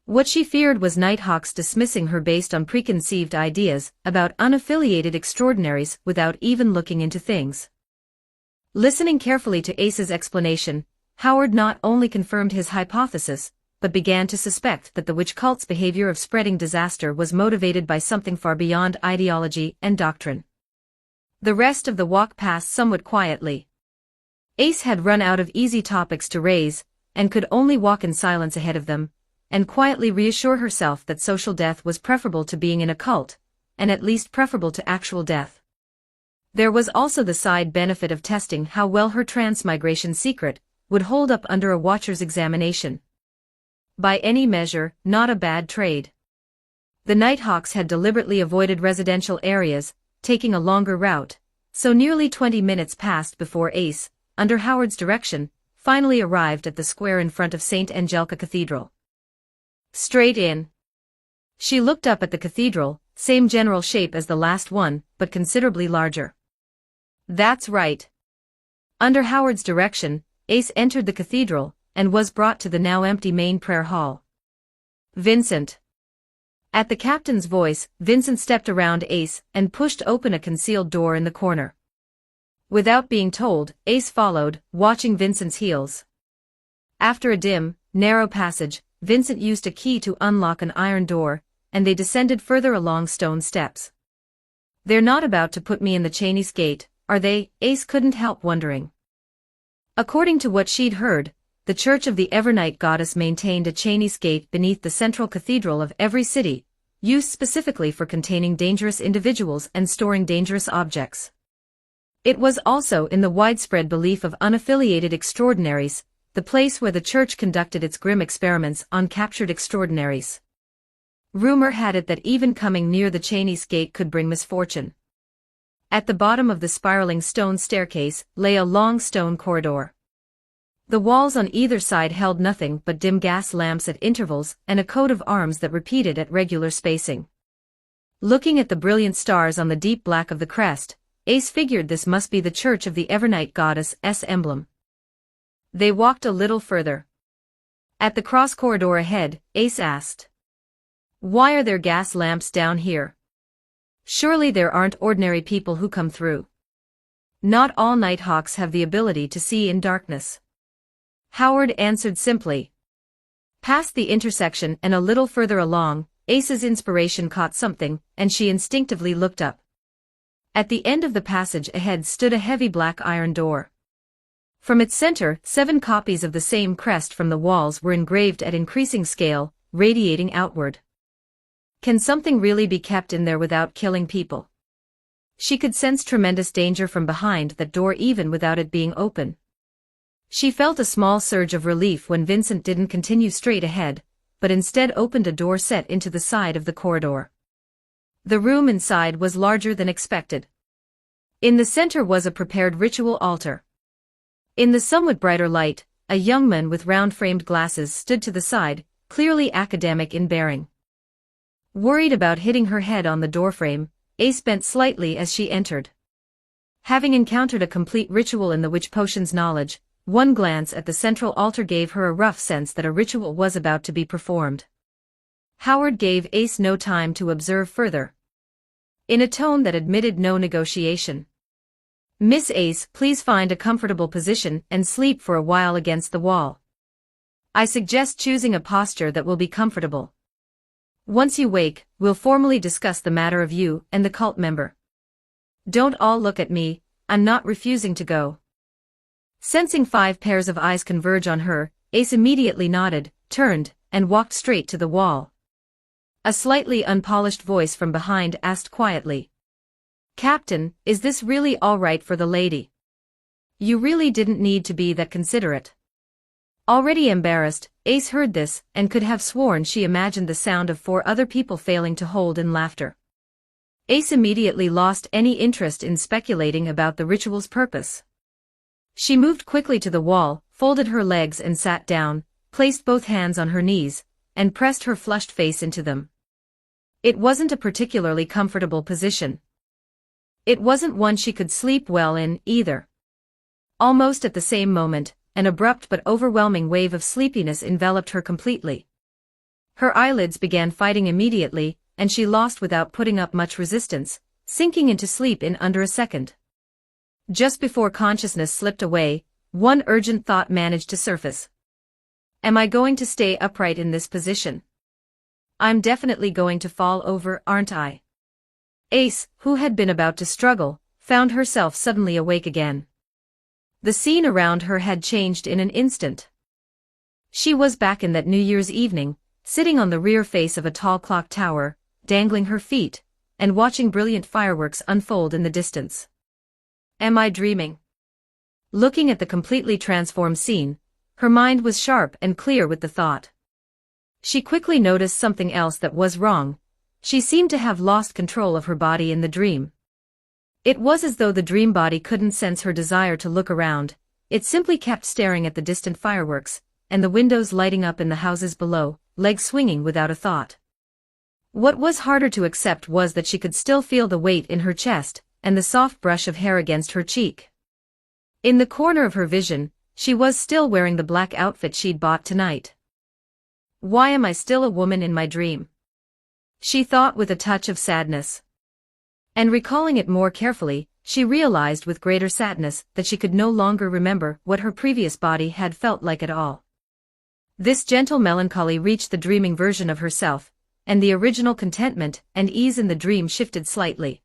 [SPEAKER 2] What she feared was Nighthawks dismissing her based on preconceived ideas about unaffiliated extraordinaries without even looking into things. Listening carefully to Ace's explanation, Howard not only confirmed his hypothesis, but began to suspect that the witch cult's behavior of spreading disaster was motivated by something far beyond ideology and doctrine. The rest of the walk passed somewhat quietly. Ace had run out of easy topics to raise, and could only walk in silence ahead of them, and quietly reassure herself that social death was preferable to being in a cult, and at least preferable to actual death. There was also the side benefit of testing how well her transmigration secret would hold up under a watcher's examination. By any measure, not a bad trade. The Nighthawks had deliberately avoided residential areas, taking a longer route, so nearly 20 minutes passed before Ace, under Howard's direction, finally arrived at the square in front of St. Angelica Cathedral. Straight in. She looked up at the cathedral, same general shape as the last one, but considerably larger. That's right. Under Howard's direction, Ace entered the cathedral, and was brought to the now empty main prayer hall. Vincent. At the captain's voice, Vincent stepped around Ace and pushed open a concealed door in the corner. Without being told, Ace followed, watching Vincent's heels. After a dim, narrow passage, Vincent used a key to unlock an iron door, and they descended further along stone steps. They're not about to put me in the Chinese gate, are they? Ace couldn't help wondering. According to what she'd heard, the Church of the Evernight Goddess maintained a Chinese gate beneath the central cathedral of every city, used specifically for containing dangerous individuals and storing dangerous objects. It was also in the widespread belief of unaffiliated extraordinaries, the place where the church conducted its grim experiments on captured extraordinaries. Rumor had it that even coming near the Chinese gate could bring misfortune. At the bottom of the spiraling stone staircase lay a long stone corridor. The walls on either side held nothing but dim gas lamps at intervals and a coat of arms that repeated at regular spacing. Looking at the brilliant stars on the deep black of the crest, Ace figured this must be the Church of the Evernight Goddess' emblem. They walked a little further. At the cross corridor ahead, Ace asked, "Why are there gas lamps down here? Surely there aren't ordinary people who come through." "Not all Nighthawks have the ability to see in darkness," Howard answered simply. Past the intersection and a little further along, Ace's inspiration caught something, and she instinctively looked up. At the end of the passage ahead stood a heavy black iron door. From its center, 7 copies of the same crest from the walls were engraved at increasing scale, radiating outward. Can something really be kept in there without killing people? She could sense tremendous danger from behind that door even without it being open. She felt a small surge of relief when Vincent didn't continue straight ahead, but instead opened a door set into the side of the corridor. The room inside was larger than expected. In the center was a prepared ritual altar. In the somewhat brighter light, a young man with round-framed glasses stood to the side, clearly academic in bearing. Worried about hitting her head on the doorframe, Ace bent slightly as she entered. Having encountered a complete ritual in the witch potion's knowledge, one glance at the central altar gave her a rough sense that a ritual was about to be performed. Howard gave Ace no time to observe further. In a tone that admitted no negotiation. "Miss Ace, please find a comfortable position and sleep for a while against the wall. I suggest choosing a posture that will be comfortable. Once you wake, we'll formally discuss the matter of you and the cult member. Don't all look at me, I'm not refusing to go." Sensing 5 pairs of eyes converge on her, Ace immediately nodded, turned, and walked straight to the wall. A slightly unpolished voice from behind asked quietly, "Captain, is this really all right for the lady? You really didn't need to be that considerate." Already embarrassed, Ace heard this and could have sworn she imagined the sound of 4 other people failing to hold in laughter. Ace immediately lost any interest in speculating about the ritual's purpose. She moved quickly to the wall, folded her legs and sat down, placed both hands on her knees, and pressed her flushed face into them. It wasn't a particularly comfortable position. It wasn't one she could sleep well in, either. Almost at the same moment, an abrupt but overwhelming wave of sleepiness enveloped her completely. Her eyelids began fighting immediately, and she lost without putting up much resistance, sinking into sleep in under a second. Just before consciousness slipped away, one urgent thought managed to surface. Am I going to stay upright in this position? I'm definitely going to fall over, aren't I? Ace, who had been about to struggle, found herself suddenly awake again. The scene around her had changed in an instant. She was back in that New Year's evening, sitting on the rear face of a tall clock tower, dangling her feet, and watching brilliant fireworks unfold in the distance. Am I dreaming? Looking at the completely transformed scene, her mind was sharp and clear with the thought. She quickly noticed something else that was wrong. She seemed to have lost control of her body in the dream. It was as though the dream body couldn't sense her desire to look around, it simply kept staring at the distant fireworks, and the windows lighting up in the houses below, legs swinging without a thought. What was harder to accept was that she could still feel the weight in her chest, and the soft brush of hair against her cheek. In the corner of her vision, she was still wearing the black outfit she'd bought tonight. Why am I still a woman in my dream? She thought with a touch of sadness. And recalling it more carefully, she realized with greater sadness that she could no longer remember what her previous body had felt like at all. This gentle melancholy reached the dreaming version of herself, and the original contentment and ease in the dream shifted slightly.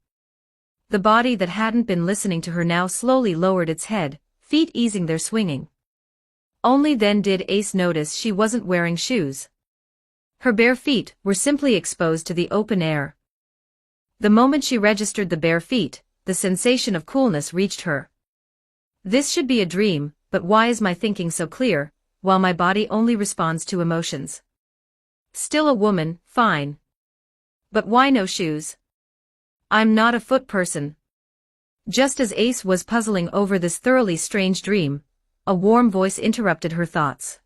[SPEAKER 2] The body that hadn't been listening to her now slowly lowered its head, feet easing their swinging. Only then did Ace notice she wasn't wearing shoes. Her bare feet were simply exposed to the open air. The moment she registered the bare feet, the sensation of coolness reached her. This should be a dream, but why is my thinking so clear, while my body only responds to emotions? Still a woman, fine. But why no shoes? I'm not a foot person. Just as Ace was puzzling over this thoroughly strange dream, a warm voice interrupted her thoughts.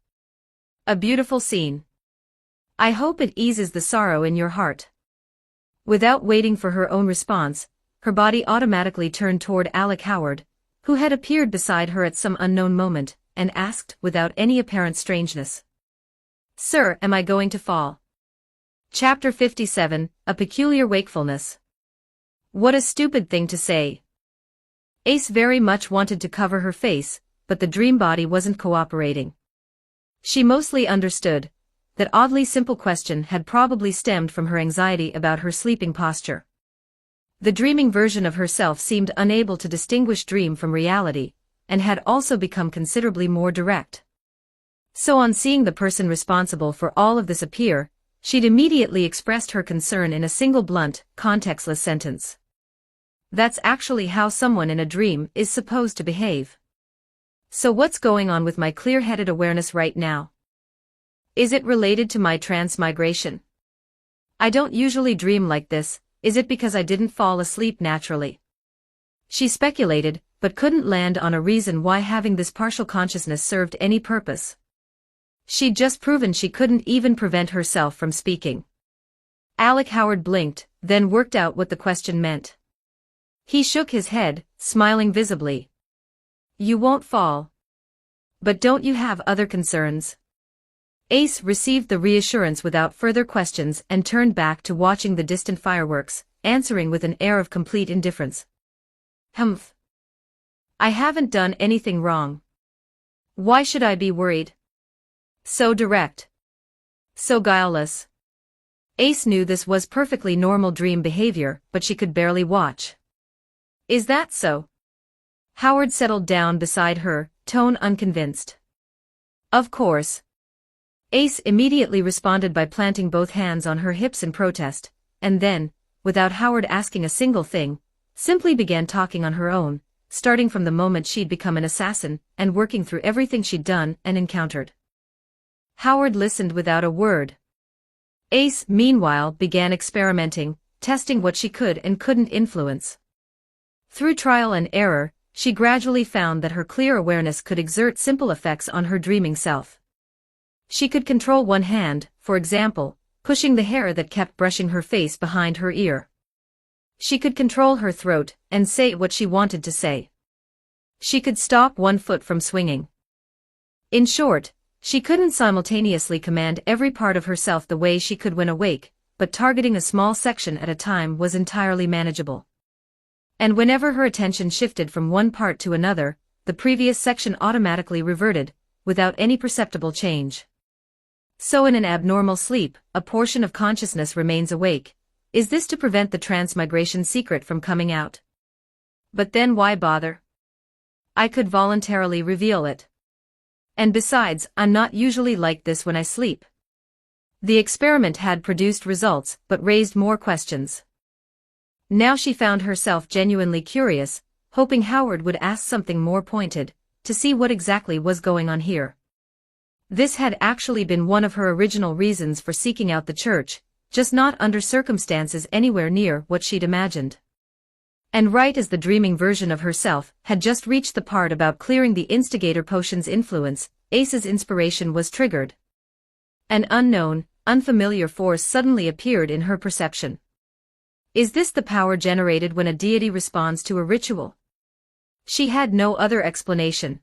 [SPEAKER 2] A beautiful scene. I hope it eases the sorrow in your heart. Without waiting for her own response, her body automatically turned toward Alec Howard, who had appeared beside her at some unknown moment, and asked without any apparent strangeness. Sir, am I going to fall? Chapter 57, A Peculiar Wakefulness. What a stupid thing to say. Ace very much wanted to cover her face, but the dream body wasn't cooperating. She mostly understood. That oddly simple question had probably stemmed from her anxiety about her sleeping posture. The dreaming version of herself seemed unable to distinguish dream from reality, and had also become considerably more direct. So on seeing the person responsible for all of this appear, she'd immediately expressed her concern in a single blunt, contextless sentence. That's actually how someone in a dream is supposed to behave. So what's going on with my clear-headed awareness right now? Is it related to my transmigration? I don't usually dream like this, is it because I didn't fall asleep naturally? She speculated, but couldn't land on a reason why having this partial consciousness served any purpose. She'd just proven she couldn't even prevent herself from speaking. Alec Howard blinked, then worked out what the question meant. He shook his head, smiling visibly. You won't fall. But don't you have other concerns? Ace received the reassurance without further questions and turned back to watching the distant fireworks, answering with an air of complete indifference. Humph. I haven't done anything wrong. Why should I be worried? So direct. So guileless. Ace knew this was perfectly normal dream behavior, but she could barely watch. Is that so? Howard settled down beside her, tone unconvinced. Of course. Ace immediately responded by planting both hands on her hips in protest, and then, without Howard asking a single thing, simply began talking on her own, starting from the moment she'd become an assassin and working through everything she'd done and encountered. Howard listened without a word. Ace, meanwhile, began experimenting, testing what she could and couldn't influence. Through trial and error, she gradually found that her clear awareness could exert simple effects on her dreaming self. She could control one hand, for example, pushing the hair that kept brushing her face behind her ear. She could control her throat and say what she wanted to say. She could stop one foot from swinging. In short, she couldn't simultaneously command every part of herself the way she could when awake, but targeting a small section at a time was entirely manageable. And whenever her attention shifted from one part to another, the previous section automatically reverted, without any perceptible change. So in an abnormal sleep, a portion of consciousness remains awake. Is this to prevent the transmigration secret from coming out? But then why bother? I could voluntarily reveal it. And besides, I'm not usually like this when I sleep. The experiment had produced results, but raised more questions. Now she found herself genuinely curious, hoping Howard would ask something more pointed, to see what exactly was going on here. This had actually been one of her original reasons for seeking out the church, just not under circumstances anywhere near what she'd imagined. And right as the dreaming version of herself had just reached the part about clearing the instigator potion's influence, Ace's inspiration was triggered. An unknown, unfamiliar force suddenly appeared in her perception. Is this the power generated when a deity responds to a ritual? She had no other explanation.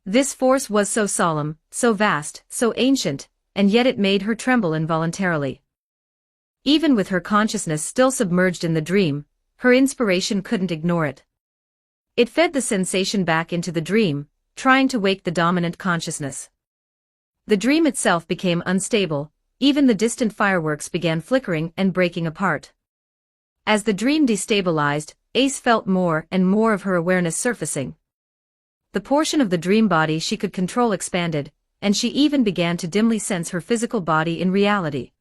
[SPEAKER 2] This force was so solemn, so vast, so ancient, and yet it made her tremble involuntarily. Even with her consciousness still submerged in the dream, her inspiration couldn't ignore it. It fed the sensation back into the dream, trying to wake the dominant consciousness. The dream itself became unstable, even the distant fireworks began flickering and breaking apart. As the dream destabilized, Ace felt more and more of her awareness surfacing. The portion of the dream body she could control expanded, and she even began to dimly sense her physical body in reality.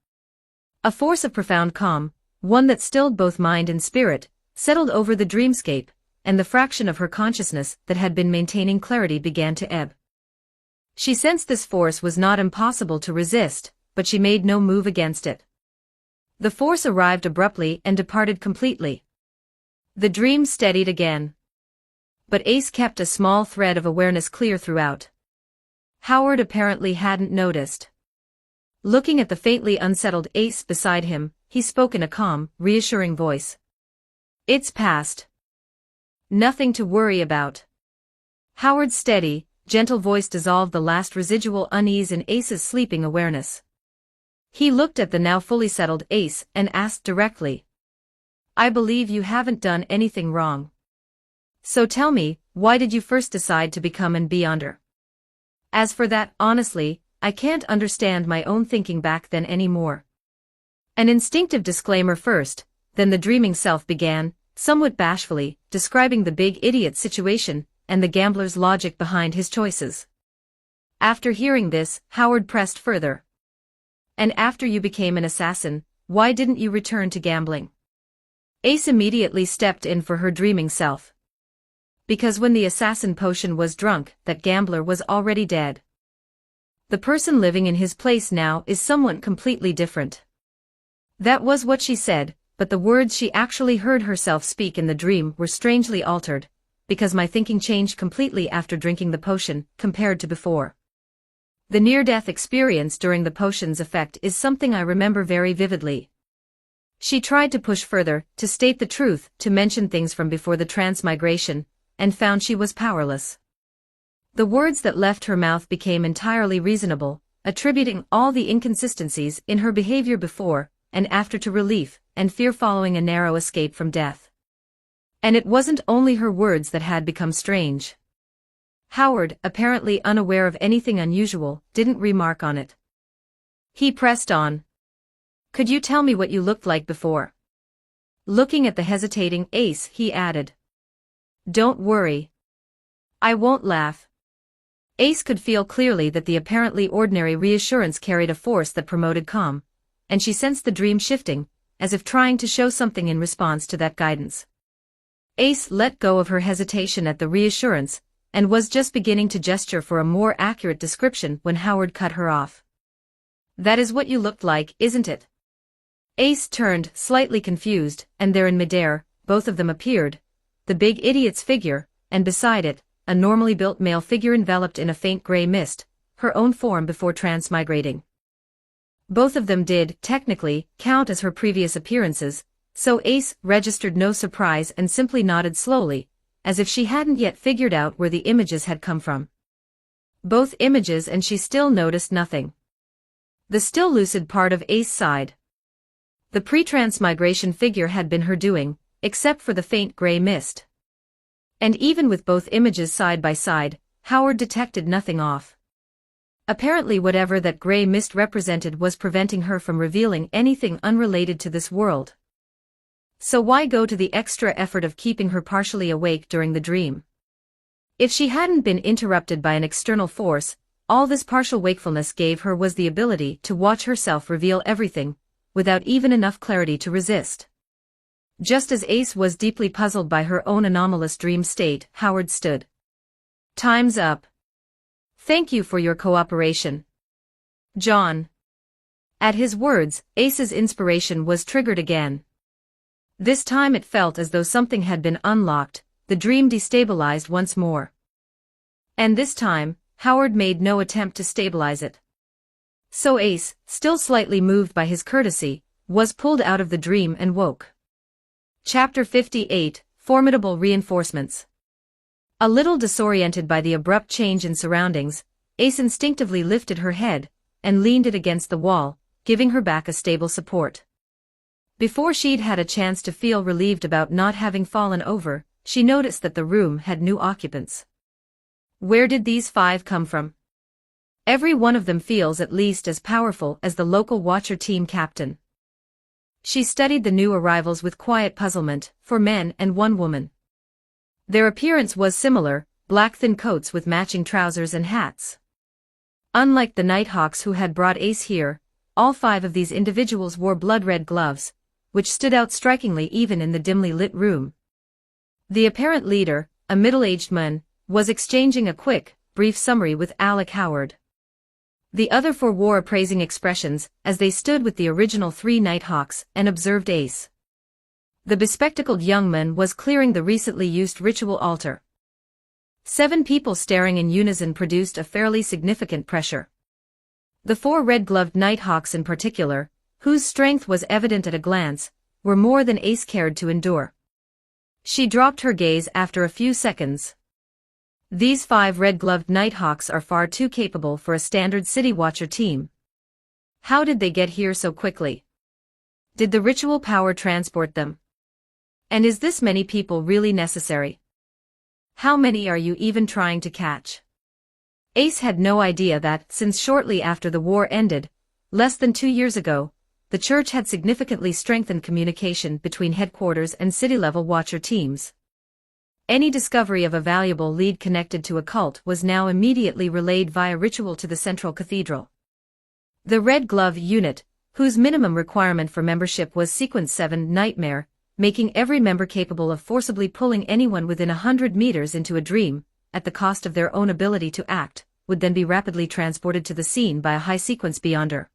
[SPEAKER 2] A force of profound calm, one that stilled both mind and spirit, settled over the dreamscape, and the fraction of her consciousness that had been maintaining clarity began to ebb. She sensed this force was not impossible to resist, but she made no move against it. The force arrived abruptly and departed completely. The dream steadied again. But Ace kept a small thread of awareness clear throughout. Howard apparently hadn't noticed. Looking at the faintly unsettled Ace beside him, he spoke in a calm, reassuring voice. It's past. Nothing to worry about. Howard's steady, gentle voice dissolved the last residual unease in Ace's sleeping awareness. He looked at the now fully settled Ace and asked directly. I believe you haven't done anything wrong. So tell me, why did you first decide to become an Beyonder? As for that, honestly, I can't understand my own thinking back then anymore. An instinctive disclaimer first, then the dreaming self began, somewhat bashfully, describing the big idiot situation and the gambler's logic behind his choices. After hearing this, Howard pressed further. And after you became an assassin, why didn't you return to gambling? Ace immediately stepped in for her dreaming self. Because when the assassin potion was drunk, that gambler was already dead. The person living in his place now is someone completely different. That was what she said, but the words she actually heard herself speak in the dream were strangely altered, because my thinking changed completely after drinking the potion, compared to before. The near-death experience during the potion's effect is something I remember very vividly. She tried to push further, to state the truth, to mention things from before the transmigration, and found she was powerless. The words that left her mouth became entirely reasonable, attributing all the inconsistencies in her behavior before and after to relief and fear following a narrow escape from death. And it wasn't only her words that had become strange. Howard, apparently unaware of anything unusual, didn't remark on it. He pressed on. "Could you tell me what you looked like before?" Looking at the hesitating Ace, he added. "Don't worry. I won't laugh." Ace could feel clearly that the apparently ordinary reassurance carried a force that promoted calm, and she sensed the dream shifting, as if trying to show something in response to that guidance. Ace let go of her hesitation at the reassurance, and was just beginning to gesture for a more accurate description when Howard cut her off. "That is what you looked like, isn't it?" Ace turned, slightly confused, and there in midair, both of them appeared, the big idiot's figure, and beside it, a normally built male figure enveloped in a faint gray mist, her own form before transmigrating. Both of them did, technically, count as her previous appearances, so Ace registered no surprise and simply nodded slowly, as if she hadn't yet figured out where the images had come from. Both images, and she still noticed nothing. The still lucid part of Ace sighed. The pre-transmigration figure had been her doing, except for the faint gray mist. And even with both images side by side, Howard detected nothing off. Apparently whatever that gray mist represented was preventing her from revealing anything unrelated to this world. So why go to the extra effort of keeping her partially awake during the dream? If she hadn't been interrupted by an external force, all this partial wakefulness gave her was the ability to watch herself reveal everything, without even enough clarity to resist. Just as Ace was deeply puzzled by her own anomalous dream state, Howard stood. "Time's up. Thank you for your cooperation, John." At his words, Ace's inspiration was triggered again. This time it felt as though something had been unlocked, the dream destabilized once more. And this time, Howard made no attempt to stabilize it. So Ace, still slightly moved by his courtesy, was pulled out of the dream and woke. Chapter 58, Formidable Reinforcements. A little disoriented by the abrupt change in surroundings, Ace instinctively lifted her head and leaned it against the wall, giving her back a stable support. Before she'd had a chance to feel relieved about not having fallen over, she noticed that the room had new occupants. Where did these 5 come from? Every one of them feels at least as powerful as the local Watcher team captain. She studied the new arrivals with quiet puzzlement, 4 men and 1 woman. Their appearance was similar, black thin coats with matching trousers and hats. Unlike the Nighthawks who had brought Ace here, all 5 of these individuals wore blood-red gloves, which stood out strikingly even in the dimly lit room. The apparent leader, a middle-aged man, was exchanging a quick, brief summary with Alec Howard. The other 4 wore appraising expressions as they stood with the original 3 Nighthawks and observed Ace. The bespectacled young man was clearing the recently used ritual altar. 7 people staring in unison produced a fairly significant pressure. The 4 red-gloved Nighthawks in particular, whose strength was evident at a glance, were more than Ace cared to endure. She dropped her gaze after a few seconds. These 5 red-gloved Nighthawks are far too capable for a standard City Watcher team. How did they get here so quickly? Did the ritual power transport them? And is this many people really necessary? How many are you even trying to catch? Ace had no idea that, since shortly after the war ended, less than 2 years ago, the Church had significantly strengthened communication between headquarters and city-level Watcher teams. Any discovery of a valuable lead connected to a cult was now immediately relayed via ritual to the central cathedral. The Red Glove Unit, whose minimum requirement for membership was Sequence 7 Nightmare, making every member capable of forcibly pulling anyone within 100 meters into a dream, at the cost of their own ability to act, would then be rapidly transported to the scene by a high-sequence beyonder.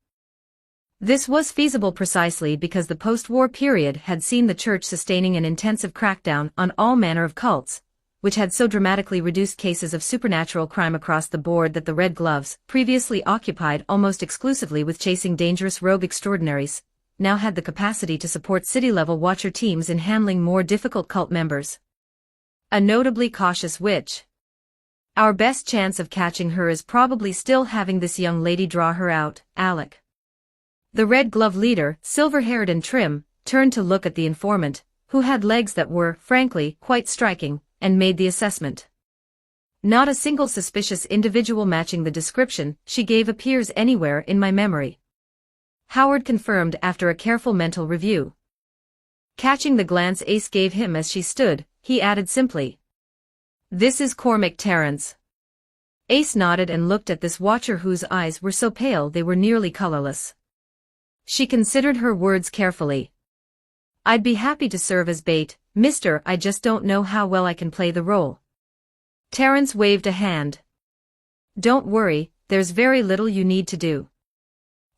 [SPEAKER 2] This was feasible precisely because the post-war period had seen the Church sustaining an intensive crackdown on all manner of cults, which had so dramatically reduced cases of supernatural crime across the board that the Red Gloves, previously occupied almost exclusively with chasing dangerous rogue extraordinaries, now had the capacity to support city-level watcher teams in handling more difficult cult members. A notably cautious witch. Our best chance of catching her is probably still having this young lady draw her out, Alec. The Red Glove leader, silver-haired and trim, turned to look at the informant, who had legs that were, frankly, quite striking, and made the assessment. Not a single suspicious individual matching the description she gave appears anywhere in my memory. Howard confirmed after a careful mental review. Catching the glance Ace gave him as she stood, he added simply, "This is Cormac Terrence." Ace nodded and looked at this watcher whose eyes were so pale they were nearly colorless. She considered her words carefully. "I'd be happy to serve as bait, mister, I just don't know how well I can play the role." Terrence waved a hand. "Don't worry, there's very little you need to do.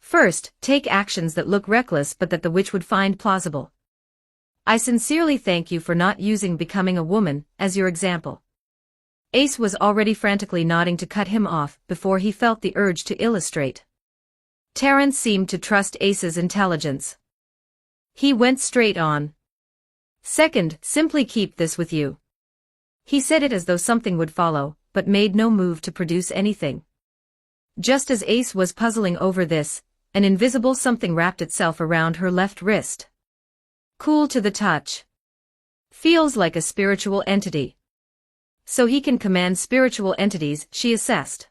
[SPEAKER 2] First, take actions that look reckless but that the witch would find plausible. I sincerely thank you for not using becoming a woman as your example." Ace was already frantically nodding to cut him off before he felt the urge to illustrate. Terrence seemed to trust Ace's intelligence. He went straight on. "Second, simply keep this with you." He said it as though something would follow, but made no move to produce anything. Just as Ace was puzzling over this, an invisible something wrapped itself around her left wrist. Cool to the touch. Feels like a spiritual entity. So he can command spiritual entities, she assessed.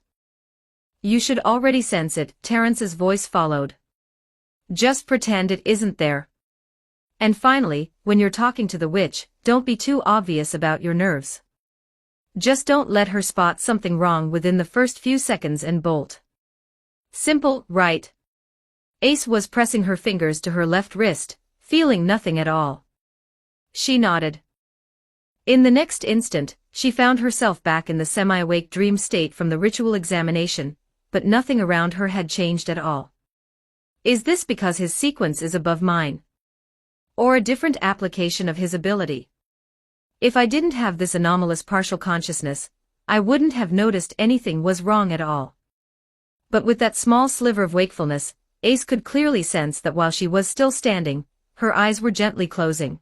[SPEAKER 2] You should already sense it, Terrence's voice followed. Just pretend it isn't there. And finally, when you're talking to the witch, don't be too obvious about your nerves. Just don't let her spot something wrong within the first few seconds and bolt. Simple, right? Ace was pressing her fingers to her left wrist, feeling nothing at all. She nodded. In the next instant, she found herself back in the semi-awake dream state from the ritual examination, but nothing around her had changed at all. Is this because his sequence is above mine? Or a different application of his ability? If I didn't have this anomalous partial consciousness, I wouldn't have noticed anything was wrong at all. But with that small sliver of wakefulness, Ace could clearly sense that while she was still standing, her eyes were gently closing.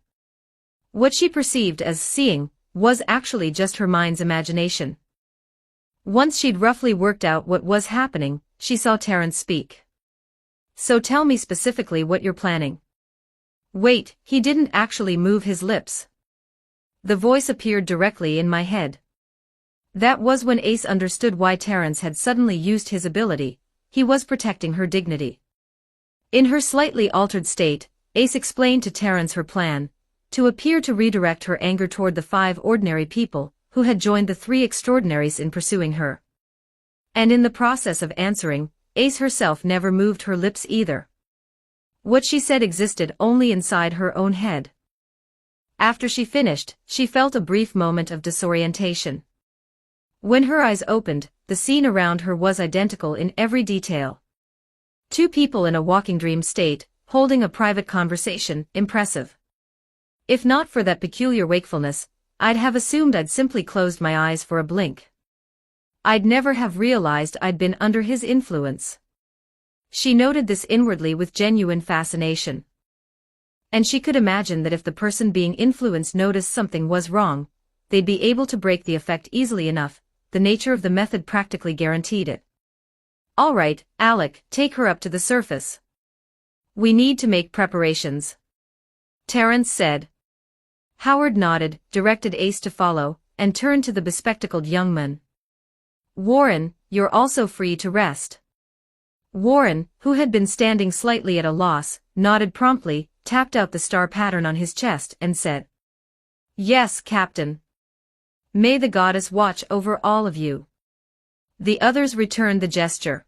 [SPEAKER 2] What she perceived as seeing was actually just her mind's imagination. Once she'd roughly worked out what was happening, she saw Terrence speak. So tell me specifically what you're planning. Wait, he didn't actually move his lips. The voice appeared directly in my head. That was when Ace understood why Terrence had suddenly used his ability. He was protecting her dignity. In her slightly altered state, Ace explained to Terrence her plan, to appear to redirect her anger toward the 5 ordinary people who had joined the 3 extraordinaries in pursuing her. And in the process of answering, Ace herself never moved her lips either. What she said existed only inside her own head. After she finished, she felt a brief moment of disorientation. When her eyes opened, the scene around her was identical in every detail. 2 people in a walking dream state, holding a private conversation, impressive. If not for that peculiar wakefulness, I'd have assumed I'd simply closed my eyes for a blink. I'd never have realized I'd been under his influence. She noted this inwardly with genuine fascination. And she could imagine that if the person being influenced noticed something was wrong, they'd be able to break the effect easily enough. The nature of the method practically guaranteed it. All right, Alec, take her up to the surface. We need to make preparations. Terrence said. Howard nodded, directed Ace to follow, and turned to the bespectacled young man. Warren, you're also free to rest. Warren, who had been standing slightly at a loss, nodded promptly, tapped out the star pattern on his chest and said, Yes, Captain. May the goddess watch over all of you. The others returned the gesture.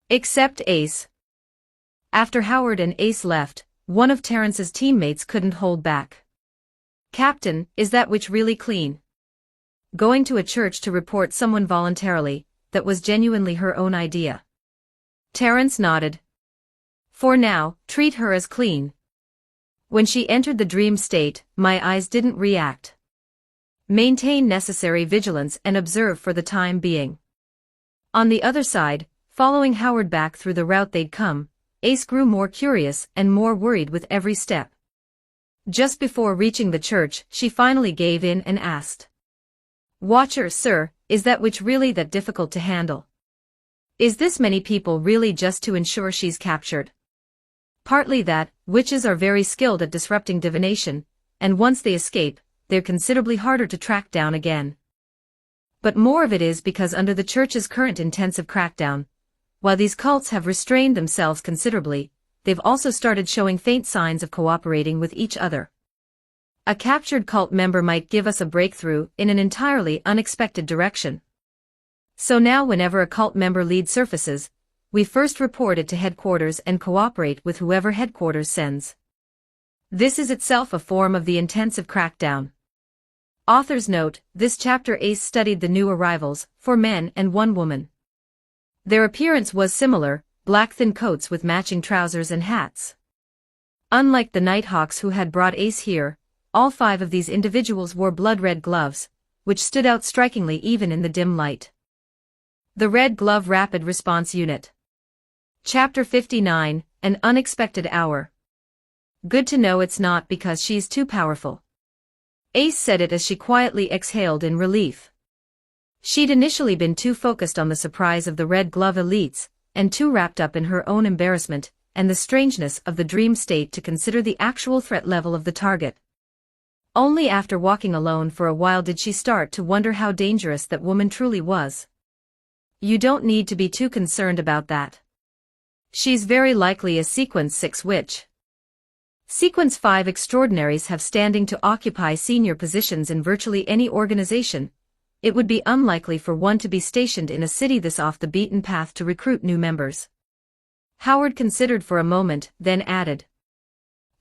[SPEAKER 2] Except Ace. After Howard and Ace left, one of Terrence's teammates couldn't hold back. Captain, is that witch really clean? Going to a church to report someone voluntarily, that was genuinely her own idea. Terrence nodded. For now, treat her as clean. When she entered the dream state, my eyes didn't react. Maintain necessary vigilance and observe for the time being. On the other side, following Howard back through the route they'd come, Ace grew more curious and more worried with every step. Just before reaching the church, she finally gave in and asked, "Watcher, sir, is that witch really that difficult to handle? Is this many people really just to ensure she's captured?" "Partly that, witches are very skilled at disrupting divination, and once they escape, they're considerably harder to track down again. But more of it is because under the church's current intensive crackdown, while these cults have restrained themselves considerably, they've also started showing faint signs of cooperating with each other. A captured cult member might give us a breakthrough in an entirely unexpected direction. So now whenever a cult member lead surfaces, we first report it to headquarters and cooperate with whoever headquarters sends. This is itself a form of the intensive crackdown." Author's note: this chapter Ace studied the new arrivals, 4 men and 1 woman. Their appearance was similar, black thin coats with matching trousers and hats. Unlike the Nighthawks who had brought Ace here, all 5 of these individuals wore blood-red gloves, which stood out strikingly even in the dim light. The Red Glove Rapid Response Unit. Chapter 59, An Unexpected Hour. "Good to know it's not because she's too powerful." Ace said it as she quietly exhaled in relief. She'd initially been too focused on the surprise of the Red Glove elites, and too wrapped up in her own embarrassment and the strangeness of the dream state to consider the actual threat level of the target. Only after walking alone for a while did she start to wonder how dangerous that woman truly was. "You don't need to be too concerned about that. She's very likely a Sequence 6 witch. Sequence 5 extraordinaries have standing to occupy senior positions in virtually any organization. It would be unlikely for one to be stationed in a city this off the beaten path to recruit new members." Howard considered for a moment, then added,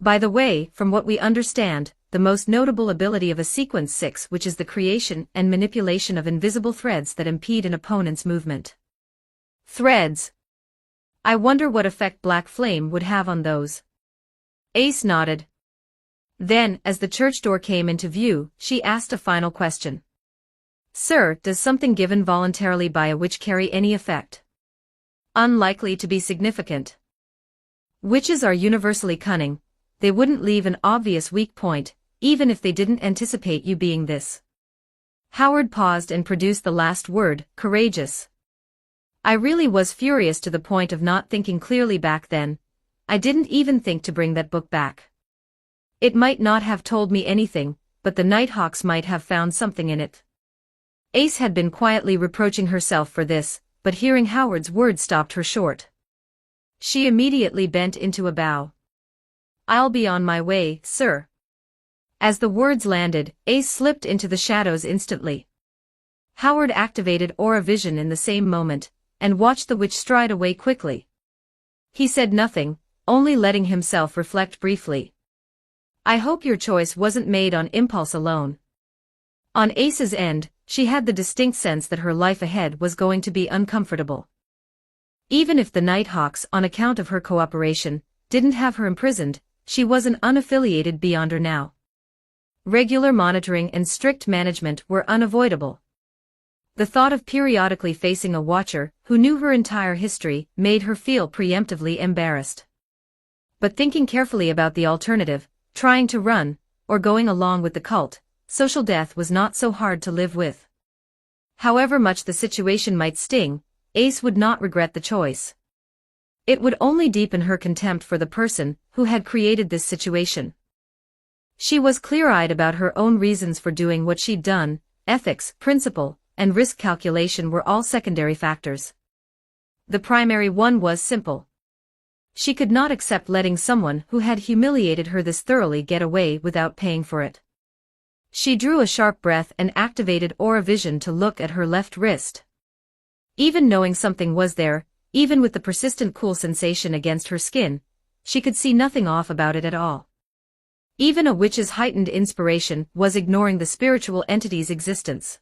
[SPEAKER 2] "By the way, from what we understand, the most notable ability of a Sequence 6 which is the creation and manipulation of invisible threads that impede an opponent's movement." "Threads? I wonder what effect Black Flame would have on those." Ace nodded. Then, as the church door came into view, she asked a final question. "Sir, does something given voluntarily by a witch carry any effect?" "Unlikely to be significant. Witches are universally cunning. They wouldn't leave an obvious weak point, even if they didn't anticipate you being this." Howard paused and produced the last word, courageous. "I really was furious to the point of not thinking clearly back then. I didn't even think to bring that book back. It might not have told me anything, but the Nighthawks might have found something in it." Ace had been quietly reproaching herself for this, but hearing Howard's words stopped her short. She immediately bent into a bow. "I'll be on my way, sir." As the words landed, Ace slipped into the shadows instantly. Howard activated Aura Vision in the same moment, and watched the witch stride away quickly. He said nothing, only letting himself reflect briefly. "I hope your choice wasn't made on impulse alone." On Ace's end, she had the distinct sense that her life ahead was going to be uncomfortable. Even if the Nighthawks, on account of her cooperation, didn't have her imprisoned, she was an unaffiliated Beyonder now. Regular monitoring and strict management were unavoidable. The thought of periodically facing a watcher who knew her entire history made her feel preemptively embarrassed. But thinking carefully about the alternative, trying to run, or going along with the cult, social death was not so hard to live with. However much the situation might sting, Ace would not regret the choice. It would only deepen her contempt for the person who had created this situation. She was clear-eyed about her own reasons for doing what she'd done. Ethics, principle, and risk calculation were all secondary factors. The primary one was simple. She could not accept letting someone who had humiliated her this thoroughly get away without paying for it. She drew a sharp breath and activated Aura Vision to look at her left wrist. Even knowing something was there, even with the persistent cool sensation against her skin, she could see nothing off about it at all. Even a witch's heightened inspiration was ignoring the spiritual entity's existence.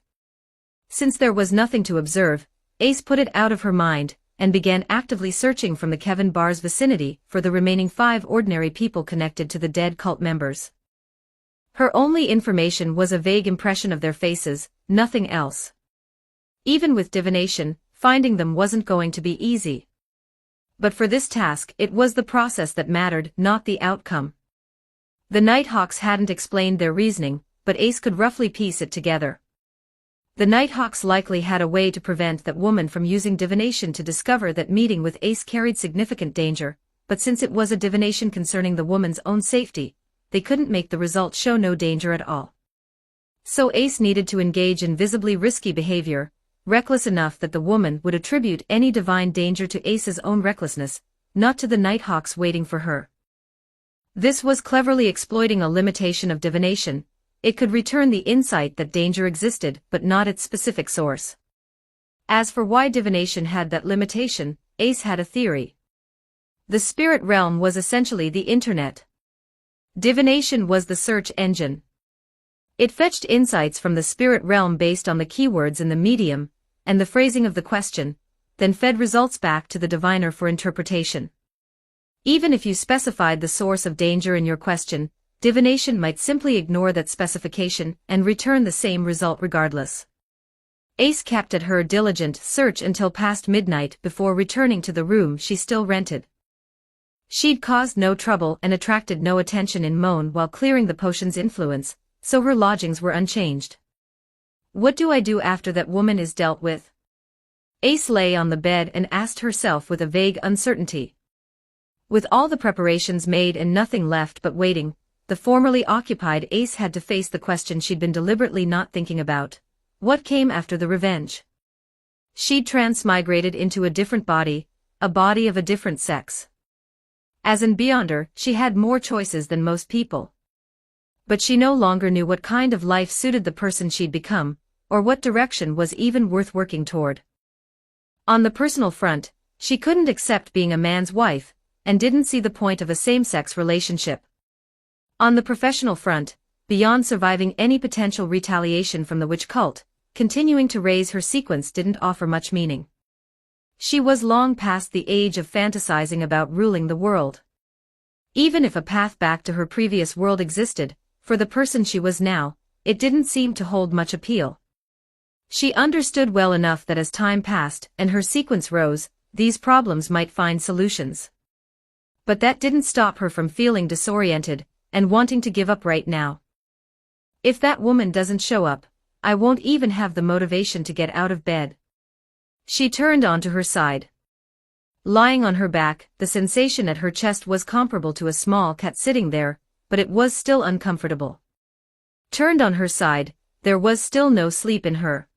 [SPEAKER 2] Since there was nothing to observe, Ace put it out of her mind, and began actively searching from the Kevin bar's vicinity for the remaining 5 ordinary people connected to the dead cult members. Her only information was a vague impression of their faces, nothing else. Even with divination, finding them wasn't going to be easy. But for this task it was the process that mattered, not the outcome. The Nighthawks hadn't explained their reasoning, but Ace could roughly piece it together. The Nighthawks likely had a way to prevent that woman from using divination to discover that meeting with Ace carried significant danger, but since it was a divination concerning the woman's own safety, they couldn't make the result show no danger at all. So Ace needed to engage in visibly risky behavior, reckless enough that the woman would attribute any divine danger to Ace's own recklessness, not to the Nighthawks waiting for her. This was cleverly exploiting a limitation of divination. It could return the insight that danger existed but not its specific source. As for why divination had that limitation, Ace had a theory. The spirit realm was essentially the internet. Divination was the search engine. It fetched insights from the spirit realm based on the keywords in the medium and the phrasing of the question, then fed results back to the diviner for interpretation. Even if you specified the source of danger in your question, divination might simply ignore that specification and return the same result regardless. Ace kept at her diligent search until past midnight before returning to the room she still rented. She'd caused no trouble and attracted no attention in Moan while clearing the potion's influence, so her lodgings were unchanged. What do I do after that woman is dealt with? Ace lay on the bed and asked herself with a vague uncertainty. With all the preparations made and nothing left but waiting, the formerly occupied Ace had to face the question she'd been deliberately not thinking about. What came after the revenge? She'd transmigrated into a different body, a body of a different sex. As in Beyonder, she had more choices than most people. But she no longer knew what kind of life suited the person she'd become, or what direction was even worth working toward. On the personal front, she couldn't accept being a man's wife, and didn't see the point of a same-sex relationship. On the professional front, beyond surviving any potential retaliation from the witch cult, continuing to raise her sequence didn't offer much meaning. She was long past the age of fantasizing about ruling the world. Even if a path back to her previous world existed, for the person she was now, it didn't seem to hold much appeal. She understood well enough that as time passed and her sequence rose, these problems might find solutions. But that didn't stop her from feeling disoriented and wanting to give up right now. If that woman doesn't show up, I won't even have the motivation to get out of bed. She turned onto her side. Lying on her back, the sensation at her chest was comparable to a small cat sitting there, but it was still uncomfortable. Turned on her side, there was still no sleep in her.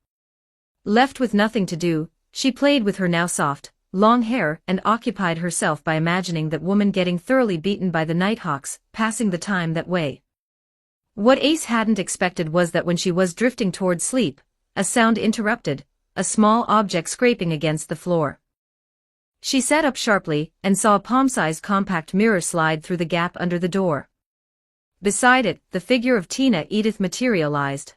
[SPEAKER 2] Left with nothing to do, she played with her now soft, long hair and occupied herself by imagining that woman getting thoroughly beaten by the Nighthawks, passing the time that way. What Ace hadn't expected was that when she was drifting toward sleep, a sound interrupted, a small object scraping against the floor. She sat up sharply and saw a palm-sized compact mirror slide through the gap under the door. Beside it, the figure of Tina Edith materialized.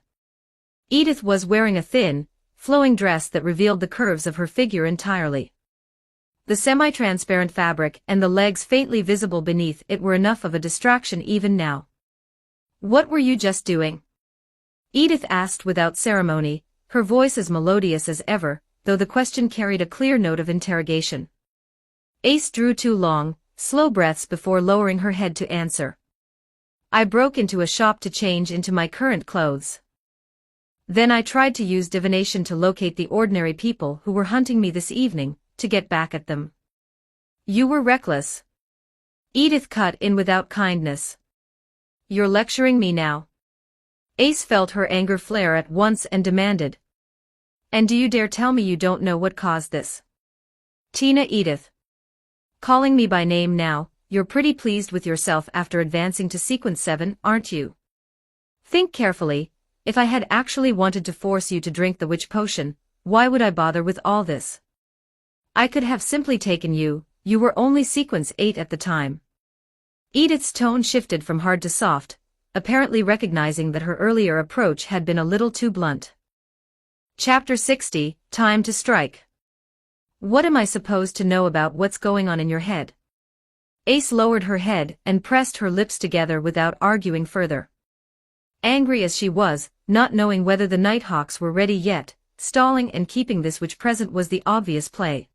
[SPEAKER 2] Edith was wearing a thin, flowing dress that revealed the curves of her figure entirely. The semi-transparent fabric and the legs faintly visible beneath it were enough of a distraction even now. "What were you just doing?" Edith asked without ceremony, her voice as melodious as ever, though the question carried a clear note of interrogation. Ace drew 2 long, slow breaths before lowering her head to answer. "I broke into a shop to change into my current clothes. Then I tried to use divination to locate the ordinary people who were hunting me this evening, to get back at them." "You were reckless." Edith cut in without kindness. "You're lecturing me now." Ace felt her anger flare at once and demanded. "And do you dare tell me you don't know what caused this?" "Tina Edith. Calling me by name now, you're pretty pleased with yourself after advancing to sequence 7, aren't you? Think carefully, if I had actually wanted to force you to drink the witch potion, why would I bother with all this? I could have simply taken you were only sequence 8 at the time." Edith's tone shifted from hard to soft, apparently recognizing that her earlier approach had been a little too blunt. Chapter 60, Time to Strike. "What am I supposed to know about what's going on in your head?" Ace lowered her head and pressed her lips together without arguing further. Angry as she was, not knowing whether the Nighthawks were ready yet, stalling and keeping this which present was the obvious play.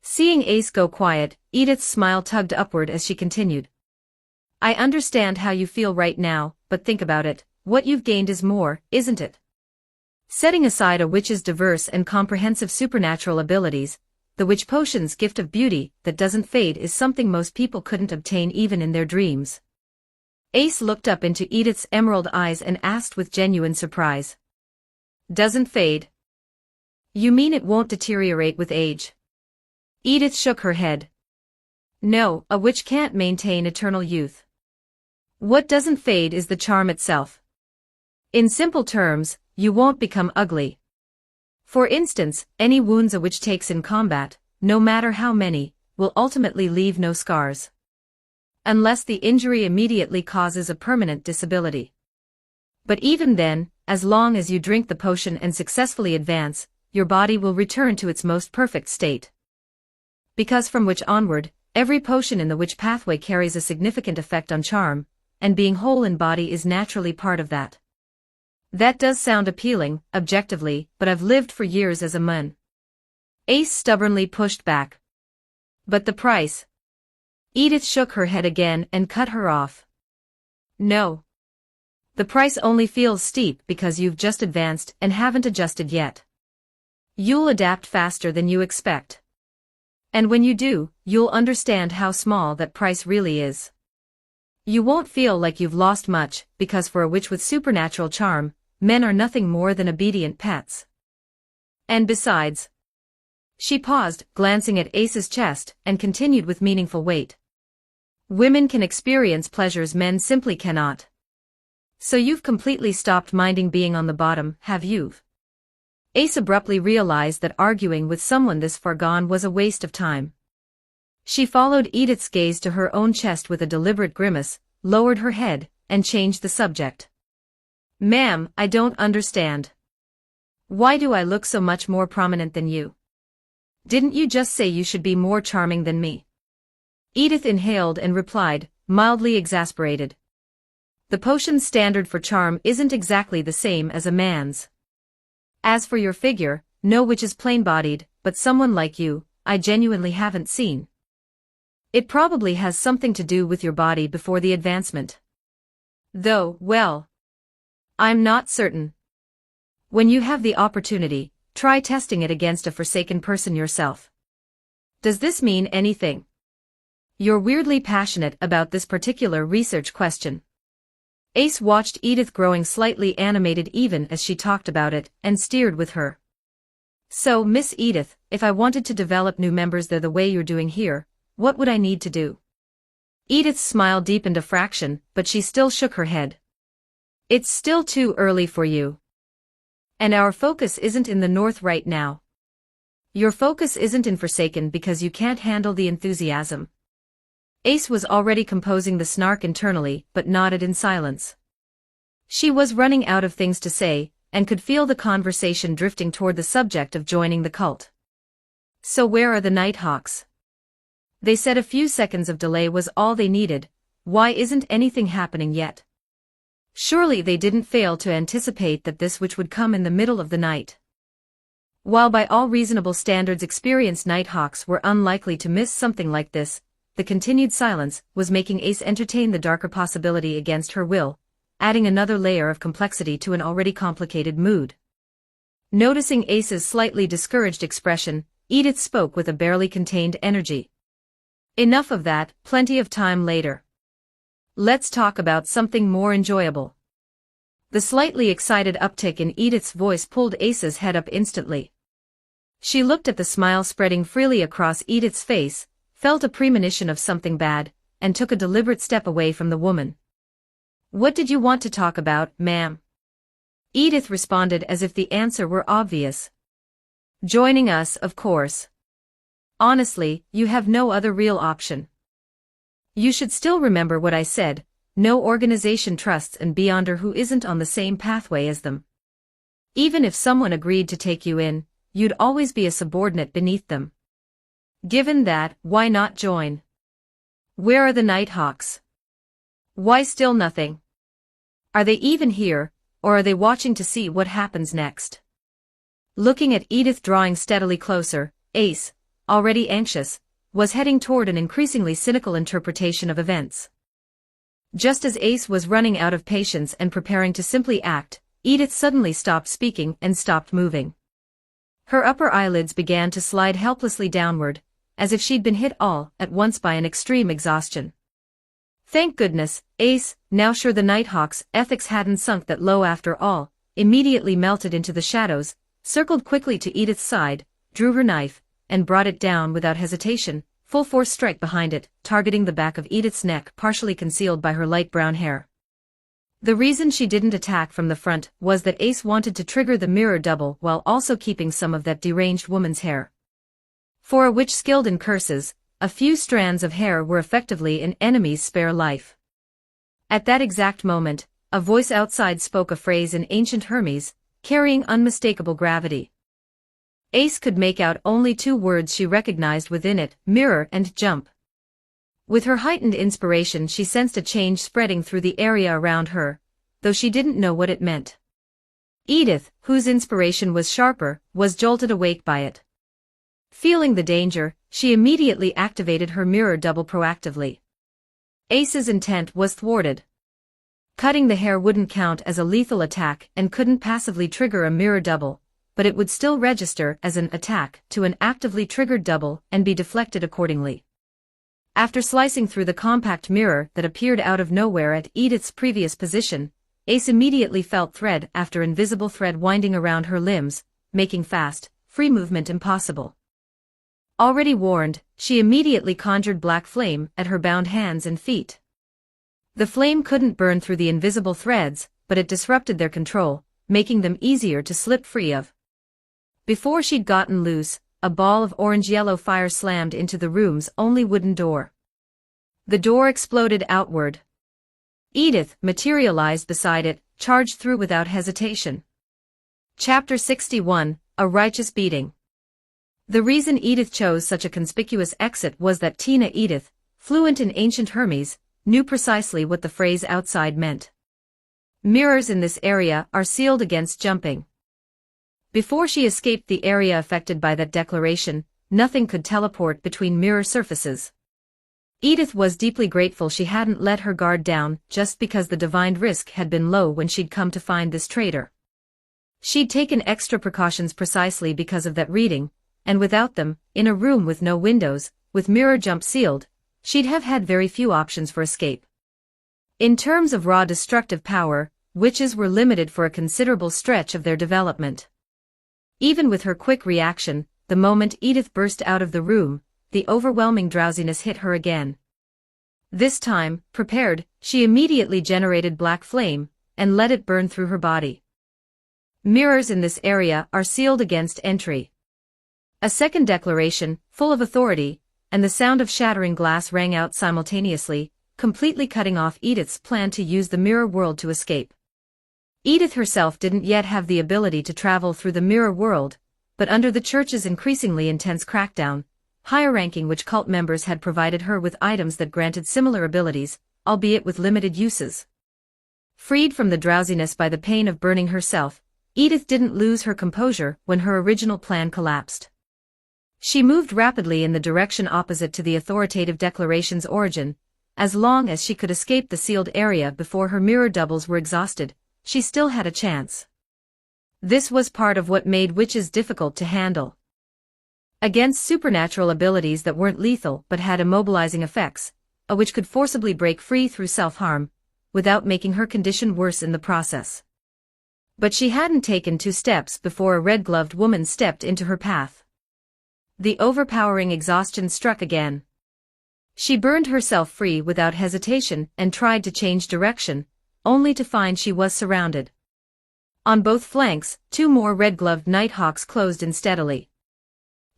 [SPEAKER 2] Seeing Ace go quiet, Edith's smile tugged upward as she continued. I understand how you feel right now, but think about it, what you've gained is more, isn't it? Setting aside a witch's diverse and comprehensive supernatural abilities, the witch potion's gift of beauty that doesn't fade is something most people couldn't obtain even in their dreams. Ace looked up into Edith's emerald eyes and asked with genuine surprise. Doesn't fade? You mean it won't deteriorate with age? Edith shook her head. No, a witch can't maintain eternal youth. What doesn't fade is the charm itself. In simple terms, you won't become ugly. For instance, any wounds a witch takes in combat, no matter how many, will ultimately leave no scars. Unless the injury immediately causes a permanent disability. But even then, as long as you drink the potion and successfully advance, your body will return to its most perfect state. Because from witch onward, every potion in the witch pathway carries a significant effect on charm, and being whole in body is naturally part of that. That does sound appealing, objectively, but I've lived for years as a mun. Ace stubbornly pushed back. But the price? Edith shook her head again and cut her off. No. The price only feels steep because you've just advanced and haven't adjusted yet. You'll adapt faster than you expect. And when you do, you'll understand how small that price really is. You won't feel like you've lost much, because for a witch with supernatural charm, men are nothing more than obedient pets. And besides... She paused, glancing at Ace's chest, and continued with meaningful weight. Women can experience pleasures men simply cannot. So you've completely stopped minding being on the bottom, have you? Ace abruptly realized that arguing with someone this far gone was a waste of time. She followed Edith's gaze to her own chest with a deliberate grimace, lowered her head, and changed the subject. Ma'am, I don't understand. Why do I look so much more prominent than you? Didn't you just say you should be more charming than me? Edith inhaled and replied, mildly exasperated. The potion's standard for charm isn't exactly the same as a man's. As for your figure, no witch is plain-bodied, but someone like you, I genuinely haven't seen. It probably has something to do with your body before the advancement. Though, well, I'm not certain. When you have the opportunity, try testing it against a forsaken person yourself. Does this mean anything? You're weirdly passionate about this particular research question. Ace watched Edith growing slightly animated even as she talked about it, and steered with her. So, Miss Edith, if I wanted to develop new members the way you're doing here, what would I need to do? Edith's smile deepened a fraction, but she still shook her head. It's still too early for you. And our focus isn't in the north right now. Your focus isn't in Forsaken because you can't handle the enthusiasm. Ace was already composing the snark internally, but nodded in silence. She was running out of things to say, and could feel the conversation drifting toward the subject of joining the cult. So where are the Nighthawks? They said a few seconds of delay was all they needed. Why isn't anything happening yet? Surely they didn't fail to anticipate that this which would come in the middle of the night. While by all reasonable standards experienced Nighthawks were unlikely to miss something like this, the continued silence was making Ace entertain the darker possibility against her will, adding another layer of complexity to an already complicated mood. Noticing Ace's slightly discouraged expression, Edith spoke with a barely contained energy. Enough of that, plenty of time later. Let's talk about something more enjoyable. The slightly excited uptick in Edith's voice pulled Ace's head up instantly. She looked at the smile spreading freely across Edith's face, felt a premonition of something bad, and took a deliberate step away from the woman. What did you want to talk about, ma'am? Edith responded as if the answer were obvious. Joining us, of course. Honestly, you have no other real option. You should still remember what I said, no organization trusts an Beyonder who isn't on the same pathway as them. Even if someone agreed to take you in, you'd always be a subordinate beneath them. Given that, why not join? Where are the Nighthawks? Why still nothing? Are they even here, or are they watching to see what happens next? Looking at Edith drawing steadily closer, Ace, already anxious, was heading toward an increasingly cynical interpretation of events. Just as Ace was running out of patience and preparing to simply act, Edith suddenly stopped speaking and stopped moving. Her upper eyelids began to slide helplessly downward, as if she'd been hit all at once by an extreme exhaustion. Thank goodness, Ace, now sure the Nighthawk's ethics hadn't sunk that low after all, immediately melted into the shadows, circled quickly to Edith's side, drew her knife, and brought it down without hesitation, full force strike behind it, targeting the back of Edith's neck partially concealed by her light brown hair. The reason she didn't attack from the front was that Ace wanted to trigger the mirror double while also keeping some of that deranged woman's hair. For a witch skilled in curses, a few strands of hair were effectively an enemy's spare life. At that exact moment, a voice outside spoke a phrase in ancient Hermes, carrying unmistakable gravity. Ace could make out only two words she recognized within it, mirror and jump. With her heightened inspiration she sensed a change spreading through the area around her, though she didn't know what it meant. Edith, whose inspiration was sharper, was jolted awake by it. Feeling the danger, she immediately activated her mirror double proactively. Ace's intent was thwarted. Cutting the hair wouldn't count as a lethal attack and couldn't passively trigger a mirror double, but it would still register as an attack to an actively triggered double and be deflected accordingly. After slicing through the compact mirror that appeared out of nowhere at Edith's previous position, Ace immediately felt thread after invisible thread winding around her limbs, making fast, free movement impossible. Already warned, she immediately conjured black flame at her bound hands and feet. The flame couldn't burn through the invisible threads, but it disrupted their control, making them easier to slip free of. Before she'd gotten loose, a ball of orange-yellow fire slammed into the room's only wooden door. The door exploded outward. Edith, materialized beside it, charged through without hesitation. Chapter 61, A Righteous Beating. The reason Edith chose such a conspicuous exit was that Tina Edith, fluent in ancient Hermes, knew precisely what the phrase outside meant. Mirrors in this area are sealed against jumping. Before she escaped the area affected by that declaration, nothing could teleport between mirror surfaces. Edith was deeply grateful she hadn't let her guard down just because the divined risk had been low when she'd come to find this traitor. She'd taken extra precautions precisely because of that reading, and without them, in a room with no windows, with mirror jump sealed, she'd have had very few options for escape. In terms of raw destructive power, witches were limited for a considerable stretch of their development. Even with her quick reaction, the moment Edith burst out of the room, the overwhelming drowsiness hit her again. This time, prepared, she immediately generated black flame, and let it burn through her body. Mirrors in this area are sealed against entry. A second declaration, full of authority, and the sound of shattering glass rang out simultaneously, completely cutting off Edith's plan to use the mirror world to escape. Edith herself didn't yet have the ability to travel through the mirror world, but under the church's increasingly intense crackdown, higher-ranking witch cult members had provided her with items that granted similar abilities, albeit with limited uses. Freed from the drowsiness by the pain of burning herself, Edith didn't lose her composure when her original plan collapsed. She moved rapidly in the direction opposite to the authoritative declaration's origin. As long as she could escape the sealed area before her mirror doubles were exhausted, she still had a chance. This was part of what made witches difficult to handle. Against supernatural abilities that weren't lethal but had immobilizing effects, a witch could forcibly break free through self-harm, without making her condition worse in the process. But she hadn't taken 2 steps before a red-gloved woman stepped into her path. The overpowering exhaustion struck again. She burned herself free without hesitation and tried to change direction, only to find she was surrounded. On both flanks, 2 more red-gloved nighthawks closed in steadily.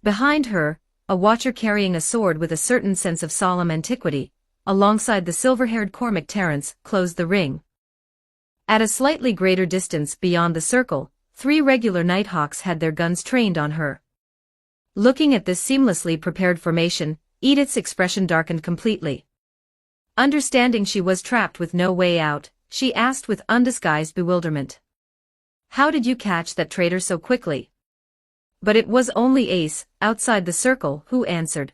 [SPEAKER 2] Behind her, a watcher carrying a sword with a certain sense of solemn antiquity, alongside the silver-haired Cormac Terence, closed the ring. At a slightly greater distance beyond the circle, 3 regular nighthawks had their guns trained on her. Looking at this seamlessly prepared formation, Edith's expression darkened completely. Understanding she was trapped with no way out, she asked with undisguised bewilderment. How did you catch that traitor so quickly? But it was only Ace, outside the circle, who answered.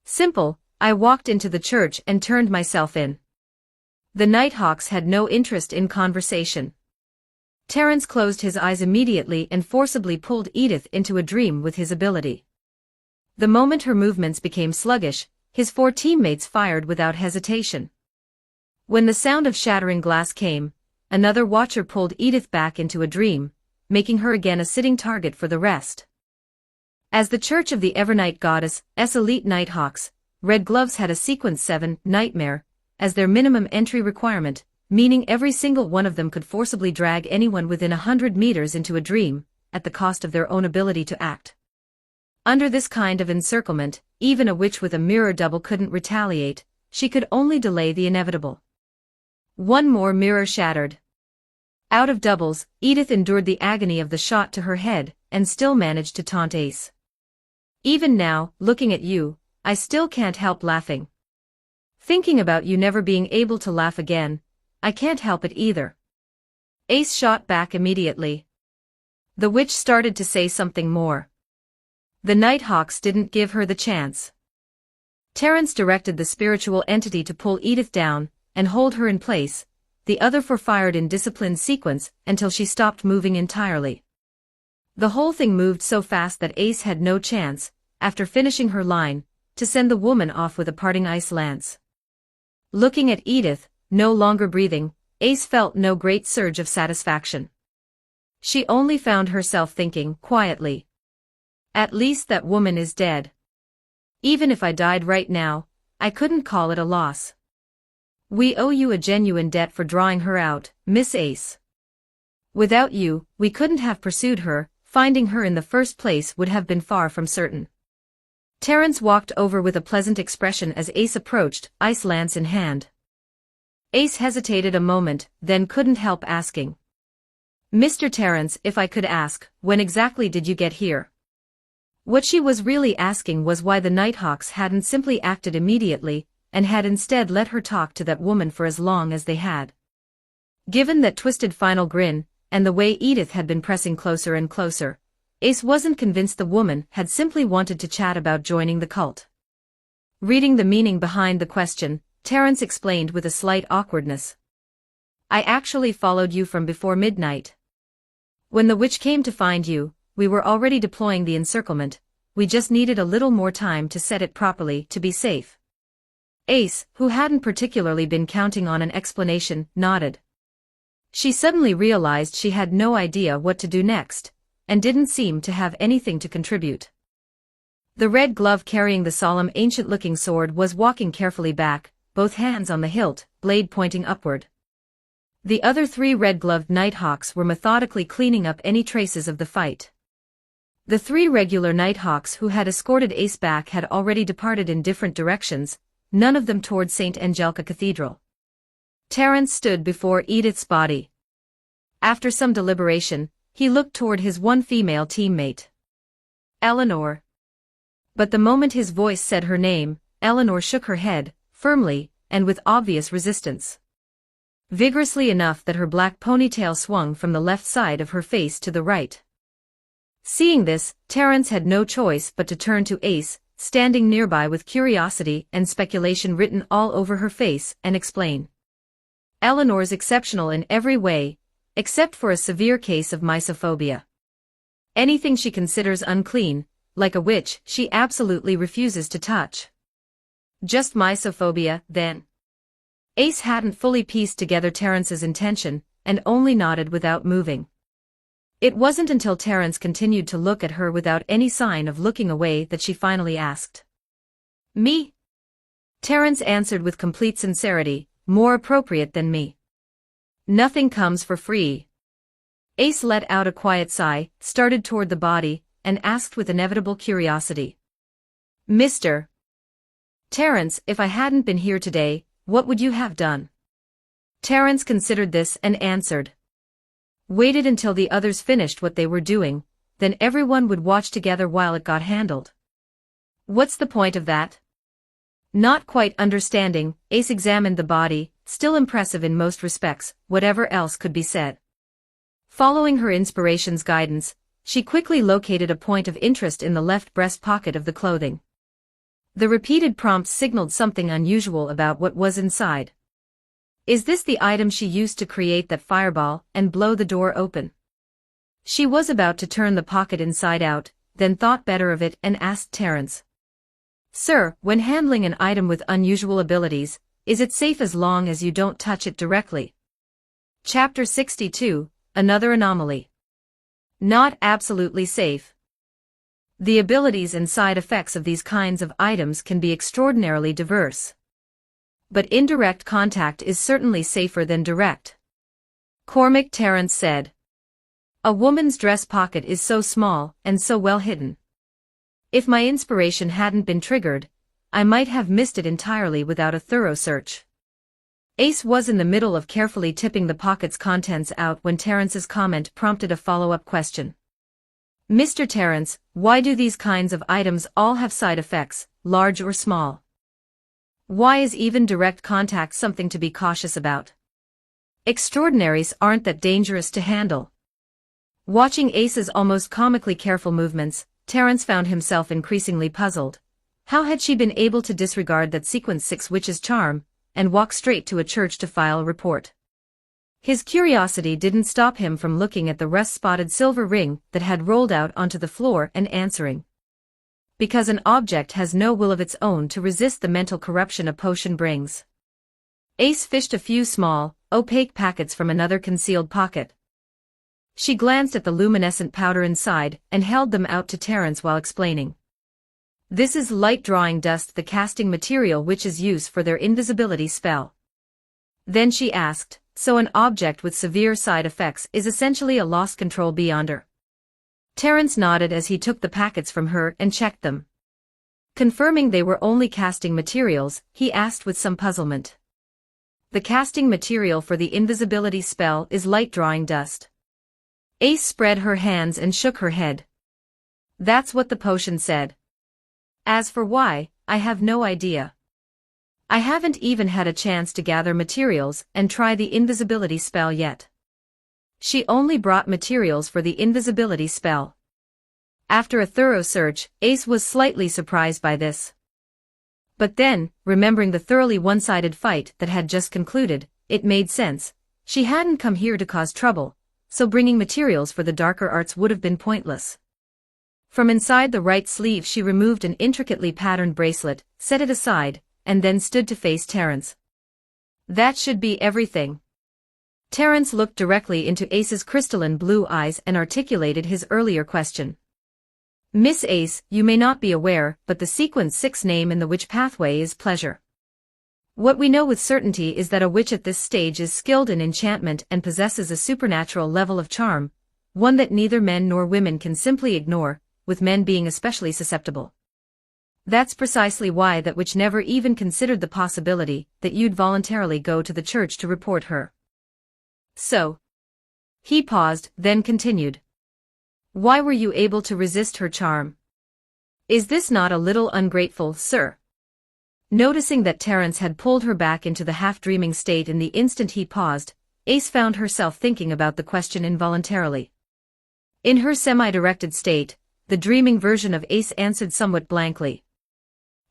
[SPEAKER 2] Simple, I walked into the church and turned myself in. The Nighthawks had no interest in conversation. Terence closed his eyes immediately and forcibly pulled Edith into a dream with his ability. The moment her movements became sluggish, his 4 teammates fired without hesitation. When the sound of shattering glass came, another watcher pulled Edith back into a dream, making her again a sitting target for the rest. As the Church of the Evernight Goddess' elite Nighthawks, Red Gloves had a Sequence 7 nightmare as their minimum entry requirement, meaning every single one of them could forcibly drag anyone within 100 meters into a dream, at the cost of their own ability to act. Under this kind of encirclement, even a witch with a mirror double couldn't retaliate, she could only delay the inevitable. One more mirror shattered. Out of doubles, Edith endured the agony of the shot to her head, and still managed to taunt Ace. Even now, looking at you, I still can't help laughing. Thinking about you never being able to laugh again, I can't help it either. Ace shot back immediately. The witch started to say something more. The Nighthawks didn't give her the chance. Terence directed the spiritual entity to pull Edith down and hold her in place. The other 4 fired in disciplined sequence until she stopped moving entirely. The whole thing moved so fast that Ace had no chance, after finishing her line, to send the woman off with a parting ice lance. Looking at Edith, no longer breathing, Ace felt no great surge of satisfaction. She only found herself thinking, quietly. At least that woman is dead. Even if I died right now, I couldn't call it a loss. We owe you a genuine debt for drawing her out, Miss Ace. Without you, we couldn't have pursued her, finding her in the first place would have been far from certain. Terence walked over with a pleasant expression as Ace approached, ice lance in hand. Ace hesitated a moment, then couldn't help asking. Mr. Terence, if I could ask, when exactly did you get here? What she was really asking was why the Nighthawks hadn't simply acted immediately, and had instead let her talk to that woman for as long as they had. Given that twisted final grin, and the way Edith had been pressing closer and closer, Ace wasn't convinced the woman had simply wanted to chat about joining the cult. Reading the meaning behind the question, Terence explained with a slight awkwardness. I actually followed you from before midnight. When the witch came to find you, we were already deploying the encirclement, we just needed a little more time to set it properly to be safe. Ace, who hadn't particularly been counting on an explanation, nodded. She suddenly realized she had no idea what to do next, and didn't seem to have anything to contribute. The red glove carrying the solemn ancient-looking sword was walking carefully back, both hands on the hilt, blade pointing upward. The other 3 red-gloved Nighthawks were methodically cleaning up any traces of the fight. The 3 regular Nighthawks who had escorted Ace back had already departed in different directions, none of them toward St. Angelica Cathedral. Terence stood before Edith's body. After some deliberation, he looked toward his one female teammate. Eleanor. But the moment his voice said her name, Eleanor shook her head, firmly, and with obvious resistance. Vigorously enough that her black ponytail swung from the left side of her face to the right. Seeing this, Terence had no choice but to turn to Ace, standing nearby with curiosity and speculation written all over her face, and explain. Eleanor's exceptional in every way, except for a severe case of mysophobia. Anything she considers unclean, like a witch, she absolutely refuses to touch. Just mysophobia, then? Ace hadn't fully pieced together Terence's intention, and only nodded without moving. It wasn't until Terence continued to look at her without any sign of looking away that she finally asked. Me? Terence answered with complete sincerity, more appropriate than me. Nothing comes for free. Ace let out a quiet sigh, started toward the body, and asked with inevitable curiosity. Mr. Terence, if I hadn't been here today, what would you have done? Terence considered this and answered. Waited until the others finished what they were doing, then everyone would watch together while it got handled. What's the point of that? Not quite understanding, Ace examined the body, still impressive in most respects, whatever else could be said. Following her inspiration's guidance, she quickly located a point of interest in the left breast pocket of the clothing. The repeated prompts signaled something unusual about what was inside. Is this the item she used to create that fireball and blow the door open? She was about to turn the pocket inside out, then thought better of it and asked Terence. Sir, when handling an item with unusual abilities, is it safe as long as you don't touch it directly? Chapter 62, Another Anomaly. Not absolutely safe. The abilities and side effects of these kinds of items can be extraordinarily diverse. But indirect contact is certainly safer than direct. Cormac Terence said. A woman's dress pocket is so small and so well hidden. If my inspiration hadn't been triggered, I might have missed it entirely without a thorough search. Ace was in the middle of carefully tipping the pocket's contents out when Terence's comment prompted a follow-up question. Mr. Terence, why do these kinds of items all have side effects, large or small? Why is even direct contact something to be cautious about? Extraordinaries aren't that dangerous to handle. Watching Ace's almost comically careful movements, Terence found himself increasingly puzzled. How had she been able to disregard that Sequence 6 witch's charm, and walk straight to a church to file a report? His curiosity didn't stop him from looking at the rust-spotted silver ring that had rolled out onto the floor and answering. Because an object has no will of its own to resist the mental corruption a potion brings. Ace fished a few small, opaque packets from another concealed pocket. She glanced at the luminescent powder inside and held them out to Terence while explaining. This is light-drawing dust, the casting material witches use for their invisibility spell. Then she asked, so an object with severe side effects is essentially a lost control beyonder? Terence nodded as he took the packets from her and checked them. Confirming they were only casting materials, he asked with some puzzlement. The casting material for the invisibility spell is light-drawing dust. Ace spread her hands and shook her head. That's what the potion said. As for why, I have no idea. I haven't even had a chance to gather materials and try the invisibility spell yet. She only brought materials for the invisibility spell. After a thorough search, Ace was slightly surprised by this. But then, remembering the thoroughly one-sided fight that had just concluded, it made sense. She hadn't come here to cause trouble, so bringing materials for the darker arts would have been pointless. From inside the right sleeve she removed an intricately patterned bracelet, set it aside, and then stood to face Terence. That should be everything. Terence looked directly into Ace's crystalline blue eyes and articulated his earlier question. Miss Ace, you may not be aware, but the Sequence 6 name in the witch pathway is pleasure. What we know with certainty is that a witch at this stage is skilled in enchantment and possesses a supernatural level of charm, one that neither men nor women can simply ignore, with men being especially susceptible. That's precisely why that witch never even considered the possibility that you'd voluntarily go to the church to report her. So. He paused, then continued. Why were you able to resist her charm? Is this not a little ungrateful, sir? Noticing that Terence had pulled her back into the half-dreaming state in the instant he paused, Ace found herself thinking about the question involuntarily. In her semi-directed state, the dreaming version of Ace answered somewhat blankly.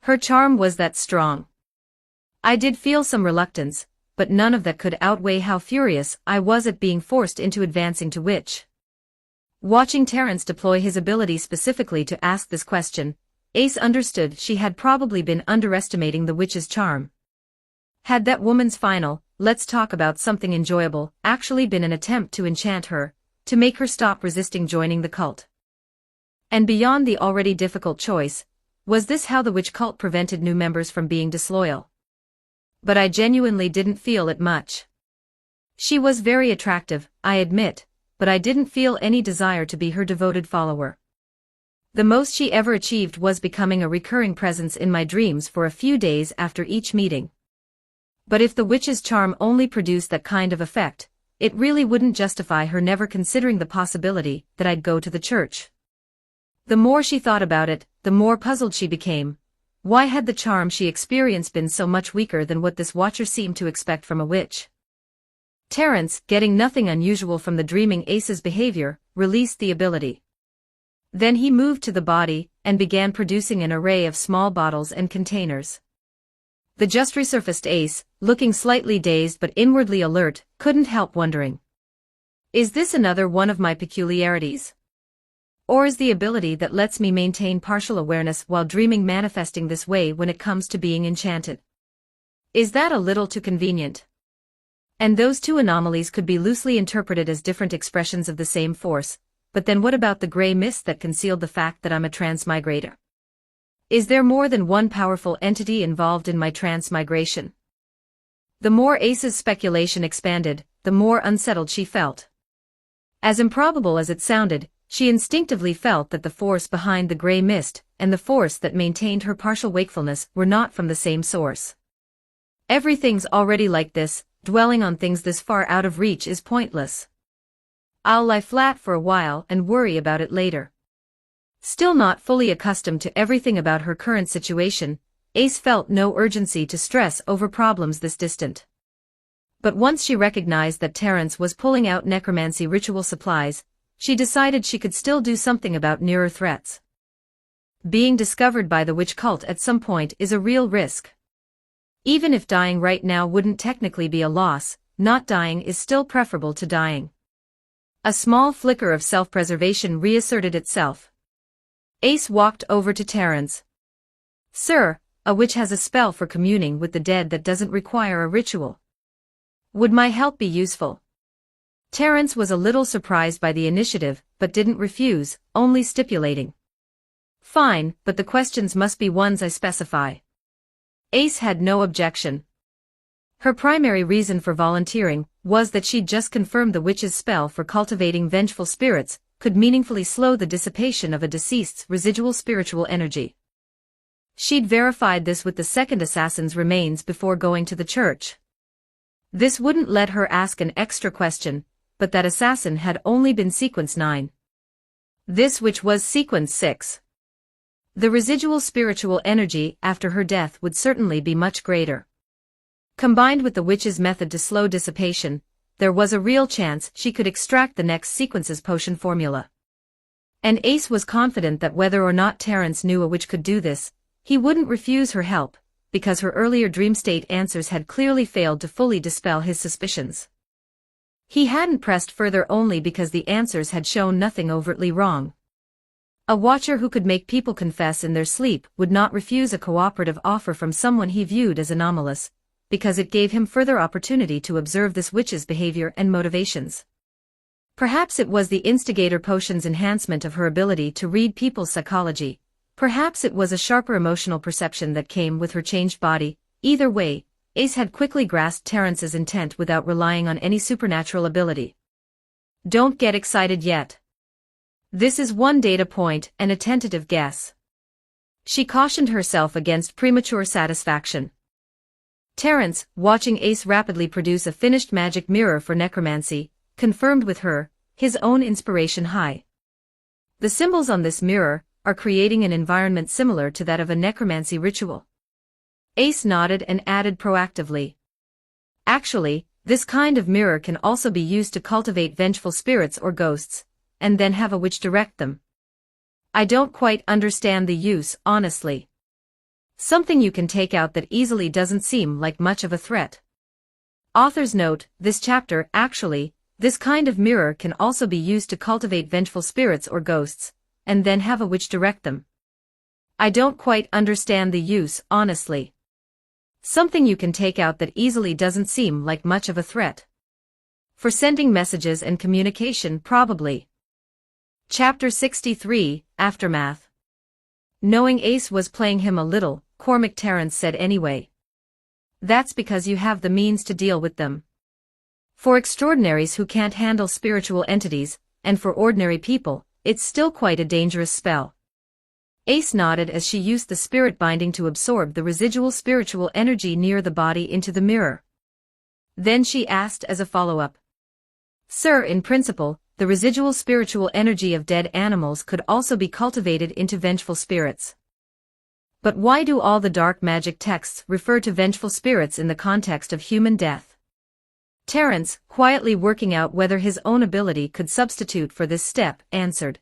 [SPEAKER 2] Her charm was that strong. I did feel some reluctance, but none of that could outweigh how furious I was at being forced into advancing to witch. Watching Terence deploy his ability specifically to ask this question, Ace understood she had probably been underestimating the witch's charm. Had that woman's final, let's talk about something enjoyable, actually been an attempt to enchant her, to make her stop resisting joining the cult? And beyond the already difficult choice, was this how the witch cult prevented new members from being disloyal? But I genuinely didn't feel it much. She was very attractive, I admit, but I didn't feel any desire to be her devoted follower. The most she ever achieved was becoming a recurring presence in my dreams for a few days after each meeting. But if the witch's charm only produced that kind of effect, it really wouldn't justify her never considering the possibility that I'd go to the church. The more she thought about it, the more puzzled she became. Why had the charm she experienced been so much weaker than what this watcher seemed to expect from a witch? Terence, getting nothing unusual from the dreaming Ace's behavior, released the ability. Then he moved to the body, and began producing an array of small bottles and containers. The just resurfaced Ace, looking slightly dazed but inwardly alert, couldn't help wondering. Is this another one of my peculiarities? Or is the ability that lets me maintain partial awareness while dreaming manifesting this way when it comes to being enchanted? Is that a little too convenient? And those two anomalies could be loosely interpreted as different expressions of the same force, but then what about the gray mist that concealed the fact that I'm a transmigrator? Is there more than one powerful entity involved in my transmigration? The more Ace's speculation expanded, the more unsettled she felt. As improbable as it sounded, she instinctively felt that the force behind the gray mist and the force that maintained her partial wakefulness were not from the same source. Everything's already like this, dwelling on things this far out of reach is pointless. I'll lie flat for a while and worry about it later. Still not fully accustomed to everything about her current situation, Ace felt no urgency to stress over problems this distant. But once she recognized that Terence was pulling out necromancy ritual supplies, she decided she could still do something about nearer threats. Being discovered by the witch cult at some point is a real risk. Even if dying right now wouldn't technically be a loss, not dying is still preferable to dying. A small flicker of self-preservation reasserted itself. Ace walked over to Terence. "Sir, a witch has a spell for communing with the dead that doesn't require a ritual. Would my help be useful?" Terence was a little surprised by the initiative, but didn't refuse, only stipulating. "Fine, but the questions must be ones I specify." Ace had no objection. Her primary reason for volunteering was that she'd just confirmed the witch's spell for cultivating vengeful spirits could meaningfully slow the dissipation of a deceased's residual spiritual energy. She'd verified this with the second assassin's remains before going to the church. This wouldn't let her ask an extra question, but that assassin had only been sequence 9. This witch was sequence 6. The residual spiritual energy after her death would certainly be much greater. Combined with the witch's method to slow dissipation, there was a real chance she could extract the next sequence's potion formula. And Ace was confident that whether or not Terence knew a witch could do this, he wouldn't refuse her help, because her earlier dream state answers had clearly failed to fully dispel his suspicions. He hadn't pressed further only because the answers had shown nothing overtly wrong. A watcher who could make people confess in their sleep would not refuse a cooperative offer from someone he viewed as anomalous, because it gave him further opportunity to observe this witch's behavior and motivations. Perhaps it was the instigator potion's enhancement of her ability to read people's psychology. Perhaps it was a sharper emotional perception that came with her changed body. Either way, Ace had quickly grasped Terence's intent without relying on any supernatural ability. "Don't get excited yet. This is one data point and a tentative guess." She cautioned herself against premature satisfaction. Terence, watching Ace rapidly produce a finished magic mirror for necromancy, confirmed with her, his own inspiration high. The symbols on this mirror are creating an environment similar to that of a necromancy ritual. Ace nodded and added proactively. "Actually, this kind of mirror can also be used to cultivate vengeful spirits or ghosts, and then have a witch direct them. I don't quite understand the use, honestly. Something you can take out that easily doesn't seem like much of a threat." Author's note, this chapter, actually, this kind of mirror can also be used to cultivate vengeful spirits or ghosts, and then have a witch direct them. I don't quite understand the use, honestly. Something you can take out that easily doesn't seem like much of a threat. For sending messages and communication, probably. Chapter 63, Aftermath. Knowing Ace was playing him a little, Cormac Terence said anyway. "That's because you have the means to deal with them. For extraordinaries who can't handle spiritual entities, and for ordinary people, it's still quite a dangerous spell." Ace nodded as she used the spirit binding to absorb the residual spiritual energy near the body into the mirror. Then she asked as a follow-up. "Sir, in principle, the residual spiritual energy of dead animals could also be cultivated into vengeful spirits. But why do all the dark magic texts refer to vengeful spirits in the context of human death? Terence, quietly working out whether his own ability could substitute for this step, answered.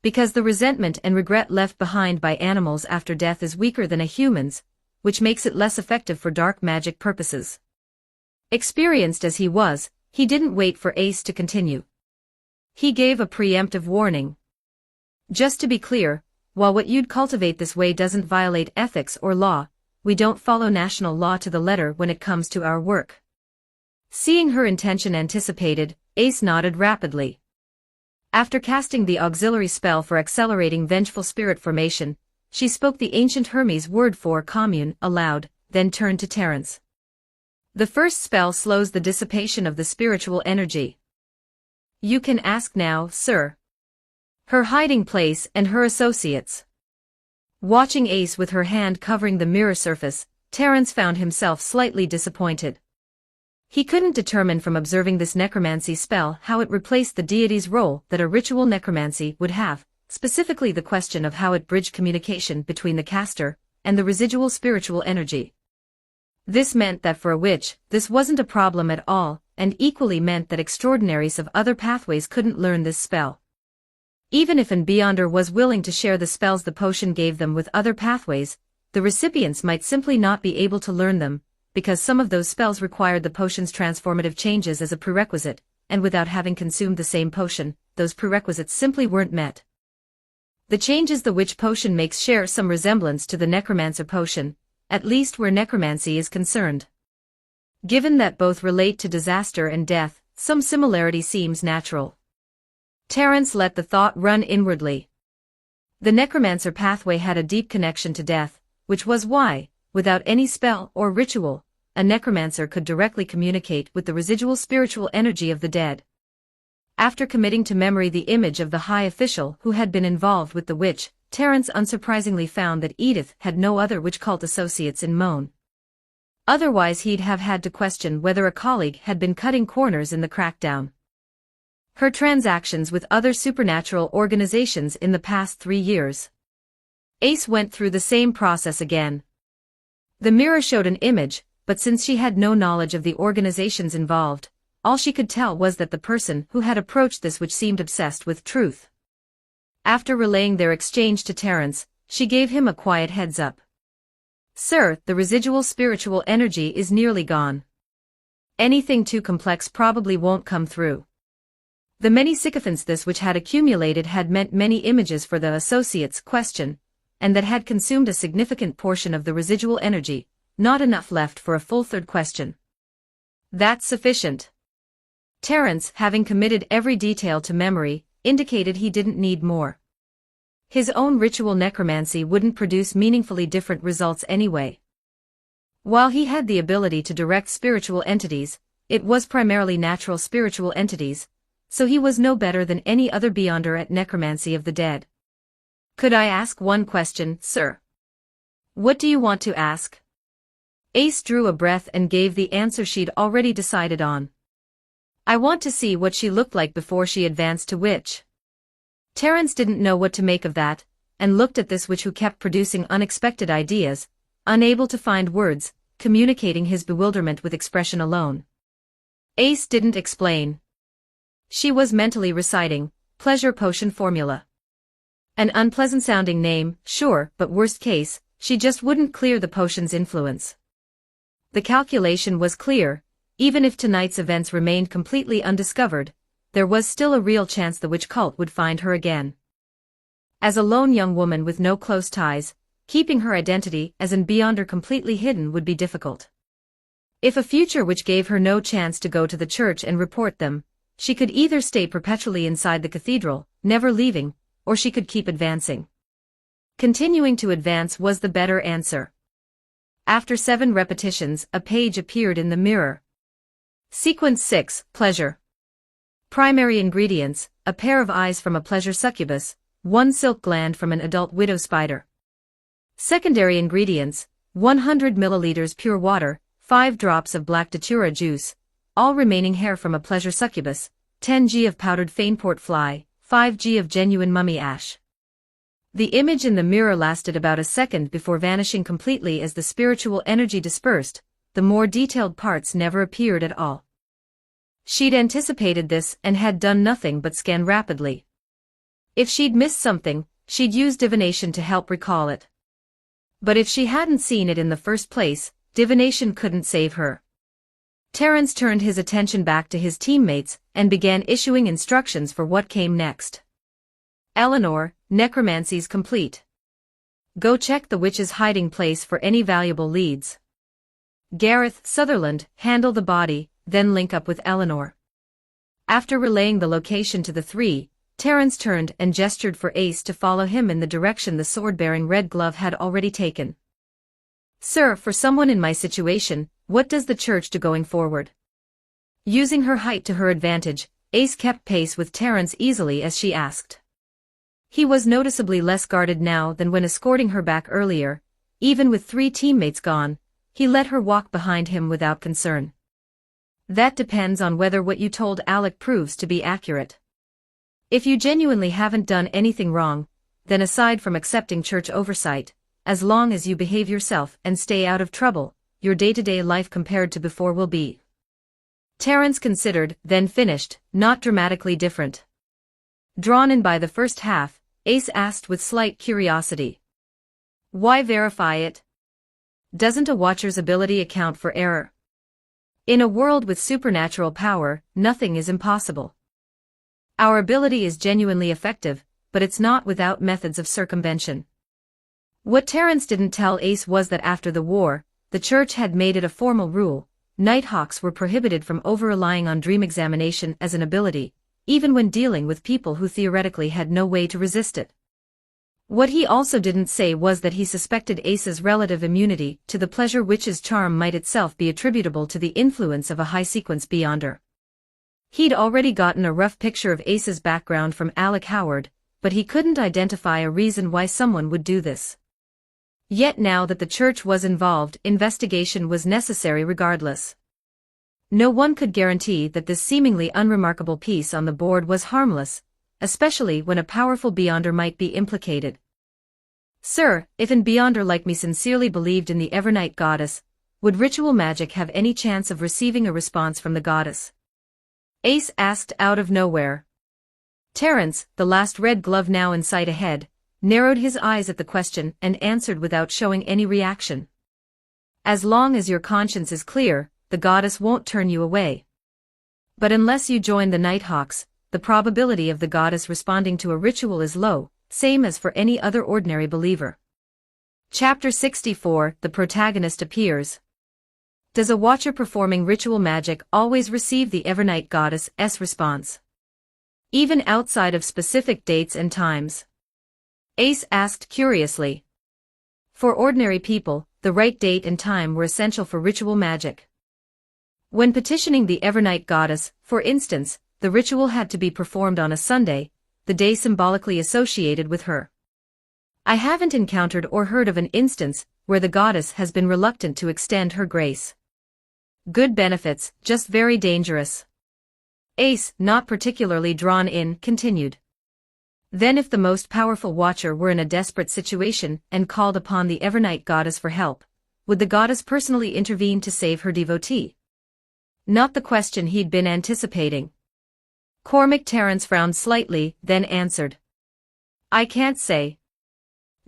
[SPEAKER 2] Because the resentment and regret left behind by animals after death is weaker than a human's, which makes it less effective for dark magic purposes. Experienced as he was, he didn't wait for Ace to continue. He gave a preemptive warning. Just to be clear, while what you'd cultivate this way doesn't violate ethics or law, we don't follow national law to the letter when it comes to our work. Seeing her intention anticipated, Ace nodded rapidly. After casting the auxiliary spell for accelerating vengeful spirit formation, she spoke the ancient Hermes word for commune aloud, then turned to Terence. The first spell slows the dissipation of the spiritual energy. You can ask now, sir. Her hiding place and her associates. Watching Ace with her hand covering the mirror surface, Terence found himself slightly disappointed. He couldn't determine from observing this necromancy spell how it replaced the deity's role that a ritual necromancy would have, specifically the question of how it bridged communication between the caster and the residual spiritual energy. This meant that for a witch, this wasn't a problem at all, and equally meant that extraordinaries of other pathways couldn't learn this spell. Even if an Beyonder was willing to share the spells the potion gave them with other pathways, the recipients might simply not be able to learn them, because some of those spells required the potion's transformative changes as a prerequisite, and without having consumed the same potion, those prerequisites simply weren't met. The changes the witch potion makes share some resemblance to the necromancer potion, at least where necromancy is concerned. Given that both relate to disaster and death, some similarity seems natural. Terence let the thought run inwardly. The necromancer pathway had a deep connection to death, which was why, without any spell or ritual, a necromancer could directly communicate with the residual spiritual energy of the dead. After committing to memory the image of the high official who had been involved with the witch, Terence unsurprisingly found that Edith had no other witch cult associates in Moan. Otherwise he'd have had to question whether a colleague had been cutting corners in the crackdown. Her transactions with other supernatural organizations in the past 3 years. Ace went through the same process again. The mirror showed an image, but since she had no knowledge of the organizations involved, all she could tell was that the person who had approached this witch seemed obsessed with truth. After relaying their exchange to Terence, she gave him a quiet heads-up. Sir, the residual spiritual energy is nearly gone. Anything too complex probably won't come through. The many sycophants this which had accumulated had meant many images for the associates' question, and that had consumed a significant portion of the residual energy, not enough left for a full third question. That's sufficient. Terence, having committed every detail to memory, indicated he didn't need more. His own ritual necromancy wouldn't produce meaningfully different results anyway. While he had the ability to direct spiritual entities, it was primarily natural spiritual entities, so he was no better than any other Beyonder at necromancy of the dead. Could I ask one question, sir? What do you want to ask? Ace drew a breath and gave the answer she'd already decided on. I want to see what she looked like before she advanced to witch. Terence didn't know what to make of that, and looked at this witch who kept producing unexpected ideas, unable to find words, communicating his bewilderment with expression alone. Ace didn't explain. She was mentally reciting, pleasure potion formula. An unpleasant-sounding name, sure, but worst case, she just wouldn't clear the potion's influence. The calculation was clear. Even if tonight's events remained completely undiscovered, there was still a real chance the witch cult would find her again. As a lone young woman with no close ties, keeping her identity as an Beyonder completely hidden would be difficult. If a future witch gave her no chance to go to the church and report them, she could either stay perpetually inside the cathedral, never leaving, or she could keep advancing. Continuing to advance was the better answer. After 7 repetitions, a page appeared in the mirror. Sequence 6, Pleasure. Primary ingredients, a pair of eyes from a pleasure succubus, 1 silk gland from an adult widow spider. Secondary ingredients, 100 milliliters pure water, 5 drops of black datura juice, all remaining hair from a pleasure succubus, 10 g of powdered fainport fly, 5 g of genuine mummy ash. The image in the mirror lasted about a second before vanishing completely as the spiritual energy dispersed. The more detailed parts never appeared at all. She'd anticipated this and had done nothing but scan rapidly. If she'd missed something, she'd use divination to help recall it. But if she hadn't seen it in the first place, divination couldn't save her. Terence turned his attention back to his teammates and began issuing instructions for what came next. Eleanor, necromancy's complete. Go check the witch's hiding place for any valuable leads. Gareth, Sutherland, handle the body, then link up with Eleanor. After relaying the location to the three, Terence turned and gestured for Ace to follow him in the direction the sword-bearing Red Glove had already taken. Sir, for someone in my situation, what does the church do going forward? Using her height to her advantage, Ace kept pace with Terence easily as she asked. He was noticeably less guarded now than when escorting her back earlier. Even with 3 teammates gone, he let her walk behind him without concern. That depends on whether what you told Alec proves to be accurate. If you genuinely haven't done anything wrong, then aside from accepting church oversight, as long as you behave yourself and stay out of trouble, your day-to-day life compared to before will be. Terence considered, then finished, not dramatically different. Drawn in by the first half, Ace asked with slight curiosity. Why verify it? Doesn't a watcher's ability account for error? In a world with supernatural power, nothing is impossible. Our ability is genuinely effective, but it's not without methods of circumvention. What Terence didn't tell Ace was that after the war, the church had made it a formal rule: Nighthawks were prohibited from over-relying on dream examination as an ability, even when dealing with people who theoretically had no way to resist it. What he also didn't say was that he suspected Ace's relative immunity to the Pleasure Witch's charm might itself be attributable to the influence of a high-sequence beyonder. He'd already gotten a rough picture of Ace's background from Alec Howard, but he couldn't identify a reason why someone would do this. Yet now that the church was involved, investigation was necessary regardless. No one could guarantee that this seemingly unremarkable piece on the board was harmless, especially when a powerful beyonder might be implicated. Sir, if an beyonder like me sincerely believed in the Evernight goddess, would ritual magic have any chance of receiving a response from the goddess? Ace asked out of nowhere. Terence, the last Red Glove now in sight ahead, narrowed his eyes at the question and answered without showing any reaction. As long as your conscience is clear, the goddess won't turn you away. But unless you join the Nighthawks, the probability of the goddess responding to a ritual is low, same as for any other ordinary believer. Chapter 64, The Protagonist Appears. Does a watcher performing ritual magic always receive the Evernight goddess's response? Even outside of specific dates and times? Ace asked curiously. For ordinary people, the right date and time were essential for ritual magic. When petitioning the Evernight goddess, for instance, the ritual had to be performed on a Sunday, the day symbolically associated with her. I haven't encountered or heard of an instance where the goddess has been reluctant to extend her grace. Good benefits, just very dangerous. Ace, not particularly drawn in, continued. Then if the most powerful watcher were in a desperate situation and called upon the Evernight goddess for help, would the goddess personally intervene to save her devotee? Not the question he'd been anticipating. Cormac Terence frowned slightly, then answered. I can't say.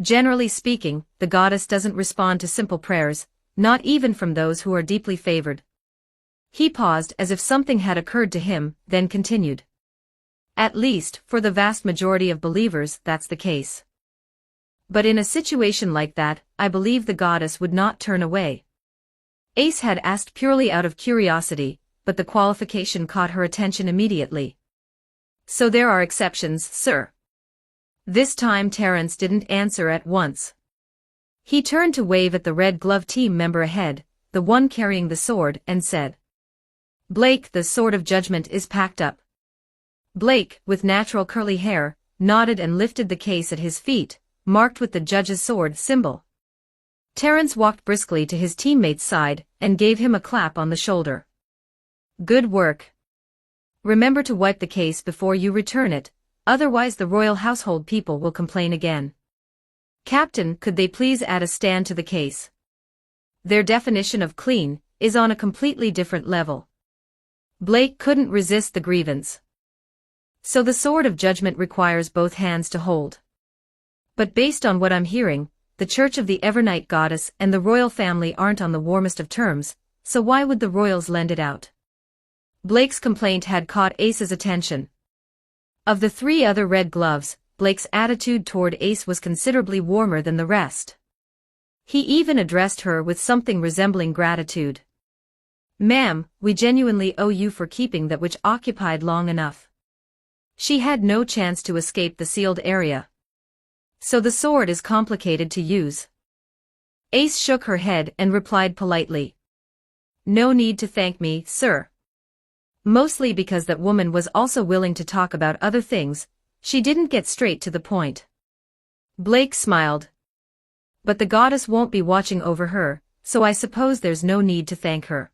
[SPEAKER 2] Generally speaking, the goddess doesn't respond to simple prayers, not even from those who are deeply favored. He paused as if something had occurred to him, then continued. At least, for the vast majority of believers, that's the case. But in a situation like that, I believe the goddess would not turn away. Ace had asked purely out of curiosity, but the qualification caught her attention immediately. So there are exceptions, sir. This time Terence didn't answer at once. He turned to wave at the Red Glove team member ahead, the one carrying the sword, and said. Blake, the sword of judgment is packed up. Blake, with natural curly hair, nodded and lifted the case at his feet, marked with the judge's sword symbol. Terence walked briskly to his teammate's side and gave him a clap on the shoulder. Good work. Remember to wipe the case before you return it, otherwise the royal household people will complain again. Captain, could they please add a stand to the case? Their definition of clean is on a completely different level. Blake couldn't resist the grievance. So the sword of judgment requires both hands to hold. But based on what I'm hearing, the Church of the Evernight Goddess and the royal family aren't on the warmest of terms, so why would the royals lend it out? Blake's complaint had caught Ace's attention. Of the three other red gloves, Blake's attitude toward Ace was considerably warmer than the rest. He even addressed her with something resembling gratitude. "Ma'am, we genuinely owe you for keeping that which occupied long enough." She had no chance to escape the sealed area. So the sword is complicated to use. Ace shook her head and replied politely. "No need to thank me, sir." Mostly because that woman was also willing to talk about other things, she didn't get straight to the point. Blake smiled. "But the goddess won't be watching over her, so I suppose there's no need to thank her.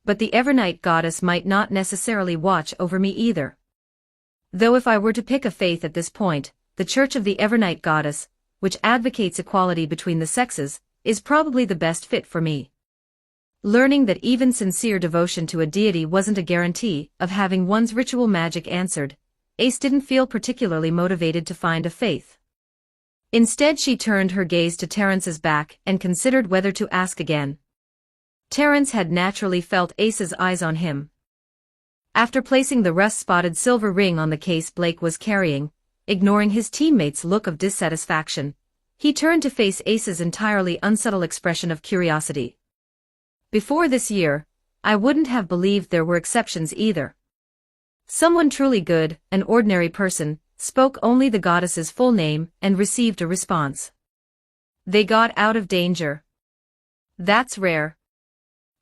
[SPEAKER 2] But the Evernight Goddess might not necessarily watch over me either. Though if I were to pick a faith at this point, the Church of the Evernight Goddess, which advocates equality between the sexes, is probably the best fit for me." Learning that even sincere devotion to a deity wasn't a guarantee of having one's ritual magic answered, Ace didn't feel particularly motivated to find a faith. Instead, she turned her gaze to Terrence's back and considered whether to ask again. Terrence had naturally felt Ace's eyes on him. After placing the rust-spotted silver ring on the case Blake was carrying, ignoring his teammates' look of dissatisfaction, he turned to face Ace's entirely unsubtle expression of curiosity. "Before this year, I wouldn't have believed there were exceptions either. Someone truly good, an ordinary person, spoke only the goddess's full name and received a response. They got out of danger. That's rare."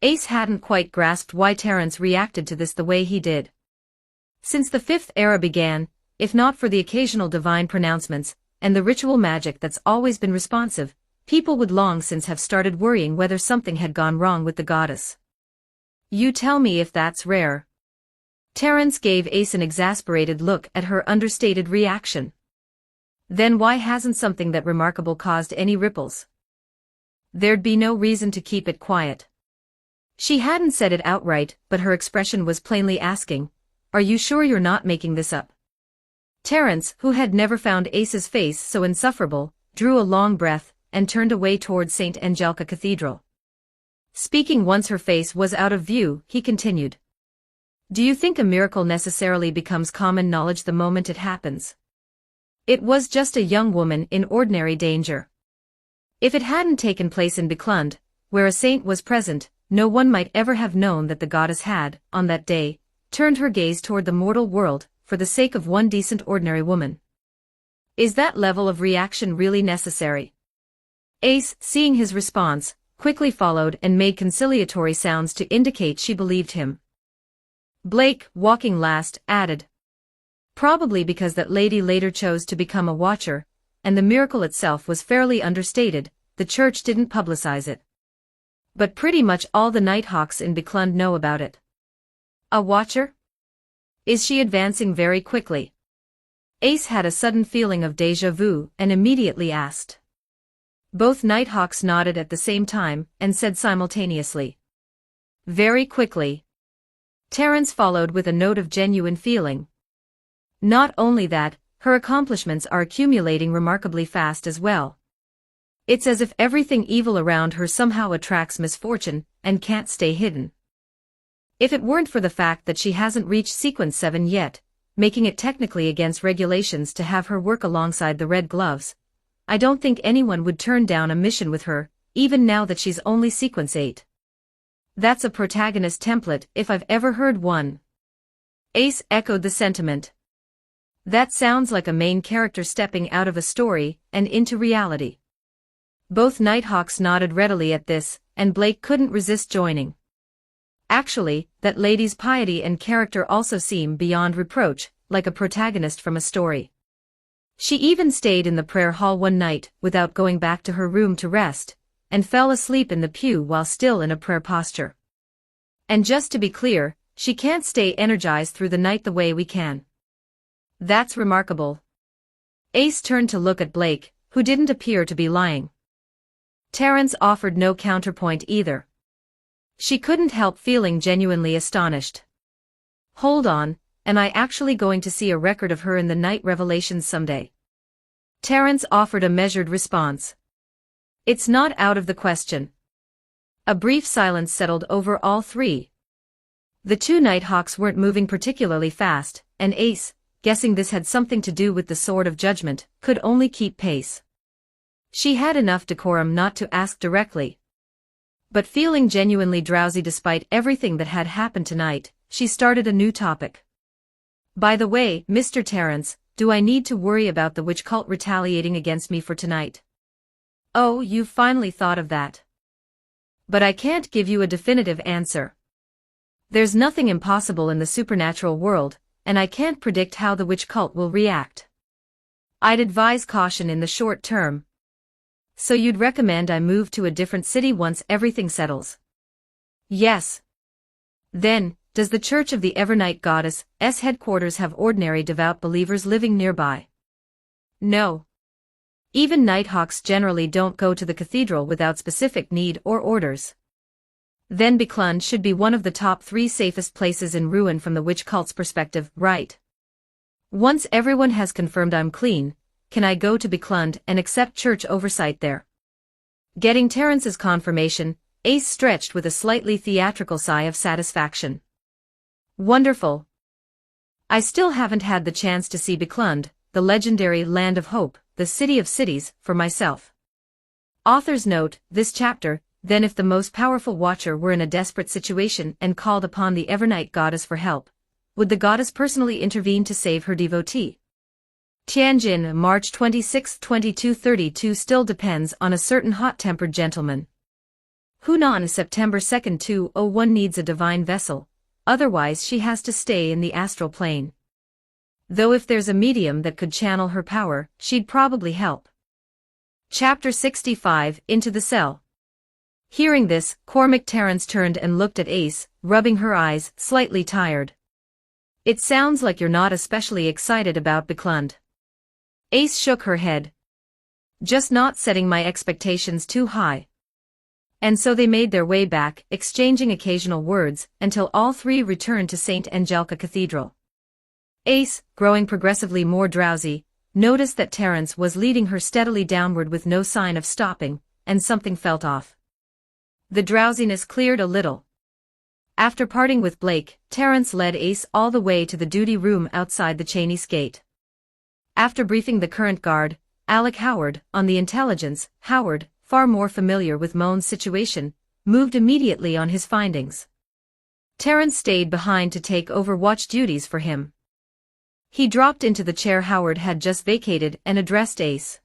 [SPEAKER 2] Ace hadn't quite grasped why Terrence reacted to this the way he did. Since the Fifth Era began, if not for the occasional divine pronouncements and the ritual magic that's always been responsive, people would long since have started worrying whether something had gone wrong with the goddess. "You tell me if that's rare." Terrence gave Ace an exasperated look at her understated reaction. "Then why hasn't something that remarkable caused any ripples? There'd be no reason to keep it quiet." She hadn't said it outright, but her expression was plainly asking, "Are you sure you're not making this up?" Terrence, who had never found Ace's face so insufferable, drew a long breath and turned away toward St. Angelica Cathedral. Speaking once her face was out of view, he continued. "Do you think a miracle necessarily becomes common knowledge the moment it happens? It was just a young woman in ordinary danger. If it hadn't taken place in Beclund, where a saint was present, no one might ever have known that the goddess had, on that day, turned her gaze toward the mortal world, for the sake of one decent ordinary woman. Is that level of reaction really necessary?" Ace, seeing his response, quickly followed and made conciliatory sounds to indicate she believed him. Blake, walking last, added. "Probably because that lady later chose to become a watcher, and the miracle itself was fairly understated, the church didn't publicize it. But pretty much all the Nighthawks in Beclund know about it." "A watcher? Is she advancing very quickly?" Ace had a sudden feeling of déjà vu and immediately asked. Both Nighthawks nodded at the same time and said simultaneously, "Very quickly." Terrence followed with a note of genuine feeling. "Not only that, her accomplishments are accumulating remarkably fast as well. It's as if everything evil around her somehow attracts misfortune and can't stay hidden. If it weren't for the fact that she hasn't reached Sequence 7 yet, making it technically against regulations to have her work alongside the Red Gloves, I don't think anyone would turn down a mission with her, even now that she's only Sequence 8. That's a protagonist template if I've ever heard one." Ace echoed the sentiment. "That sounds like a main character stepping out of a story and into reality." Both Nighthawks nodded readily at this, and Blake couldn't resist joining. Actually, that lady's piety and character also seem beyond reproach, like a protagonist from a story. She even stayed in the prayer hall one night without going back to her room to rest, and fell asleep in the pew while still in a prayer posture. And just to be clear, she can't stay energized through the night the way we can. That's remarkable. Ace turned to look at Blake, who didn't appear to be lying. Terence offered no counterpoint either. She couldn't help feeling genuinely astonished. Hold on, am I actually going to see a record of her in the night revelations someday? Terence offered a measured response. It's not out of the question. A brief silence settled over all three. The two Nighthawks weren't moving particularly fast, and Ace, guessing this had something to do with the Sword of Judgment, could only keep pace. She had enough decorum not to ask directly. But feeling genuinely drowsy despite everything that had happened tonight, she started a new topic. By the way, Mr. Terence, do I need to worry about the witch cult retaliating against me for tonight? Oh, you've finally thought of that. But I can't give you a definitive answer. There's nothing impossible in the supernatural world, and I can't predict how the witch cult will react. I'd advise caution in the short term. So you'd recommend I move to a different city once everything settles? Yes. Then, does the Church of the Evernight Goddess's headquarters have ordinary devout believers living nearby? No. Even Nighthawks generally don't go to the cathedral without specific need or orders. Then Beclund should be one of the top 3 safest places in ruin from the witch cult's perspective, right? Once everyone has confirmed I'm clean, can I go to Beclund and accept church oversight there? Getting Terence's confirmation, Ace stretched with a slightly theatrical sigh of satisfaction. Wonderful. I still haven't had the chance to see Beclund, the legendary Land of Hope, the City of Cities, for myself. Author's note, this chapter, then if the most powerful Watcher were in a desperate situation and called upon the Evernight Goddess for help, would the goddess personally intervene to save her devotee? Tianjin, March 26, 2232 still depends on a certain hot-tempered gentleman. Hunan, September 2, 2001 needs a divine vessel, otherwise she has to stay in the astral plane. Though if there's a medium that could channel her power, she'd probably help. Chapter 65, Into the Cell. Hearing this, Cormac Terence turned and looked at Ace, rubbing her eyes, slightly tired. It sounds like you're not especially excited about Beclund. Ace shook her head. Just not setting my expectations too high. And so they made their way back, exchanging occasional words, until all three returned to St. Angelica Cathedral. Ace, growing progressively more drowsy, noticed that Terence was leading her steadily downward with no sign of stopping, and something felt off. The drowsiness cleared a little. After parting with Blake, Terence led Ace all the way to the duty room outside the Cheney's gate. After briefing the current guard, Alec Howard, on the intelligence, Howard, far more familiar with Moan's situation, moved immediately on his findings. Terence stayed behind to take over watch duties for him. He dropped into the chair Howard had just vacated and addressed Ace.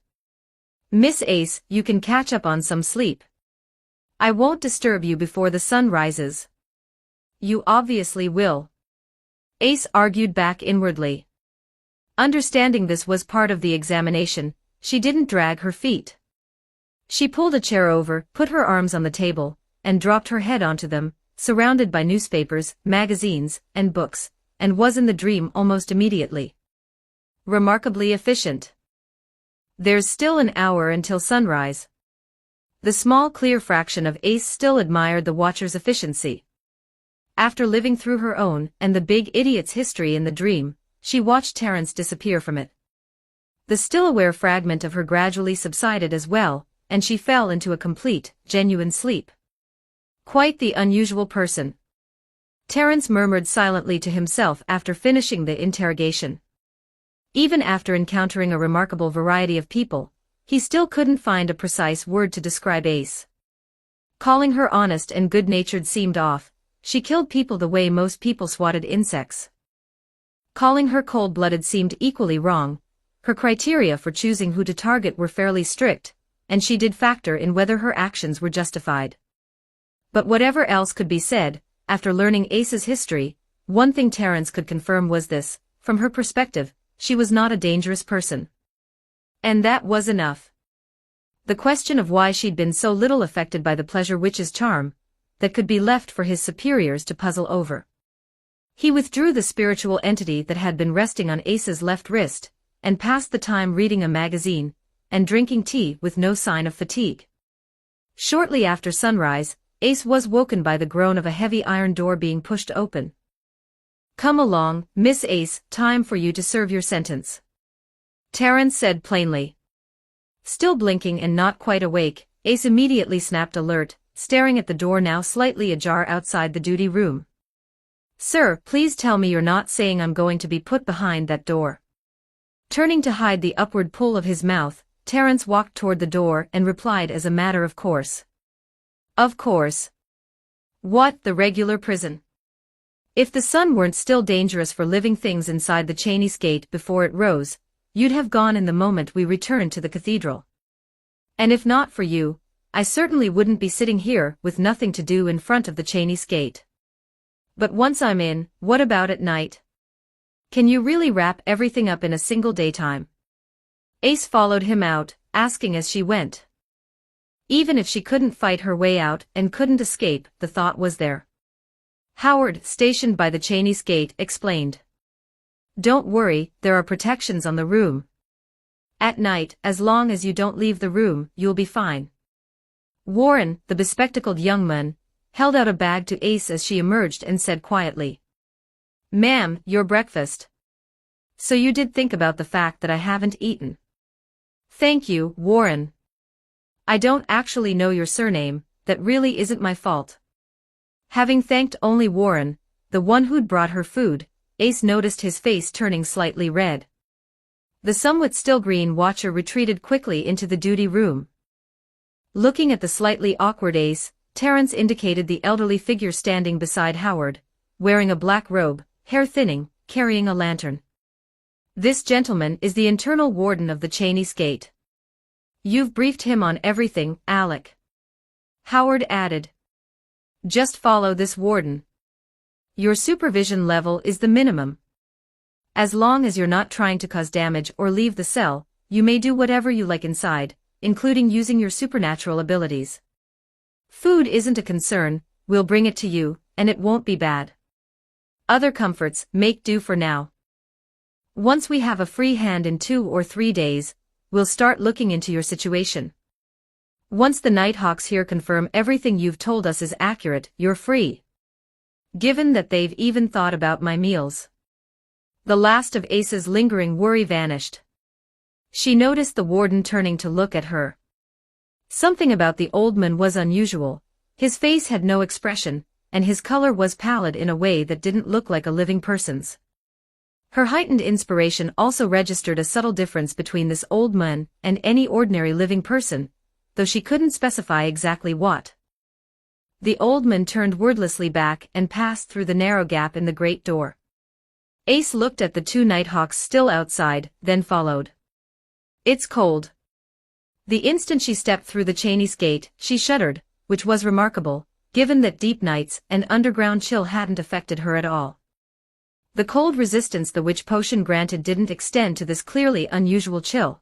[SPEAKER 2] Miss Ace, you can catch up on some sleep. I won't disturb you before the sun rises. You obviously will. Ace argued back inwardly. Understanding this was part of the examination, she didn't drag her feet. She pulled a chair over, put her arms on the table, and dropped her head onto them, surrounded by newspapers, magazines, and books, and was in the dream almost immediately. Remarkably efficient. There's still an hour until sunrise. The small clear fraction of Ace still admired the Watcher's efficiency. After living through her own and the big idiot's history in the dream, she watched Terence disappear from it. The still-aware fragment of her gradually subsided as well, and she fell into a complete, genuine sleep. Quite the unusual person. Terence murmured silently to himself after finishing the interrogation. Even after encountering a remarkable variety of people, he still couldn't find a precise word to describe Ace. Calling her honest and good-natured seemed off. She killed people the way most people swatted insects. Calling her cold-blooded seemed equally wrong. Her criteria for choosing who to target were fairly strict, and she did factor in whether her actions were justified. But whatever else could be said, after learning Ace's history, one thing Terence could confirm was this: from her perspective, she was not a dangerous person. And that was enough. The question of why she'd been so little affected by the Pleasure Witch's charm, that could be left for his superiors to puzzle over. He withdrew the spiritual entity that had been resting on Ace's left wrist, and passed the time reading a magazine, and drinking tea with no sign of fatigue. Shortly after sunrise, Ace was woken by the groan of a heavy iron door being pushed open. "Come along, Miss Ace, time for you to serve your sentence," Terence said plainly. Still blinking and not quite awake, Ace immediately snapped alert, staring at the door now slightly ajar outside the duty room. "Sir, please tell me you're not saying I'm going to be put behind that door." Turning to hide the upward pull of his mouth, Terence walked toward the door and replied as a matter of course. "Of course. What, the regular prison? If the sun weren't still dangerous for living things inside the Cheney's gate before it rose, you'd have gone in the moment we returned to the cathedral. And if not for you, I certainly wouldn't be sitting here with nothing to do in front of the Cheney's gate. But once I'm in, what about at night? Can you really wrap everything up in a single daytime?" Ace followed him out, asking as she went. Even if she couldn't fight her way out and couldn't escape, the thought was there. Howard, stationed by the Cheney's gate, explained. "Don't worry, there are protections on the room. At night, as long as you don't leave the room, you'll be fine." Warren, the bespectacled young man, held out a bag to Ace as she emerged and said quietly, "Ma'am, your breakfast. So you did think about the fact that I haven't eaten." "Thank you, Warren. I don't actually know your surname, that really isn't my fault." Having thanked only Warren, the one who'd brought her food, Ace noticed his face turning slightly red. The somewhat still green watcher retreated quickly into the duty room. Looking at the slightly awkward Ace, Terence indicated the elderly figure standing beside Howard, wearing a black robe, hair thinning, carrying a lantern. "This gentleman is the internal warden of the Cheney's gate. You've briefed him on everything, Alec," Howard added. "Just follow this warden. Your supervision level is the minimum. As long as you're not trying to cause damage or leave the cell, you may do whatever you like inside, including using your supernatural abilities. Food isn't a concern, we'll bring it to you, and it won't be bad. Other comforts, make do for now. Once we have a free hand in 2 or 3 days, we'll start looking into your situation. Once the Nighthawks here confirm everything you've told us is accurate, you're free. Given that they've even thought about my meals." The last of Ace's lingering worry vanished. She noticed the warden turning to look at her. Something about the old man was unusual. His face had no expression, and his color was pallid in a way that didn't look like a living person's. Her heightened inspiration also registered a subtle difference between this old man and any ordinary living person, though she couldn't specify exactly what. The old man turned wordlessly back and passed through the narrow gap in the great door. Ace looked at the 2 Nighthawks still outside, then followed. "It's cold." The instant she stepped through the Cheney's gate, she shuddered, which was remarkable, given that deep nights and underground chill hadn't affected her at all. The cold resistance the witch potion granted didn't extend to this clearly unusual chill.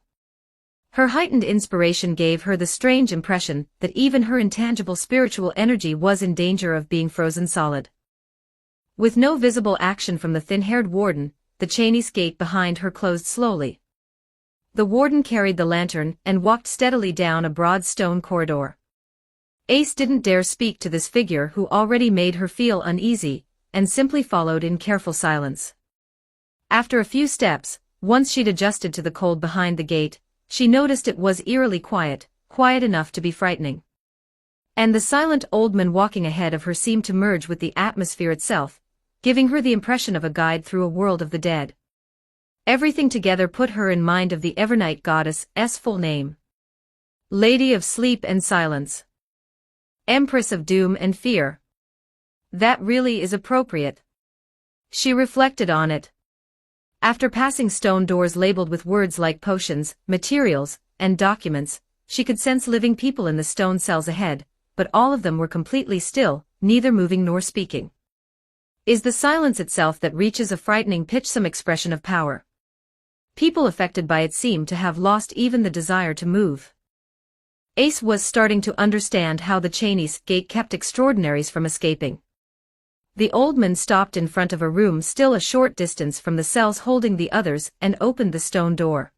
[SPEAKER 2] Her heightened inspiration gave her the strange impression that even her intangible spiritual energy was in danger of being frozen solid. With no visible action from the thin-haired warden, the Cheney's gate behind her closed slowly. The warden carried the lantern and walked steadily down a broad stone corridor. Ace didn't dare speak to this figure who already made her feel uneasy, and simply followed in careful silence. After a few steps, once she'd adjusted to the cold behind the gate, she noticed it was eerily quiet, quiet enough to be frightening. And the silent old man walking ahead of her seemed to merge with the atmosphere itself, giving her the impression of a guide through a world of the dead. Everything together put her in mind of the Evernight goddess's full name. Lady of Sleep and Silence. Empress of Doom and Fear. That really is appropriate. She reflected on it. After passing stone doors labeled with words like potions, materials, and documents, she could sense living people in the stone cells ahead, but all of them were completely still, neither moving nor speaking. Is the silence itself that reaches a frightening pitch some expression of power? People affected by it seemed to have lost even the desire to move. Ace was starting to understand how the Cheney's gate kept extraordinaries from escaping. The old man stopped in front of a room still a short distance from the cells holding the others and opened the stone door.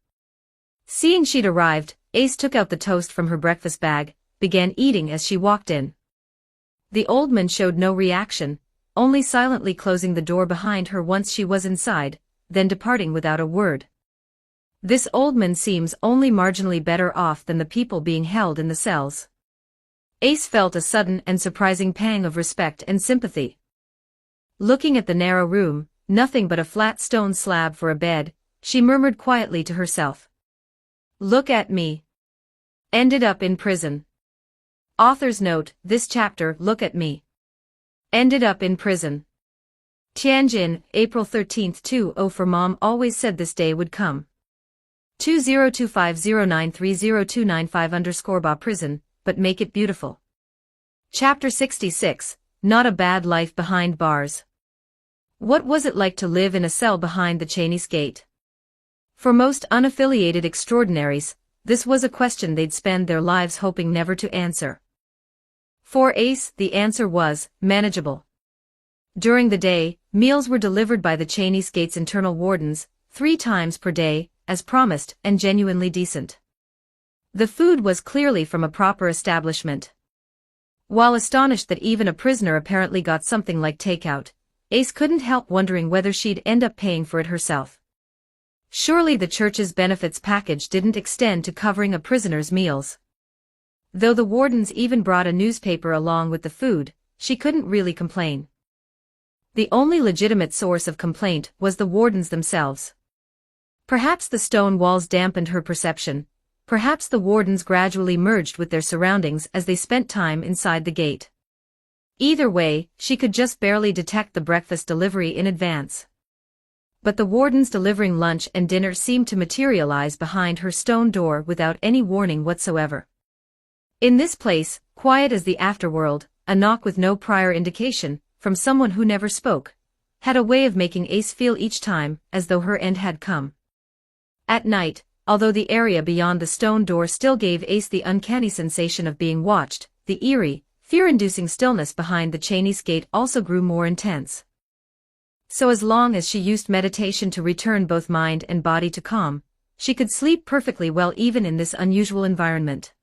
[SPEAKER 2] Seeing she'd arrived, Ace took out the toast from her breakfast bag, began eating as she walked in. The old man showed no reaction, only silently closing the door behind her once she was inside, then departing without a word. This old man seems only marginally better off than the people being held in the cells. Ace felt a sudden and surprising pang of respect and sympathy. Looking at the narrow room, nothing but a flat stone slab for a bed, she murmured quietly to herself. Look at me. Ended up in prison. Author's note, this chapter, look at me. Ended up in prison. Tianjin, April 13, 20 for Mom always said this day would come. 202509302955_ prison, but make it beautiful. Chapter 66, Not a Bad Life Behind Bars. What was it like to live in a cell behind the Chinese gate? For most unaffiliated extraordinaries, this was a question they'd spend their lives hoping never to answer. For Ace, the answer was manageable. During the day, meals were delivered by the Chinese gate's internal wardens, 3 times per day, as promised, and genuinely decent. The food was clearly from a proper establishment. While astonished that even a prisoner apparently got something like takeout, Ace couldn't help wondering whether she'd end up paying for it herself. Surely the church's benefits package didn't extend to covering a prisoner's meals. Though the wardens even brought a newspaper along with the food, she couldn't really complain. The only legitimate source of complaint was the wardens themselves. Perhaps the stone walls dampened her perception, perhaps the wardens gradually merged with their surroundings as they spent time inside the gate. Either way, she could just barely detect the breakfast delivery in advance. But the wardens delivering lunch and dinner seemed to materialize behind her stone door without any warning whatsoever. In this place, quiet as the afterworld, a knock with no prior indication, from someone who never spoke, had a way of making Ace feel each time as though her end had come. At night, although the area beyond the stone door still gave Ace the uncanny sensation of being watched, the eerie, fear-inducing stillness behind the Chinese gate also grew more intense. So as long as she used meditation to return both mind and body to calm, she could sleep perfectly well even in this unusual environment.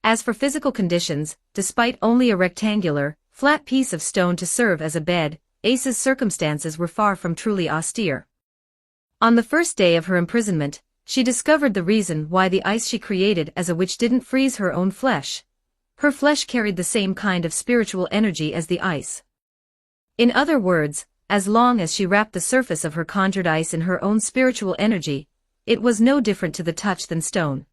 [SPEAKER 2] As for physical conditions, despite only a rectangular, flat piece of stone to serve as a bed, Ace's circumstances were far from truly austere. On the first day of her imprisonment, she discovered the reason why the ice she created as a witch didn't freeze her own flesh. Her flesh carried the same kind of spiritual energy as the ice. In other words, as long as she wrapped the surface of her conjured ice in her own spiritual energy, it was no different to the touch than stone.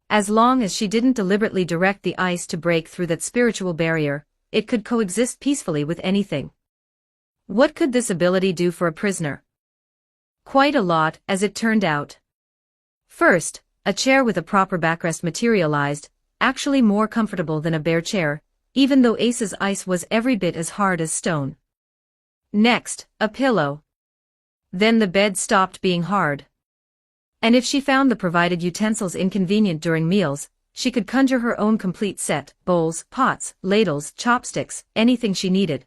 [SPEAKER 2] As long as she didn't deliberately direct the ice to break through that spiritual barrier, it could coexist peacefully with anything. What could this ability do for a prisoner? Quite a lot, as it turned out. First, a chair with a proper backrest materialized, actually more comfortable than a bare chair, even though Ace's ice was every bit as hard as stone. Next, a pillow. Then the bed stopped being hard. And if she found the provided utensils inconvenient during meals, she could conjure her own complete set: bowls, pots, ladles, chopsticks, anything she needed.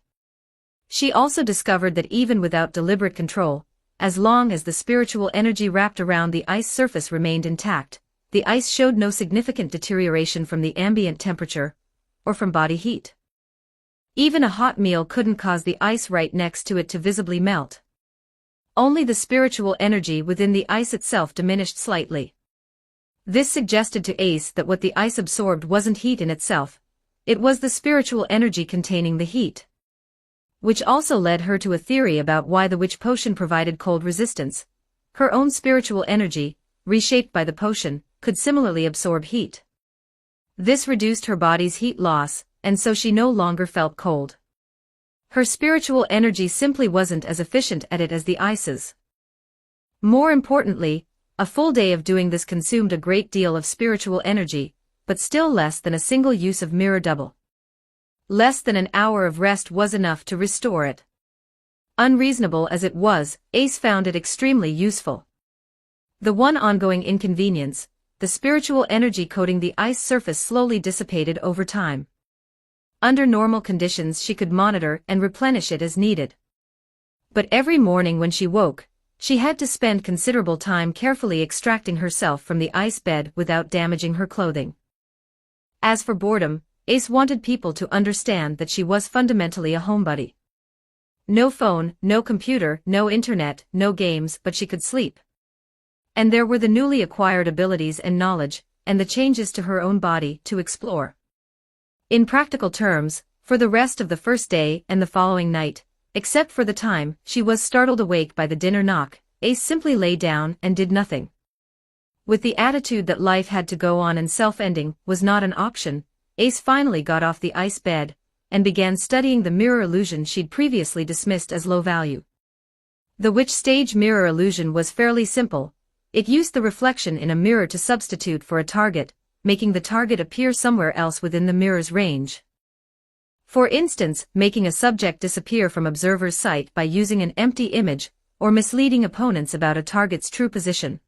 [SPEAKER 2] She also discovered that even without deliberate control, as long as the spiritual energy wrapped around the ice surface remained intact, the ice showed no significant deterioration from the ambient temperature, or from body heat. Even a hot meal couldn't cause the ice right next to it to visibly melt. Only the spiritual energy within the ice itself diminished slightly. This suggested to Ace that what the ice absorbed wasn't heat in itself, it was the spiritual energy containing the heat. Which also led her to a theory about why the witch potion provided cold resistance. Her own spiritual energy, reshaped by the potion, could similarly absorb heat. This reduced her body's heat loss, and so she no longer felt cold. Her spiritual energy simply wasn't as efficient at it as the ice's. More importantly, a full day of doing this consumed a great deal of spiritual energy, but still less than a single use of mirror double. Less than an hour of rest was enough to restore it. Unreasonable as it was, Ace found it extremely useful. The one ongoing inconvenience, the spiritual energy coating the ice surface, slowly dissipated over time. Under normal conditions she could monitor and replenish it as needed. But every morning when she woke, She had to spend considerable time carefully extracting herself from the ice bed without damaging her clothing. As for boredom, Ace wanted people to understand that she was fundamentally a homebody. No phone, no computer, no internet, no games, but she could sleep. And there were the newly acquired abilities and knowledge, and the changes to her own body to explore. In practical terms, for the rest of the first day and the following night, except for the time she was startled awake by the dinner knock, Ace simply lay down and did nothing. With the attitude that life had to go on and self-ending was not an option, Ace finally got off the ice bed and began studying the mirror illusion she'd previously dismissed as low value. The which stage mirror illusion was fairly simple. It used the reflection in a mirror to substitute for a target, making the target appear somewhere else within the mirror's range. For instance, making a subject disappear from observer's sight by using an empty image, or misleading opponents about a target's true position.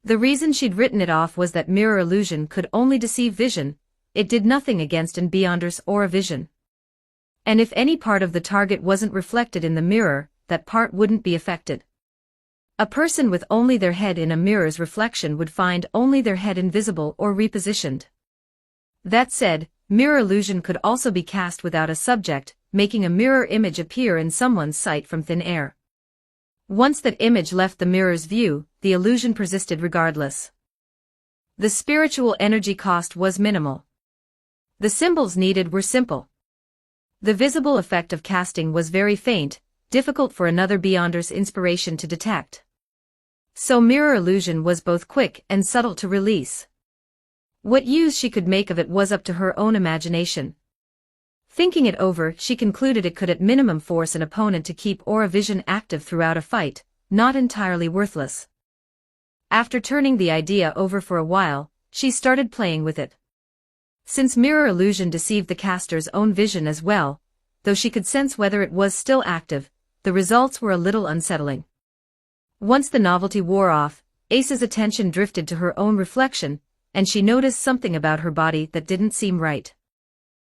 [SPEAKER 2] The reason she'd written it off was that mirror illusion could only deceive vision, it did nothing against an beyonder's aura vision. And if any part of the target wasn't reflected in the mirror, that part wouldn't be affected. A person with only their head in a mirror's reflection would find only their head invisible or repositioned. That said, mirror illusion could also be cast without a subject, making a mirror image appear in someone's sight from thin air. Once that image left the mirror's view, the illusion persisted regardless. The spiritual energy cost was minimal. The symbols needed were simple. The visible effect of casting was very faint, difficult for another beyonder's inspiration to detect. So mirror illusion was both quick and subtle to release. What use she could make of it was up to her own imagination. Thinking it over, she concluded it could at minimum force an opponent to keep aura vision active throughout a fight, not entirely worthless. After turning the idea over for a while, she started playing with it. Since mirror illusion deceived the caster's own vision as well, though she could sense whether it was still active, the results were a little unsettling. Once the novelty wore off, Ace's attention drifted to her own reflection, and she noticed something about her body that didn't seem right.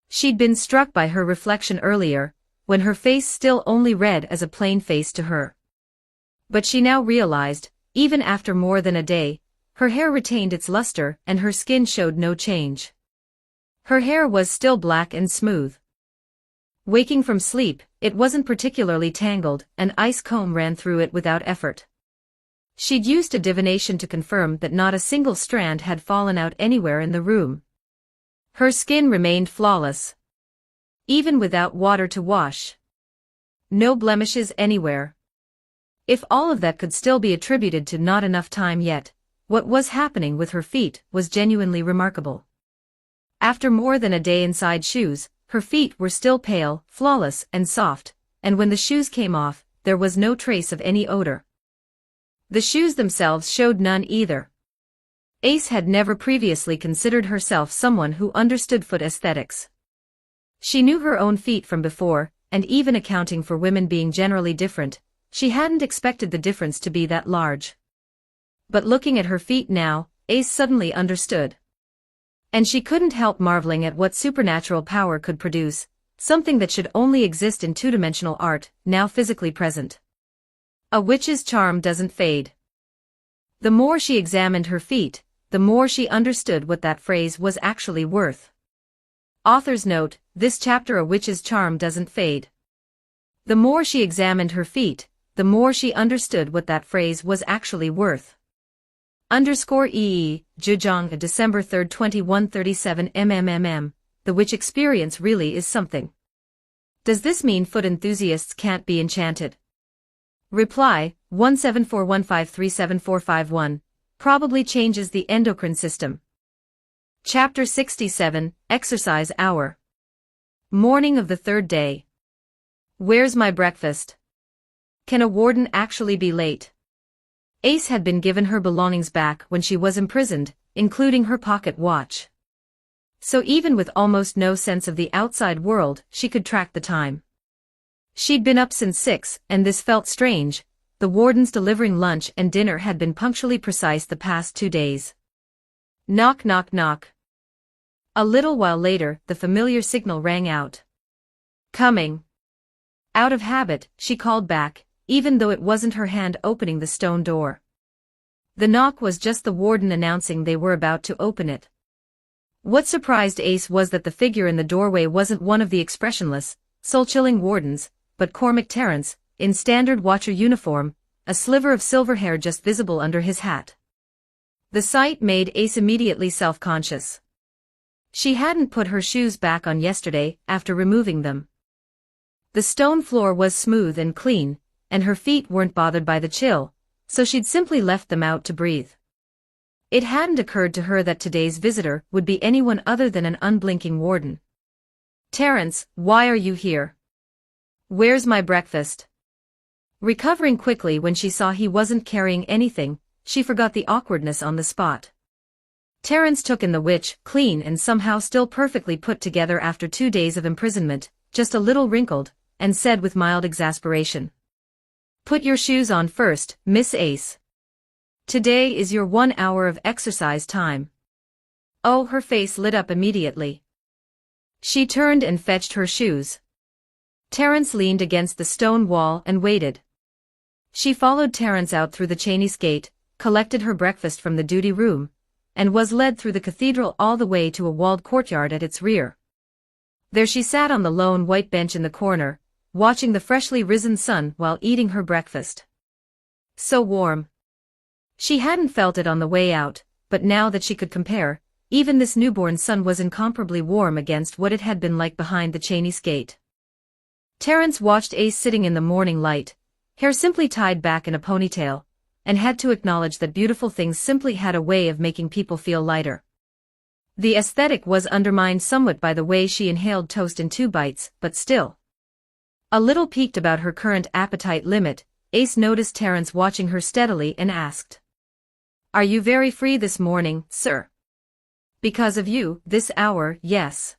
[SPEAKER 2] She'd been struck by her reflection earlier, when her face still only read as a plain face to her. But she now realized, even after more than a day, her hair retained its luster and her skin showed no change. Her hair was still black and smooth. Waking from sleep, it wasn't particularly tangled, an ice comb ran through it without effort. She'd used a divination to confirm that not a single strand had fallen out anywhere in the room. Her skin remained flawless. Even without water to wash. No blemishes anywhere. If all of that could still be attributed to not enough time yet, what was happening with her feet was genuinely remarkable. After more than a day inside shoes, her feet were still pale, flawless, and soft, and when the shoes came off, there was no trace of any odor. The shoes themselves showed none either. Ace had never previously considered herself someone who understood foot aesthetics. She knew her own feet from before, and even accounting for women being generally different, she hadn't expected the difference to be that large. But looking at her feet now, Ace suddenly understood. And she couldn't help marveling at what supernatural power could produce, something that should only exist in two-dimensional art, now physically present. A witch's charm doesn't fade. The more she examined her feet, the more she understood what that phrase was actually worth. Author's note, this chapter A witch's charm doesn't fade. The more she examined her feet, the more she understood what that phrase was actually worth. _EE, Zhejiang, December 3, 2137 MMMM, the witch experience really is something. Does this mean foot enthusiasts can't be enchanted? Reply, 17415374451, probably changes the endocrine system. Chapter 67, Exercise Hour. Morning of the third day. Where's my breakfast? Can a warden actually be late? Ace had been given her belongings back when she was imprisoned, including her pocket watch. So even with almost no sense of the outside world, she could track the time. She'd been up since 6, and this felt strange. The wardens delivering lunch and dinner had been punctually precise the past 2 days. Knock knock knock. A little while later, the familiar signal rang out. Coming. Out of habit, she called back, even though it wasn't her hand opening the stone door. The knock was just the warden announcing they were about to open it. What surprised Ace was that the figure in the doorway wasn't one of the expressionless, soul-chilling wardens, but Cormac Terence, in standard watcher uniform, a sliver of silver hair just visible under his hat. The sight made Ace immediately self-conscious. She hadn't put her shoes back on yesterday after removing them. The stone floor was smooth and clean, and her feet weren't bothered by the chill, so she'd simply left them out to breathe. It hadn't occurred to her that today's visitor would be anyone other than an unblinking warden. "Terence, why are you here? Where's my breakfast?" Recovering quickly when she saw he wasn't carrying anything, she forgot the awkwardness on the spot. Terence took in the witch, clean and somehow still perfectly put together after 2 days of imprisonment, just a little wrinkled, and said with mild exasperation, "Put your shoes on first, Miss Ace. Today is your 1 hour of exercise time." Oh, her face lit up immediately. She turned and fetched her shoes. Terence leaned against the stone wall and waited. She followed Terence out through the Cheney's gate, collected her breakfast from the duty room, and was led through the cathedral all the way to a walled courtyard at its rear. There she sat on the lone white bench in the corner, watching the freshly risen sun while eating her breakfast. So warm. She hadn't felt it on the way out, but now that she could compare, even this newborn sun was incomparably warm against what it had been like behind the Cheney's gate. Terence watched Ace sitting in the morning light, hair simply tied back in a ponytail, and had to acknowledge that beautiful things simply had a way of making people feel lighter. The aesthetic was undermined somewhat by the way she inhaled toast in 2 bites, but still. A little piqued about her current appetite limit, Ace noticed Terence watching her steadily and asked, "Are you very free this morning, sir?" "Because of you, this hour, yes."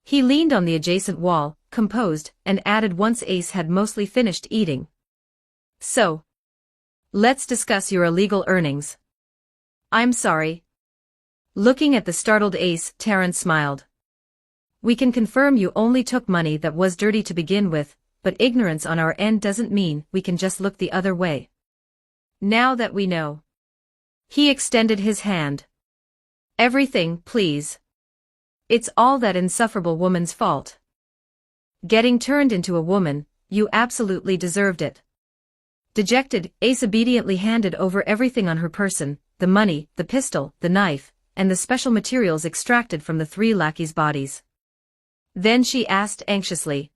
[SPEAKER 2] He leaned on the adjacent wall, composed, and added once Ace had mostly finished eating, "So, let's discuss your illegal earnings." "I'm sorry." Looking at the startled Ace, Terence smiled. "We can confirm you only took money that was dirty to begin with, but ignorance on our end doesn't mean we can just look the other way. Now that we know." He extended his hand. "Everything, please. It's all that insufferable woman's fault. Getting turned into a woman, you absolutely deserved it." Dejected, Ace obediently handed over everything on her person, the money, the pistol, the knife, and the special materials extracted from the 3 lackeys' bodies. Then she asked anxiously,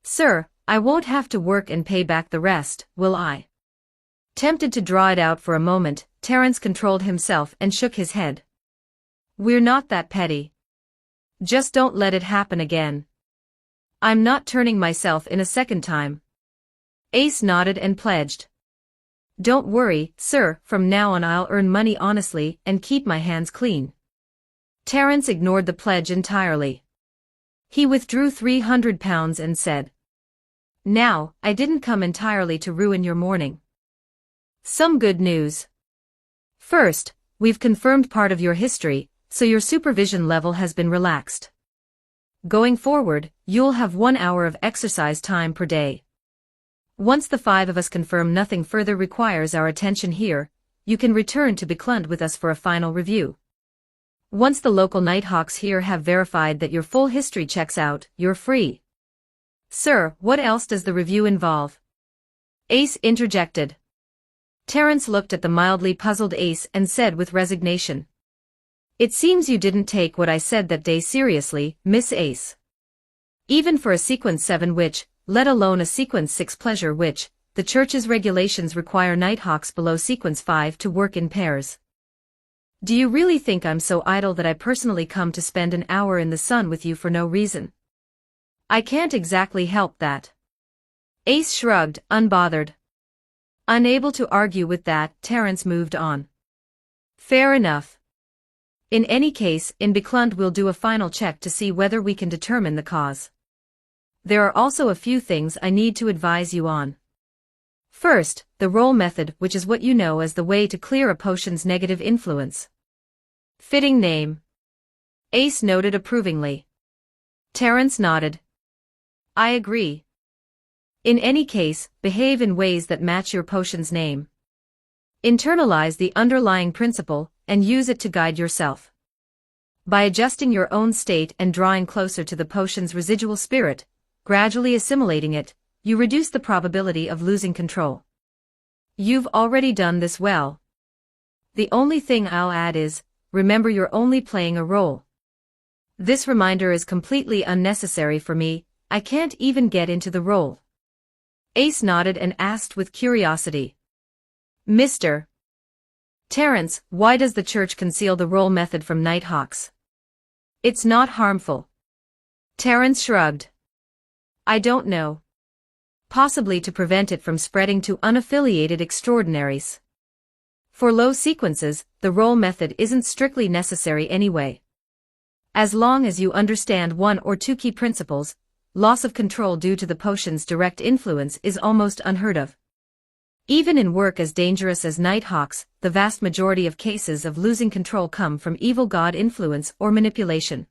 [SPEAKER 2] "Sir, I won't have to work and pay back the rest, will I?" Tempted to draw it out for a moment, Terence controlled himself and shook his head. "We're not that petty. Just don't let it happen again. I'm not turning myself in a second time." Ace nodded and pledged. "Don't worry, sir, from now on I'll earn money honestly and keep my hands clean." Terence ignored the pledge entirely. He withdrew £300 and said, "Now, I didn't come entirely to ruin your morning. Some good news. First, we've confirmed part of your history, so your supervision level has been relaxed. Going forward, you'll have 1 hour of exercise time per day. Once the 5 of us confirm nothing further requires our attention here, you can return to Beclund with us for a final review. Once the local Nighthawks here have verified that your full history checks out, you're free." "Sir, what else does the review involve?" Ace interjected. Terence looked at the mildly puzzled Ace and said with resignation, "It seems you didn't take what I said that day seriously, Miss Ace. Even for a Sequence 7 witch, let alone a Sequence 6 pleasure witch, the Church's regulations require Nighthawks below Sequence 5 to work in pairs. Do you really think I'm so idle that I personally come to spend an hour in the sun with you for no reason? I can't exactly help that." Ace shrugged, unbothered. Unable to argue with that, Terence moved on. "Fair enough. In any case, in Beclund we'll do a final check to see whether we can determine the cause. There are also a few things I need to advise you on. First, the roll method, which is what you know as the way to clear a potion's negative influence." "Fitting name." Ace noted approvingly. Terence nodded. "I agree. In any case, behave in ways that match your potion's name. Internalize the underlying principle and use it to guide yourself. By adjusting your own state and drawing closer to the potion's residual spirit, gradually assimilating it, you reduce the probability of losing control. You've already done this well. The only thing I'll add is, remember you're only playing a role. This reminder is completely unnecessary for me, I can't even get into the role. Ace nodded and asked with curiosity. Mr. Terence, why does the church conceal the roll method from Nighthawks? It's not harmful. Terence shrugged. I don't know. Possibly to prevent it from spreading to unaffiliated extraordinaries. For low sequences, the roll method isn't strictly necessary anyway. As long as you understand one or two key principles, loss of control due to the potion's direct influence is almost unheard of. Even in work as dangerous as Nighthawks, the vast majority of cases of losing control come from evil god influence or manipulation.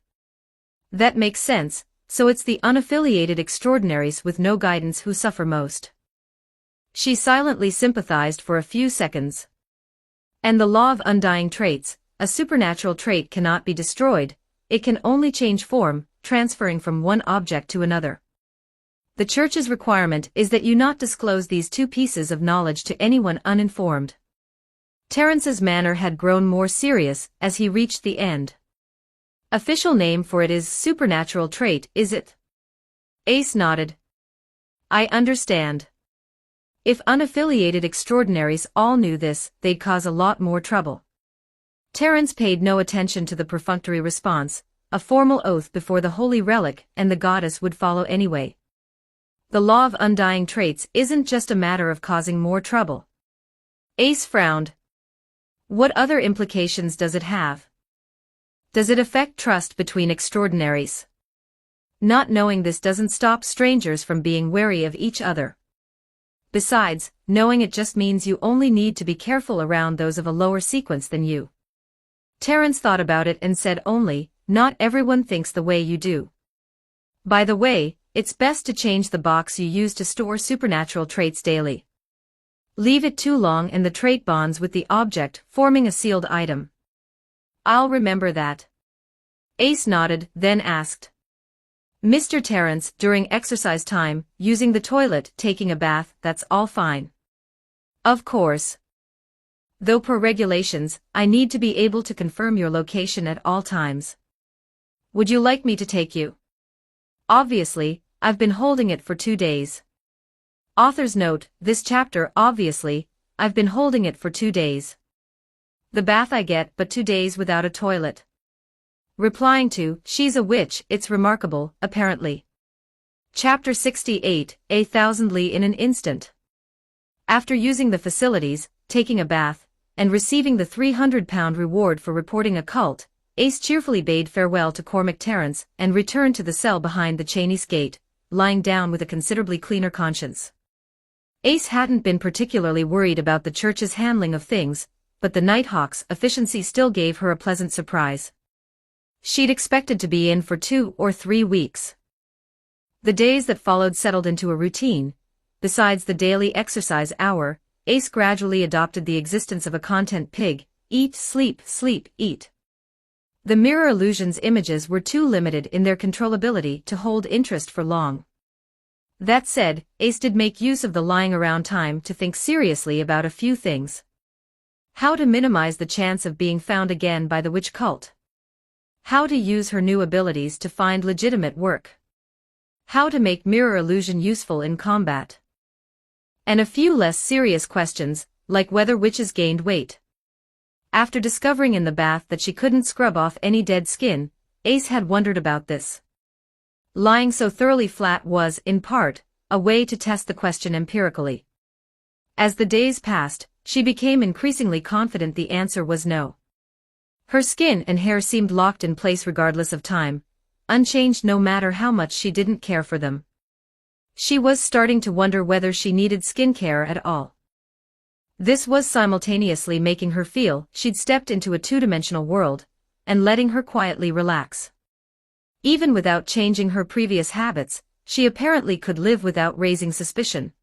[SPEAKER 2] That makes sense, so it's the unaffiliated extraordinaries with no guidance who suffer most. She silently sympathized for a few seconds. And the law of undying traits, a supernatural trait cannot be destroyed, it can only change form, transferring from one object to another. The Church's requirement is that you not disclose these two pieces of knowledge to anyone uninformed. Terence's manner had grown more serious as he reached the end. Official name for it is supernatural trait, is it? Ace nodded. I understand. If unaffiliated extraordinaries all knew this, they'd cause a lot more trouble. Terence paid no attention to the perfunctory response, a formal oath before the holy relic and the goddess would follow anyway. The law of undying traits isn't just a matter of causing more trouble. Ace frowned. What other implications does it have? Does it affect trust between extraordinaries? Not knowing this doesn't stop strangers from being wary of each other. Besides, knowing it just means you only need to be careful around those of a lower sequence than you. Terence thought about it and said only, not everyone thinks the way you do. By the way, it's best to change the box you use to store supernatural traits daily. Leave it too long and the trait bonds with the object, forming a sealed item. I'll remember that. Ace nodded, then asked. Mr. Terence, during exercise time, using the toilet, taking a bath, that's all fine. Of course. Though per regulations, I need to be able to confirm your location at all times. Would you like me to take you? Obviously, I've been holding it for 2 days. Author's note, this chapter, obviously, I've been holding it for 2 days. The bath I get, but 2 days without a toilet. Replying to, she's a witch, it's remarkable, apparently. Chapter 68, 1,000 Li in an instant. After using the facilities, taking a bath, and receiving the £300 reward for reporting a cult, Ace cheerfully bade farewell to Cormac Terence and returned to the cell behind the Cheney's gate, lying down with a considerably cleaner conscience. Ace hadn't been particularly worried about the Church's handling of things, but the Nighthawk's efficiency still gave her a pleasant surprise. She'd expected to be in for 2 or 3 weeks. The days that followed settled into a routine. Besides the daily exercise hour, Ace gradually adopted the existence of a content pig: eat, sleep, eat. The mirror illusion's images were too limited in their controllability to hold interest for long. That said, Ace did make use of the lying around time to think seriously about a few things. How to minimize the chance of being found again by the witch cult. How to use her new abilities to find legitimate work. How to make mirror illusion useful in combat. And a few less serious questions, like whether witches gained weight. After discovering in the bath that she couldn't scrub off any dead skin, Ace had wondered about this. Lying so thoroughly flat was, in part, a way to test the question empirically. As the days passed, she became increasingly confident the answer was no. Her skin and hair seemed locked in place regardless of time, unchanged no matter how much she didn't care for them. She was starting to wonder whether she needed skincare at all. This was simultaneously making her feel she'd stepped into a two-dimensional world, and letting her quietly relax. Even without changing her previous habits, she apparently could live without raising suspicion.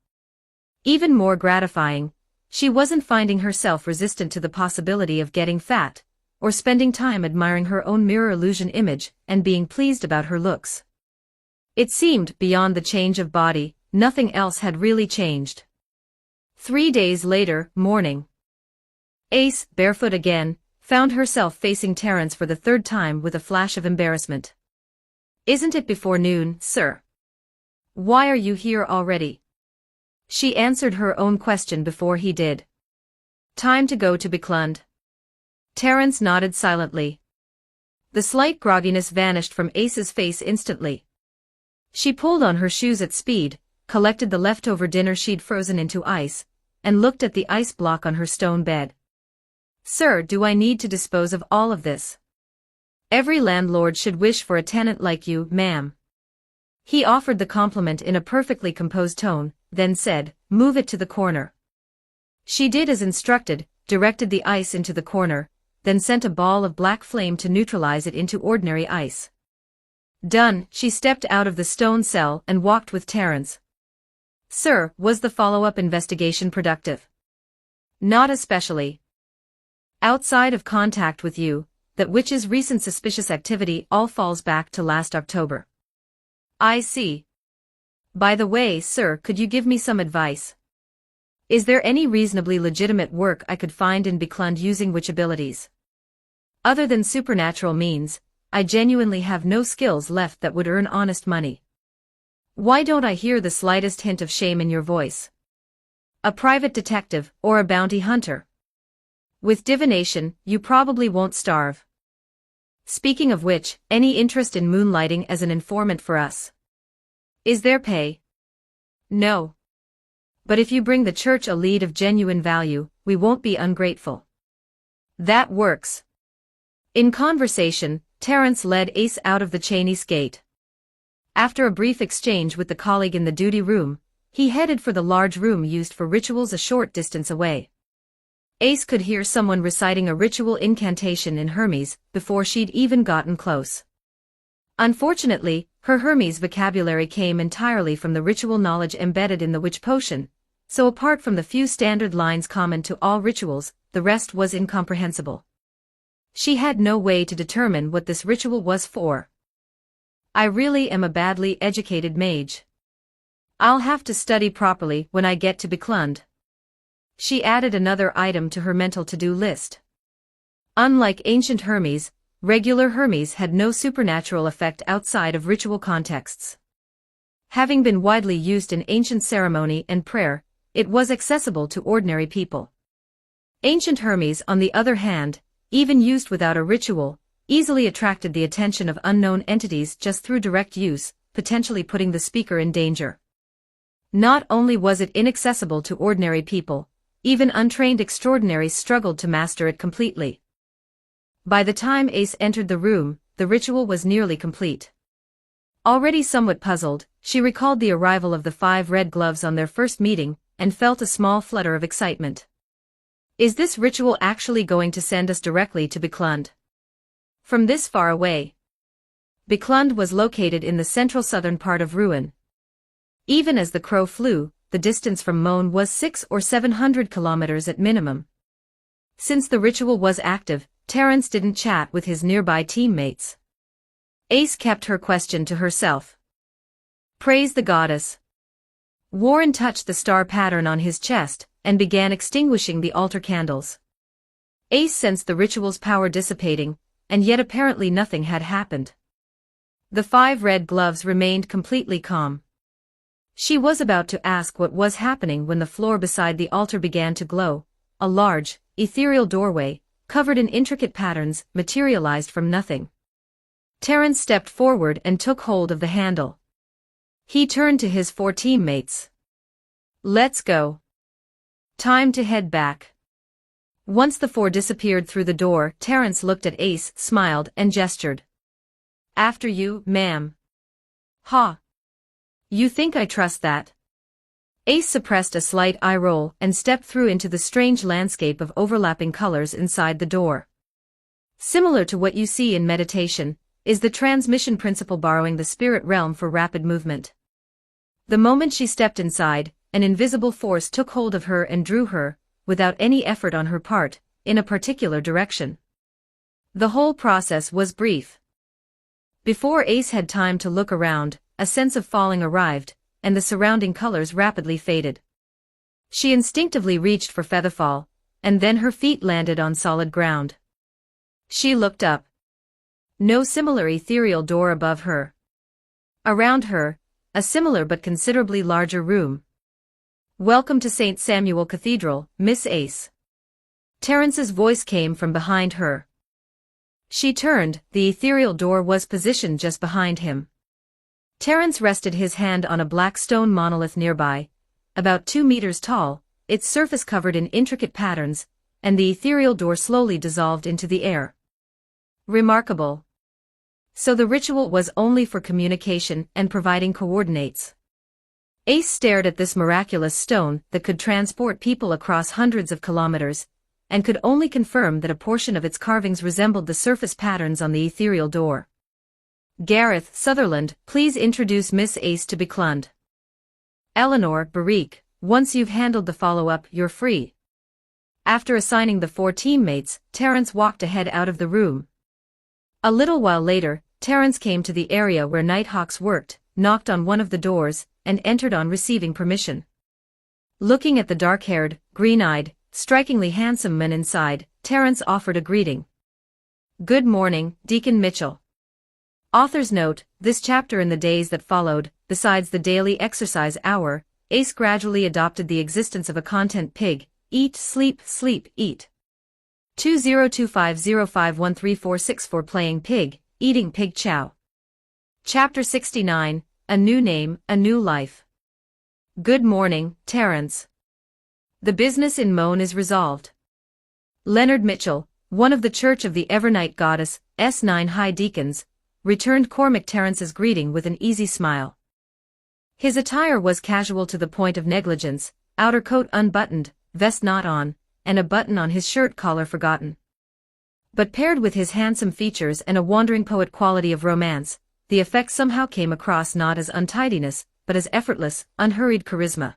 [SPEAKER 2] Even more gratifying, she wasn't finding herself resistant to the possibility of getting fat, or spending time admiring her own mirror illusion image and being pleased about her looks. It seemed, beyond the change of body, nothing else had really changed. 3 days later, morning. Ace, barefoot again, found herself facing Terence for the third time with a flash of embarrassment. "Isn't it before noon, sir? Why are you here already?" She answered her own question before he did. "Time to go to Bicklund." Terence nodded silently. The slight grogginess vanished from Ace's face instantly. She pulled on her shoes at speed, collected the leftover dinner she'd frozen into ice, and looked at the ice block on her stone bed. "Sir, do I need to dispose of all of this?" "Every landlord should wish for a tenant like you, ma'am." He offered the compliment in a perfectly composed tone, then said, "Move it to the corner." She did as instructed, directed the ice into the corner, then sent a ball of black flame to neutralize it into ordinary ice. Done, she stepped out of the stone cell and walked with Terence. "Sir, was the follow-up investigation productive?" "Not especially. Outside of contact with you, that witch's recent suspicious activity all falls back to last October." "I see. By the way, sir, could you give me some advice? Is there any reasonably legitimate work I could find in Bicklund using witch abilities? Other than supernatural means, I genuinely have no skills left that would earn honest money." "Why don't I hear the slightest hint of shame in your voice? A private detective, or a bounty hunter? With divination, you probably won't starve. Speaking of which, any interest in moonlighting as an informant for us? Is there pay?" "No. But if you bring the church a lead of genuine value, we won't be ungrateful." "That works." In conversation, Terence led Ace out of the Chinese gate. After a brief exchange with the colleague in the duty room, he headed for the large room used for rituals a short distance away. Ace could hear someone reciting a ritual incantation in Hermes before she'd even gotten close. Unfortunately, her Hermes vocabulary came entirely from the ritual knowledge embedded in the witch potion, so apart from the few standard lines common to all rituals, the rest was incomprehensible. She had no way to determine what this ritual was for. "I really am a badly educated mage. I'll have to study properly when I get to Bicklund." She added another item to her mental to-do list. Unlike ancient Hermes, regular Hermes had no supernatural effect outside of ritual contexts. Having been widely used in ancient ceremony and prayer, it was accessible to ordinary people. Ancient Hermes, on the other hand, even used without a ritual, easily attracted the attention of unknown entities just through direct use, potentially putting the speaker in danger. Not only was it inaccessible to ordinary people, even untrained extraordinaries struggled to master it completely. By the time Ace entered the room, the ritual was nearly complete. Already somewhat puzzled, she recalled the arrival of the 5 red gloves on their first meeting, and felt a small flutter of excitement. Is this ritual actually going to send us directly to Bicklund? From this far away? Bicklund was located in the central southern part of Rouen. Even as the crow flew, the distance from Mone was 600 or 700 kilometers at minimum. Since the ritual was active, Terence didn't chat with his nearby teammates. Ace kept her question to herself. Praise the goddess. Warren touched the star pattern on his chest, and began extinguishing the altar candles. Ace sensed the ritual's power dissipating, and yet apparently nothing had happened. The 5 red gloves remained completely calm. She was about to ask what was happening when the floor beside the altar began to glow. A large, ethereal doorway, covered in intricate patterns, materialized from nothing. Terence stepped forward and took hold of the handle. He turned to his 4 teammates. Let's go. Time to head back. Once the 4 disappeared through the door, Terence looked at Ace, smiled, and gestured. After you, ma'am. Ha. You think I trust that? Ace suppressed a slight eye roll and stepped through into the strange landscape of overlapping colors inside the door. Similar to what you see in meditation, is the transmission principle borrowing the spirit realm for rapid movement. The moment she stepped inside, an invisible force took hold of her and drew her, without any effort on her part, in a particular direction. The whole process was brief. Before Ace had time to look around, a sense of falling arrived, and the surrounding colors rapidly faded. She instinctively reached for Featherfall, and then her feet landed on solid ground. She looked up. No similar ethereal door above her. Around her, a similar but considerably larger room. "Welcome to St. Samuel Cathedral, Miss Ace." Terrence's voice came from behind her. She turned, the ethereal door was positioned just behind him. Terrence rested his hand on a black stone monolith nearby, about 2 meters tall, its surface covered in intricate patterns, and the ethereal door slowly dissolved into the air. Remarkable. So the ritual was only for communication and providing coordinates. Ace stared at this miraculous stone that could transport people across hundreds of kilometers, and could only confirm that a portion of its carvings resembled the surface patterns on the ethereal door. "Gareth Sutherland, please introduce Miss Ace to Biclund. Eleanor Barik, once you've handled the follow-up, you're free." After assigning the 4 teammates, Terrence walked ahead out of the room. A little while later, Terrence came to the area where Nighthawks worked, knocked on one of the doors, and entered on receiving permission. Looking at the dark-haired, green-eyed, strikingly handsome man inside, Terrence offered a greeting. "Good morning, Deacon Mitchell." Author's note: this chapter in the days that followed, besides the daily exercise hour, Ace gradually adopted the existence of a content pig: eat, sleep, eat. 2025051346 playing pig, eating pig chow. Chapter 69, A New Name, A New Life. "Good morning, Terrence. The business in Moan is resolved." Leonard Mitchell, one of the Church of the Evernight Goddess, S9 High Deacons, returned Cormac Terrence's greeting with an easy smile. His attire was casual to the point of negligence, outer coat unbuttoned, vest not on, and a button on his shirt collar forgotten. But paired with his handsome features and a wandering poet quality of romance, the effect somehow came across not as untidiness, but as effortless, unhurried charisma.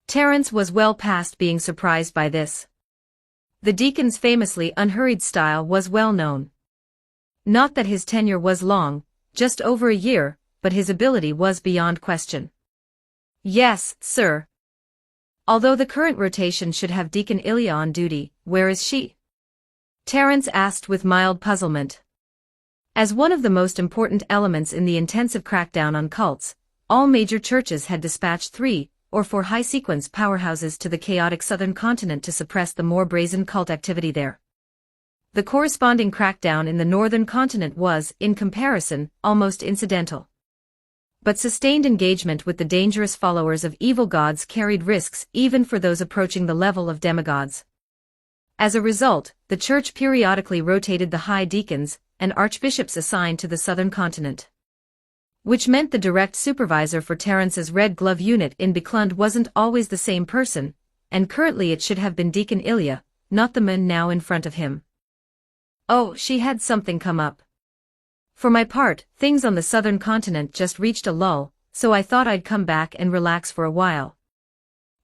[SPEAKER 2] Terrence was well past being surprised by this. The deacon's famously unhurried style was well known. Not that his tenure was long, just over a year, but his ability was beyond question. "Yes, sir. Although the current rotation should have Deacon Ilya on duty, where is she?" Terrence asked with mild puzzlement. As one of the most important elements in the intensive crackdown on cults, all major churches had dispatched 3 or 4 high-sequence powerhouses to the chaotic southern continent to suppress the more brazen cult activity there. The corresponding crackdown in the northern continent was, in comparison, almost incidental. But sustained engagement with the dangerous followers of evil gods carried risks even for those approaching the level of demigods. As a result, the church periodically rotated the high deacons and archbishops assigned to the southern continent. Which meant the direct supervisor for Terrence's Red Glove unit in Biclund wasn't always the same person, and currently it should have been Deacon Ilya, not the man now in front of him. Oh, she had something come up. For my part, things on the southern continent just reached a lull, so I thought I'd come back and relax for a while.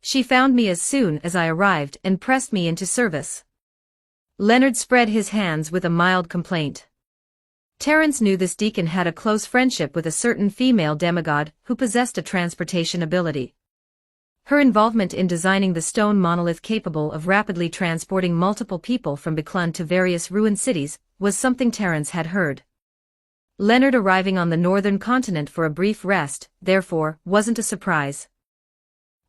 [SPEAKER 2] She found me as soon as I arrived and pressed me into service. Leonard spread his hands with a mild complaint. Terrence knew this deacon had a close friendship with a certain female demigod who possessed a transportation ability. Her involvement in designing the stone monolith capable of rapidly transporting multiple people from Biclund to various ruined cities was something Terrence had heard. Leonard arriving on the northern continent for a brief rest, therefore, wasn't a surprise.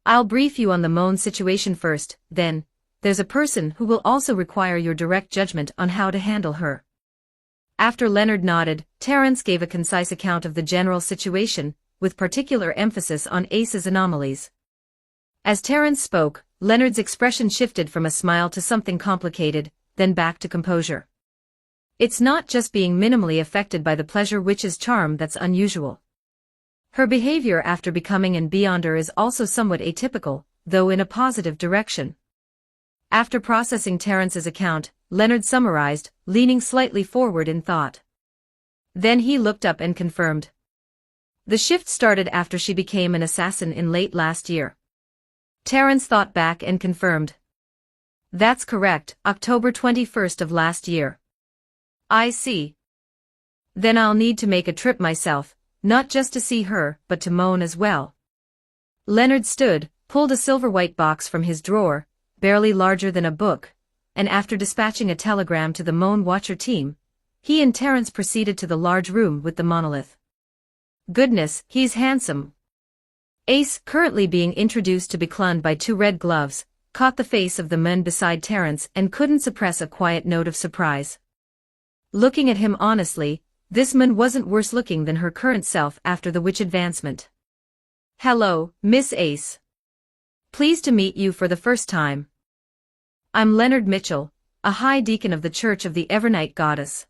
[SPEAKER 2] "I'll brief you on the Moan situation first, then. There's a person who will also require your direct judgment on how to handle her." After Leonard nodded, Terrence gave a concise account of the general situation, with particular emphasis on Ace's anomalies. As Terrence spoke, Leonard's expression shifted from a smile to something complicated, then back to composure. "It's not just being minimally affected by the pleasure witch's charm that's unusual. Her behavior after becoming an Beyonder is also somewhat atypical, though in a positive direction." After processing Terrence's account, Leonard summarized, leaning slightly forward in thought. Then he looked up and confirmed. The shift started after she became an assassin in late last year. Terence thought back and confirmed. That's correct, October 21st of last year. I see. Then I'll need to make a trip myself, not just to see her, but to Moan as well. Leonard stood, pulled a silver-white box from his drawer, barely larger than a book, and after dispatching a telegram to the Moan Watcher team, he and Terence proceeded to the large room with the monolith. Goodness, he's handsome. Ace, currently being introduced to Beclund by two red gloves, caught the face of the man beside Terence and couldn't suppress a quiet note of surprise. Looking at him honestly, this man wasn't worse looking than her current self after the witch advancement. Hello, Miss Ace. Pleased to meet you for the first time. I'm Leonard Mitchell, a high deacon of the Church of the Evernight Goddess.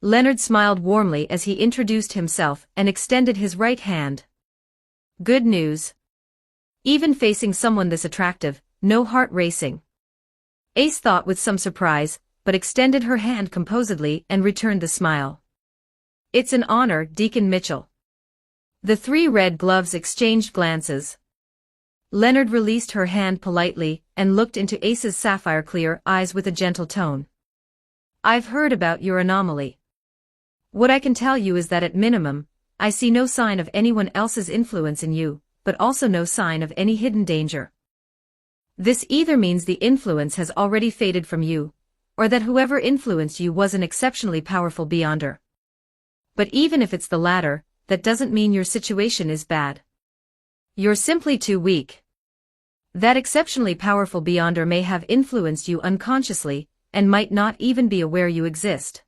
[SPEAKER 2] Leonard smiled warmly as he introduced himself and extended his right hand. Good news. Even facing someone this attractive, no heart racing. Ace thought with some surprise, but extended her hand composedly and returned the smile. It's an honor, Deacon Mitchell. The three red gloves exchanged glances. Leonard released her hand politely and looked into Ace's sapphire-clear eyes with a gentle tone. I've heard about your anomaly. What I can tell you is that at minimum, I see no sign of anyone else's influence in you, but also no sign of any hidden danger. This either means the influence has already faded from you, or that whoever influenced you was an exceptionally powerful beyonder. But even if it's the latter, that doesn't mean your situation is bad. You're simply too weak. That exceptionally powerful beyonder may have influenced you unconsciously, and might not even be aware you exist.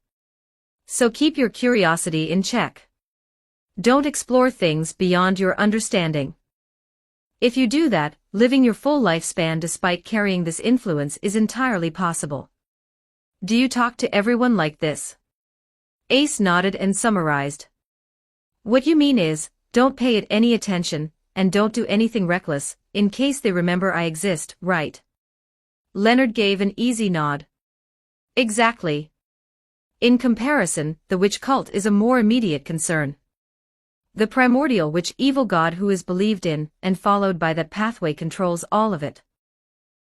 [SPEAKER 2] So keep your curiosity in check. Don't explore things beyond your understanding. If you do that, living your full lifespan despite carrying this influence is entirely possible. Do you talk to everyone like this? Ace nodded and summarized. What you mean is, don't pay it any attention, and don't do anything reckless, in case they remember I exist, right? Leonard gave an easy nod. Exactly. In comparison, the witch cult is a more immediate concern. The primordial witch evil god who is believed in and followed by that pathway controls all of it.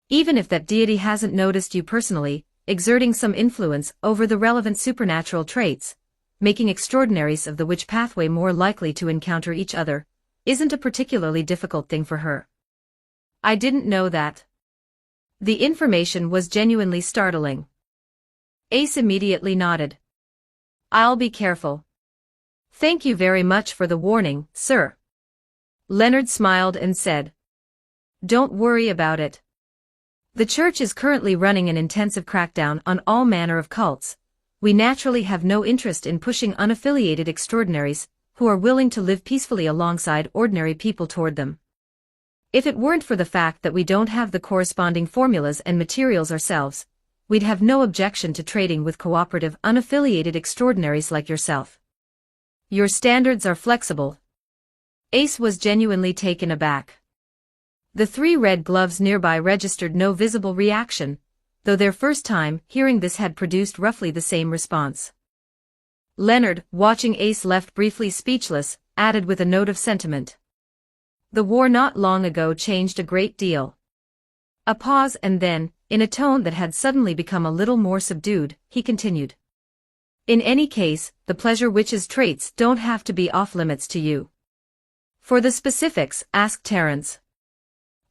[SPEAKER 2] Even if that deity hasn't noticed you personally, exerting some influence over the relevant supernatural traits, making extraordinaries of the witch pathway more likely to encounter each other, isn't a particularly difficult thing for her. I didn't know that. The information was genuinely startling. Ace immediately nodded. I'll be careful. Thank you very much for the warning, sir. Leonard smiled and said. Don't worry about it. The church is currently running an intensive crackdown on all manner of cults. We naturally have no interest in pushing unaffiliated extraordinaries, who are willing to live peacefully alongside ordinary people toward them. If it weren't for the fact that we don't have the corresponding formulas and materials ourselves, we'd have no objection to trading with cooperative unaffiliated extraordinaries like yourself. Your standards are flexible. Ace was genuinely taken aback. The three red gloves nearby registered no visible reaction, though their first time hearing this had produced roughly the same response. Leonard, watching Ace left briefly speechless, added with a note of sentiment. The war not long ago changed a great deal. A pause and then, in a tone that had suddenly become a little more subdued, he continued. In any case, the pleasure witch's traits don't have to be off-limits to you. For the specifics, ask Terence.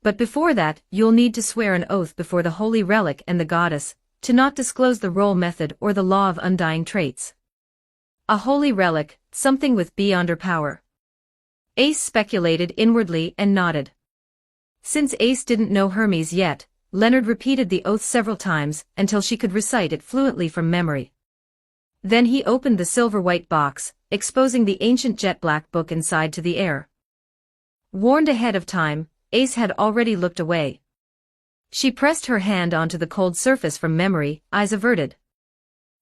[SPEAKER 2] But before that, you'll need to swear an oath before the holy relic and the goddess, to not disclose the role method or the law of undying traits. A holy relic, something with beyonder power. Ace speculated inwardly and nodded. Since Ace didn't know Hermes yet, Leonard repeated the oath several times until she could recite it fluently from memory. Then he opened the silver-white box, exposing the ancient jet-black book inside to the air. Warned ahead of time, Ace had already looked away. She pressed her hand onto the cold surface from memory, eyes averted.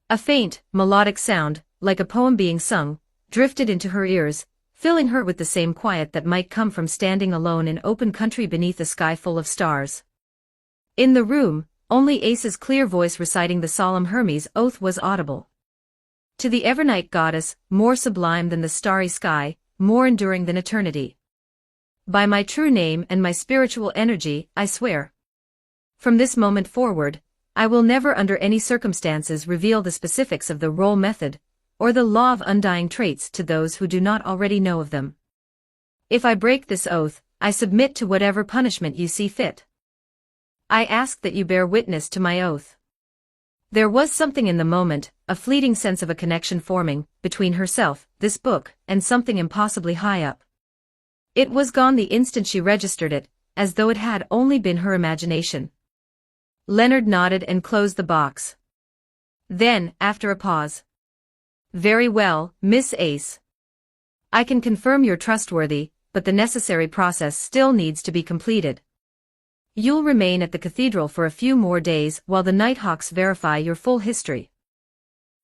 [SPEAKER 2] A faint, melodic sound, like a poem being sung, drifted into her ears, filling her with the same quiet that might come from standing alone in open country beneath a sky full of stars. In the room, only Ace's clear voice reciting the solemn Hermes oath was audible. To the Evernight goddess, more sublime than the starry sky, more enduring than eternity. By my true name and my spiritual energy, I swear. From this moment forward, I will never under any circumstances reveal the specifics of the role method, or the law of undying traits to those who do not already know of them. If I break this oath, I submit to whatever punishment you see fit. I ask that you bear witness to my oath. There was something in the moment, a fleeting sense of a connection forming, between herself, this book, and something impossibly high up. It was gone the instant she registered it, as though it had only been her imagination. Leonard nodded and closed the box. Then, after a pause. Very well, Miss Ace. I can confirm you're trustworthy, but the necessary process still needs to be completed. You'll remain at the cathedral for a few more days while the Nighthawks verify your full history.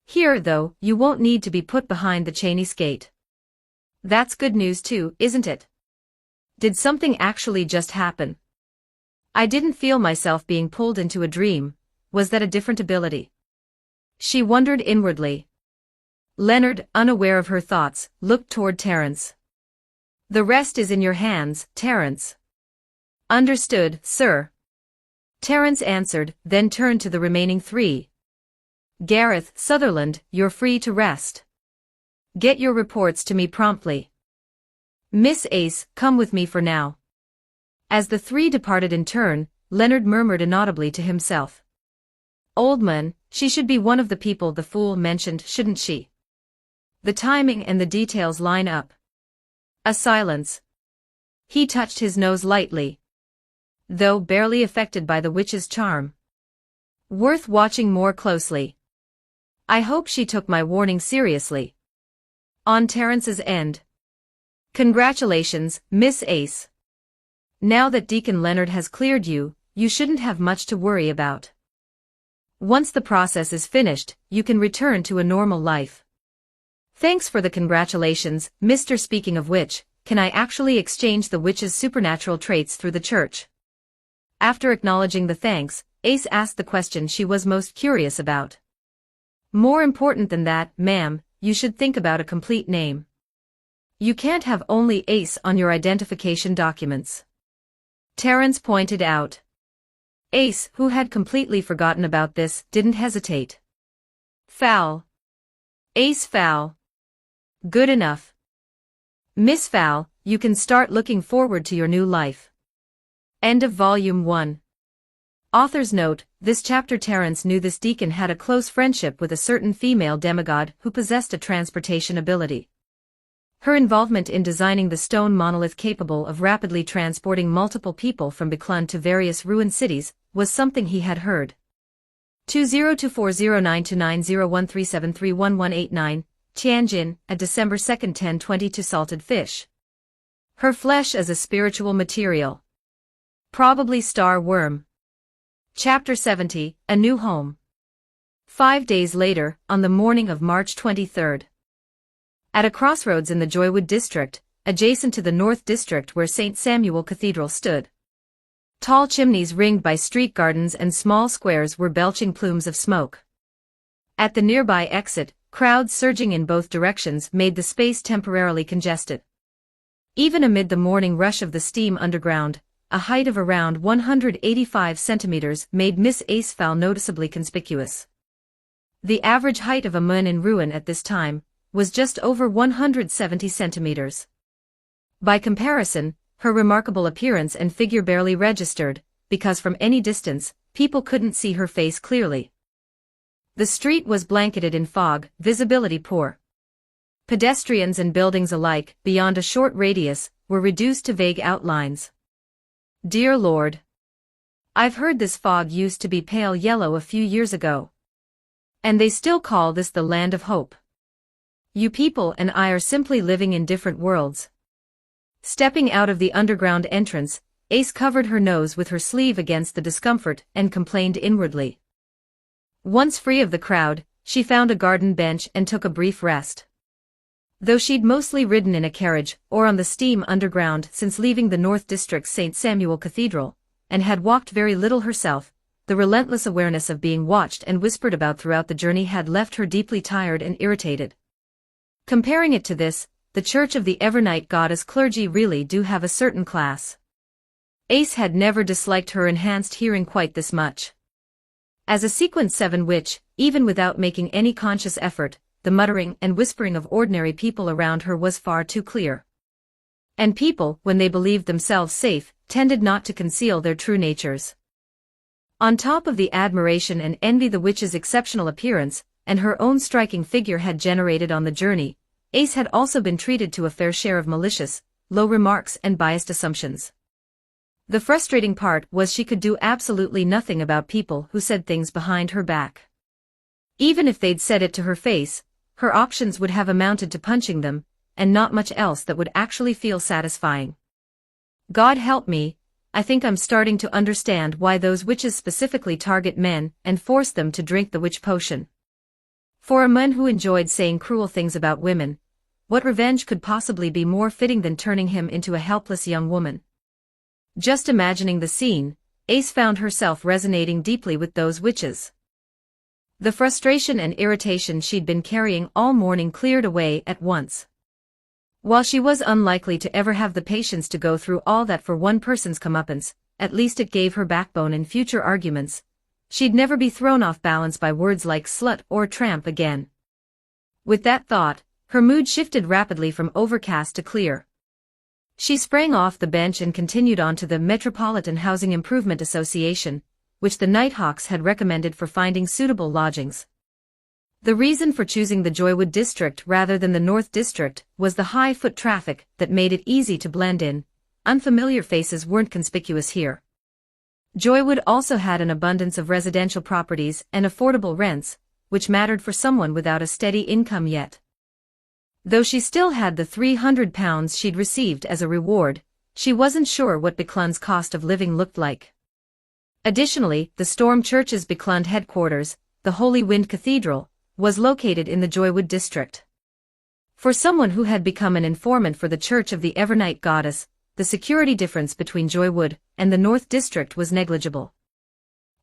[SPEAKER 2] Here, though, you won't need to be put behind the Chinese gate. That's good news too, isn't it? Did something actually just happen? I didn't feel myself being pulled into a dream. Was that a different ability? She wondered inwardly. Leonard, unaware of her thoughts, looked toward Terence. The rest is in your hands, Terence. Understood, sir. Terence answered, then turned to the remaining three. Gareth, Sutherland, you're free to rest. Get your reports to me promptly. Miss Ace, come with me for now. As the three departed in turn, Leonard murmured inaudibly to himself. Old man, she should be one of the people the fool mentioned, shouldn't she? The timing and the details line up. A silence. He touched his nose lightly, though barely affected by the witch's charm. Worth watching more closely. I hope she took my warning seriously. On Terence's end. Congratulations, Miss Ace. Now that Deacon Leonard has cleared you, you shouldn't have much to worry about. Once the process is finished, you can return to a normal life. Thanks for the congratulations, Mr. Speaking of which, can I actually exchange the witch's supernatural traits through the church? After acknowledging the thanks, Ace asked the question she was most curious about. More important than that, ma'am, you should think about a complete name. You can't have only Ace on your identification documents. Terence pointed out. Ace, who had completely forgotten about this, didn't hesitate. Fowl. Ace Fowl. Good enough. Miss Fowl, you can start looking forward to your new life. End of Volume 1. Author's note, this chapter Terence knew this deacon had a close friendship with a certain female demigod who possessed a transportation ability. Her involvement in designing the stone monolith capable of rapidly transporting multiple people from Biclun to various ruined cities was something he had heard. 202409290137311189, Tianjin, a December 2, 1022 salted fish. Her flesh as a spiritual material. Probably star worm. Chapter 70, A New Home. 5 days later, on the morning of March 23rd. At a crossroads in the Joywood district, adjacent to the North District where St. Samuel Cathedral stood. Tall chimneys ringed by street gardens and small squares were belching plumes of smoke. At the nearby exit, crowds surging in both directions made the space temporarily congested. Even amid the morning rush of the steam underground, a height of around 185 centimeters made Miss Ace Fowl noticeably conspicuous. The average height of a man in ruin at this time was just over 170 centimeters. By comparison, her remarkable appearance and figure barely registered, because from any distance, people couldn't see her face clearly. The street was blanketed in fog, visibility poor. Pedestrians and buildings alike, beyond a short radius, were reduced to vague outlines. Dear Lord. I've heard this fog used to be pale yellow a few years ago. And they still call this the land of hope. You people and I are simply living in different worlds. Stepping out of the underground entrance, Ace covered her nose with her sleeve against the discomfort and complained inwardly. Once free of the crowd, she found a garden bench and took a brief rest. Though she'd mostly ridden in a carriage or on the steam underground since leaving the North District's St. Samuel Cathedral, and had walked very little herself, the relentless awareness of being watched and whispered about throughout the journey had left her deeply tired and irritated. Comparing it to this, the Church of the Evernight Goddess clergy really do have a certain class. Ace had never disliked her enhanced hearing quite this much. As a Sequence 7 witch, even without making any conscious effort, the muttering and whispering of ordinary people around her was far too clear. And people, when they believed themselves safe, tended not to conceal their true natures. On top of the admiration and envy the witch's exceptional appearance and her own striking figure had generated on the journey, Ace had also been treated to a fair share of malicious, low remarks and biased assumptions. The frustrating part was she could do absolutely nothing about people who said things behind her back. Even if they'd said it to her face, her options would have amounted to punching them, and not much else that would actually feel satisfying. God help me, I think I'm starting to understand why those witches specifically target men and force them to drink the witch potion. For a man who enjoyed saying cruel things about women, what revenge could possibly be more fitting than turning him into a helpless young woman? Just imagining the scene, Ace found herself resonating deeply with those witches. The frustration and irritation she'd been carrying all morning cleared away at once. While she was unlikely to ever have the patience to go through all that for one person's comeuppance, at least it gave her backbone in future arguments. She'd never be thrown off balance by words like slut or tramp again. With that thought, her mood shifted rapidly from overcast to clear. She sprang off the bench and continued on to the Metropolitan Housing Improvement Association, which the Nighthawks had recommended for finding suitable lodgings. The reason for choosing the Joywood district rather than the North district was the high foot traffic that made it easy to blend in. Unfamiliar faces weren't conspicuous here. Joywood also had an abundance of residential properties and affordable rents, which mattered for someone without a steady income yet. Though she still had the £300 she'd received as a reward, she wasn't sure what Bicklund's cost of living looked like. Additionally, the Storm Church's Bicklund headquarters, the Holy Wind Cathedral, was located in the Joywood district. For someone who had become an informant for the Church of the Evernight Goddess, the security difference between Joywood and the North district was negligible.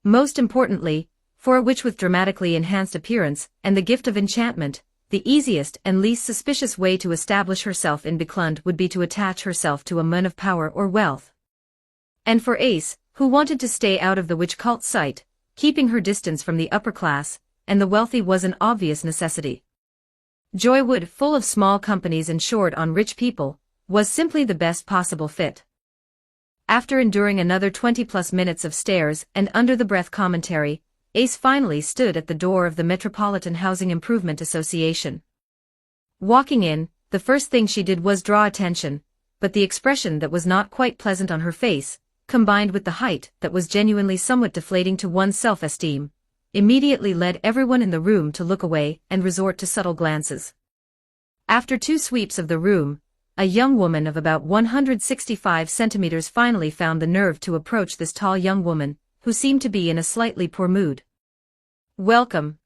[SPEAKER 2] Most importantly, for a witch with dramatically enhanced appearance and the gift of enchantment, the easiest and least suspicious way to establish herself in Bicklund would be to attach herself to a man of power or wealth. And for Ace, who wanted to stay out of the witch cult site, keeping her distance from the upper class and the wealthy was an obvious necessity. Joywood, full of small companies and short on rich people, was simply the best possible fit. After enduring another 20+ minutes of stares and under-the-breath commentary, Ace finally stood at the door of the Metropolitan Housing Improvement Association. Walking in, the first thing she did was draw attention, but the expression that was not quite pleasant on her face, combined with the height that was genuinely somewhat deflating to one's self-esteem, immediately led everyone in the room to look away and resort to subtle glances. After 2 sweeps of the room, a young woman of about 165 centimeters finally found the nerve to approach this tall young woman, who seemed to be in a slightly poor mood. "Welcome.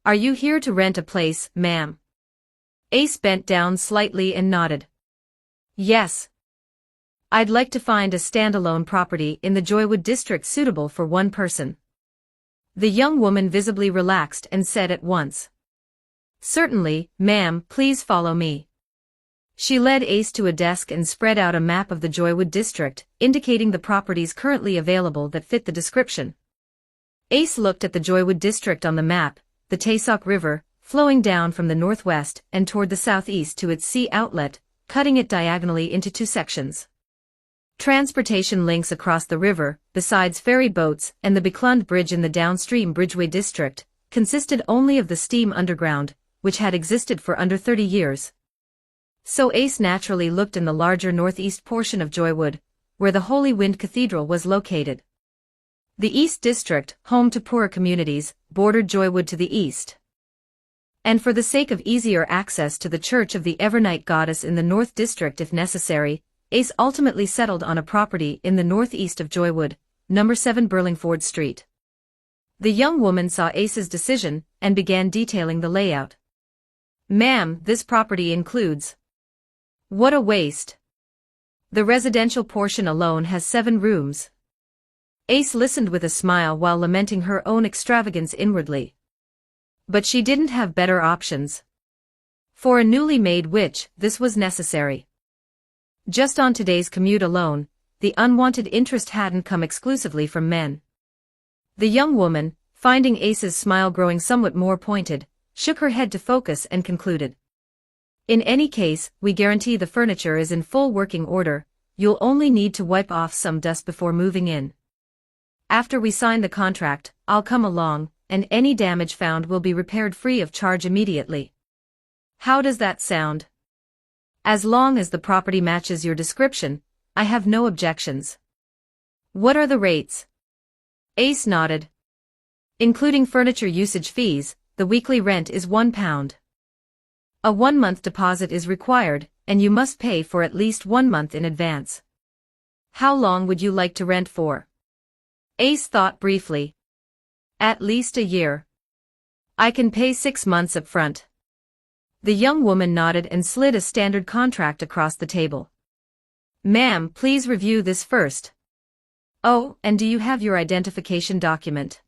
[SPEAKER 2] Are you here to rent a place, ma'am?" Ace bent down slightly and nodded. "Yes. I'd like to find a standalone property in the Joywood district suitable for one person." The young woman visibly relaxed and said at once, "Certainly, ma'am, please follow me." She led Ace to a desk and spread out a map of the Joywood district, indicating the properties currently available that fit the description. Ace looked at the Joywood district on the map, the Taysauc River, flowing down from the northwest and toward the southeast to its sea outlet, cutting it diagonally into 2 sections. Transportation links across the river, besides ferry boats and the Bicklund Bridge in the downstream Bridgeway district, consisted only of the steam underground, which had existed for under 30 years. So Ace naturally looked in the larger northeast portion of Joywood, where the Holy Wind Cathedral was located. The East District, home to poorer communities, bordered Joywood to the east. And for the sake of easier access to the Church of the Evernight Goddess in the North District if necessary, Ace ultimately settled on a property in the northeast of Joywood, number 7 Burlingford Street. The young woman saw Ace's decision and began detailing the layout. "Ma'am, this property includes..." "What a waste. The residential portion alone has 7 rooms." Ace listened with a smile while lamenting her own extravagance inwardly. But she didn't have better options. For a newly made witch, this was necessary. Just on today's commute alone, the unwanted interest hadn't come exclusively from men. The young woman, finding Ace's smile growing somewhat more pointed, shook her head to focus and concluded. In any case, we guarantee the furniture is in full working order, you'll only need to wipe off some dust before moving in. After we sign the contract, I'll come along, and any damage found will be repaired free of charge immediately. How does that sound? As long as the property matches your description, I have no objections. What are the rates? Ace nodded. Including furniture usage fees, the weekly rent is £1. A 1-month deposit is required, and you must pay for at least 1 month in advance. How long would you like to rent for? Ace thought briefly. At least a year. I can pay 6 months up front. The young woman nodded and slid a standard contract across the table. Ma'am, please review this first. Oh, and do you have your identification document?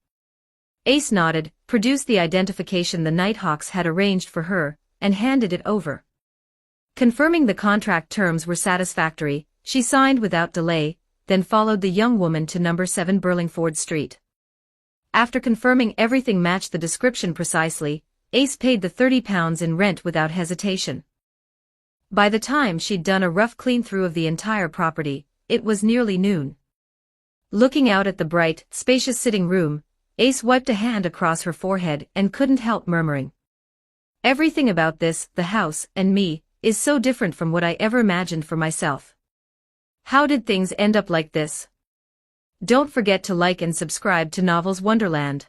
[SPEAKER 2] Ace nodded, produced the identification the Nighthawks had arranged for her, and handed it over. Confirming the contract terms were satisfactory, she signed without delay, then followed the young woman to number 7 Burlingford Street. After confirming everything matched the description precisely, Ace paid the £30 in rent without hesitation. By the time she'd done a rough clean-through of the entire property, it was nearly noon. Looking out at the bright, spacious sitting room, Ace wiped a hand across her forehead and couldn't help murmuring. Everything about this, the house, and me, is so different from what I ever imagined for myself. How did things end up like this? Don't forget to like and subscribe to Novels Wonderland.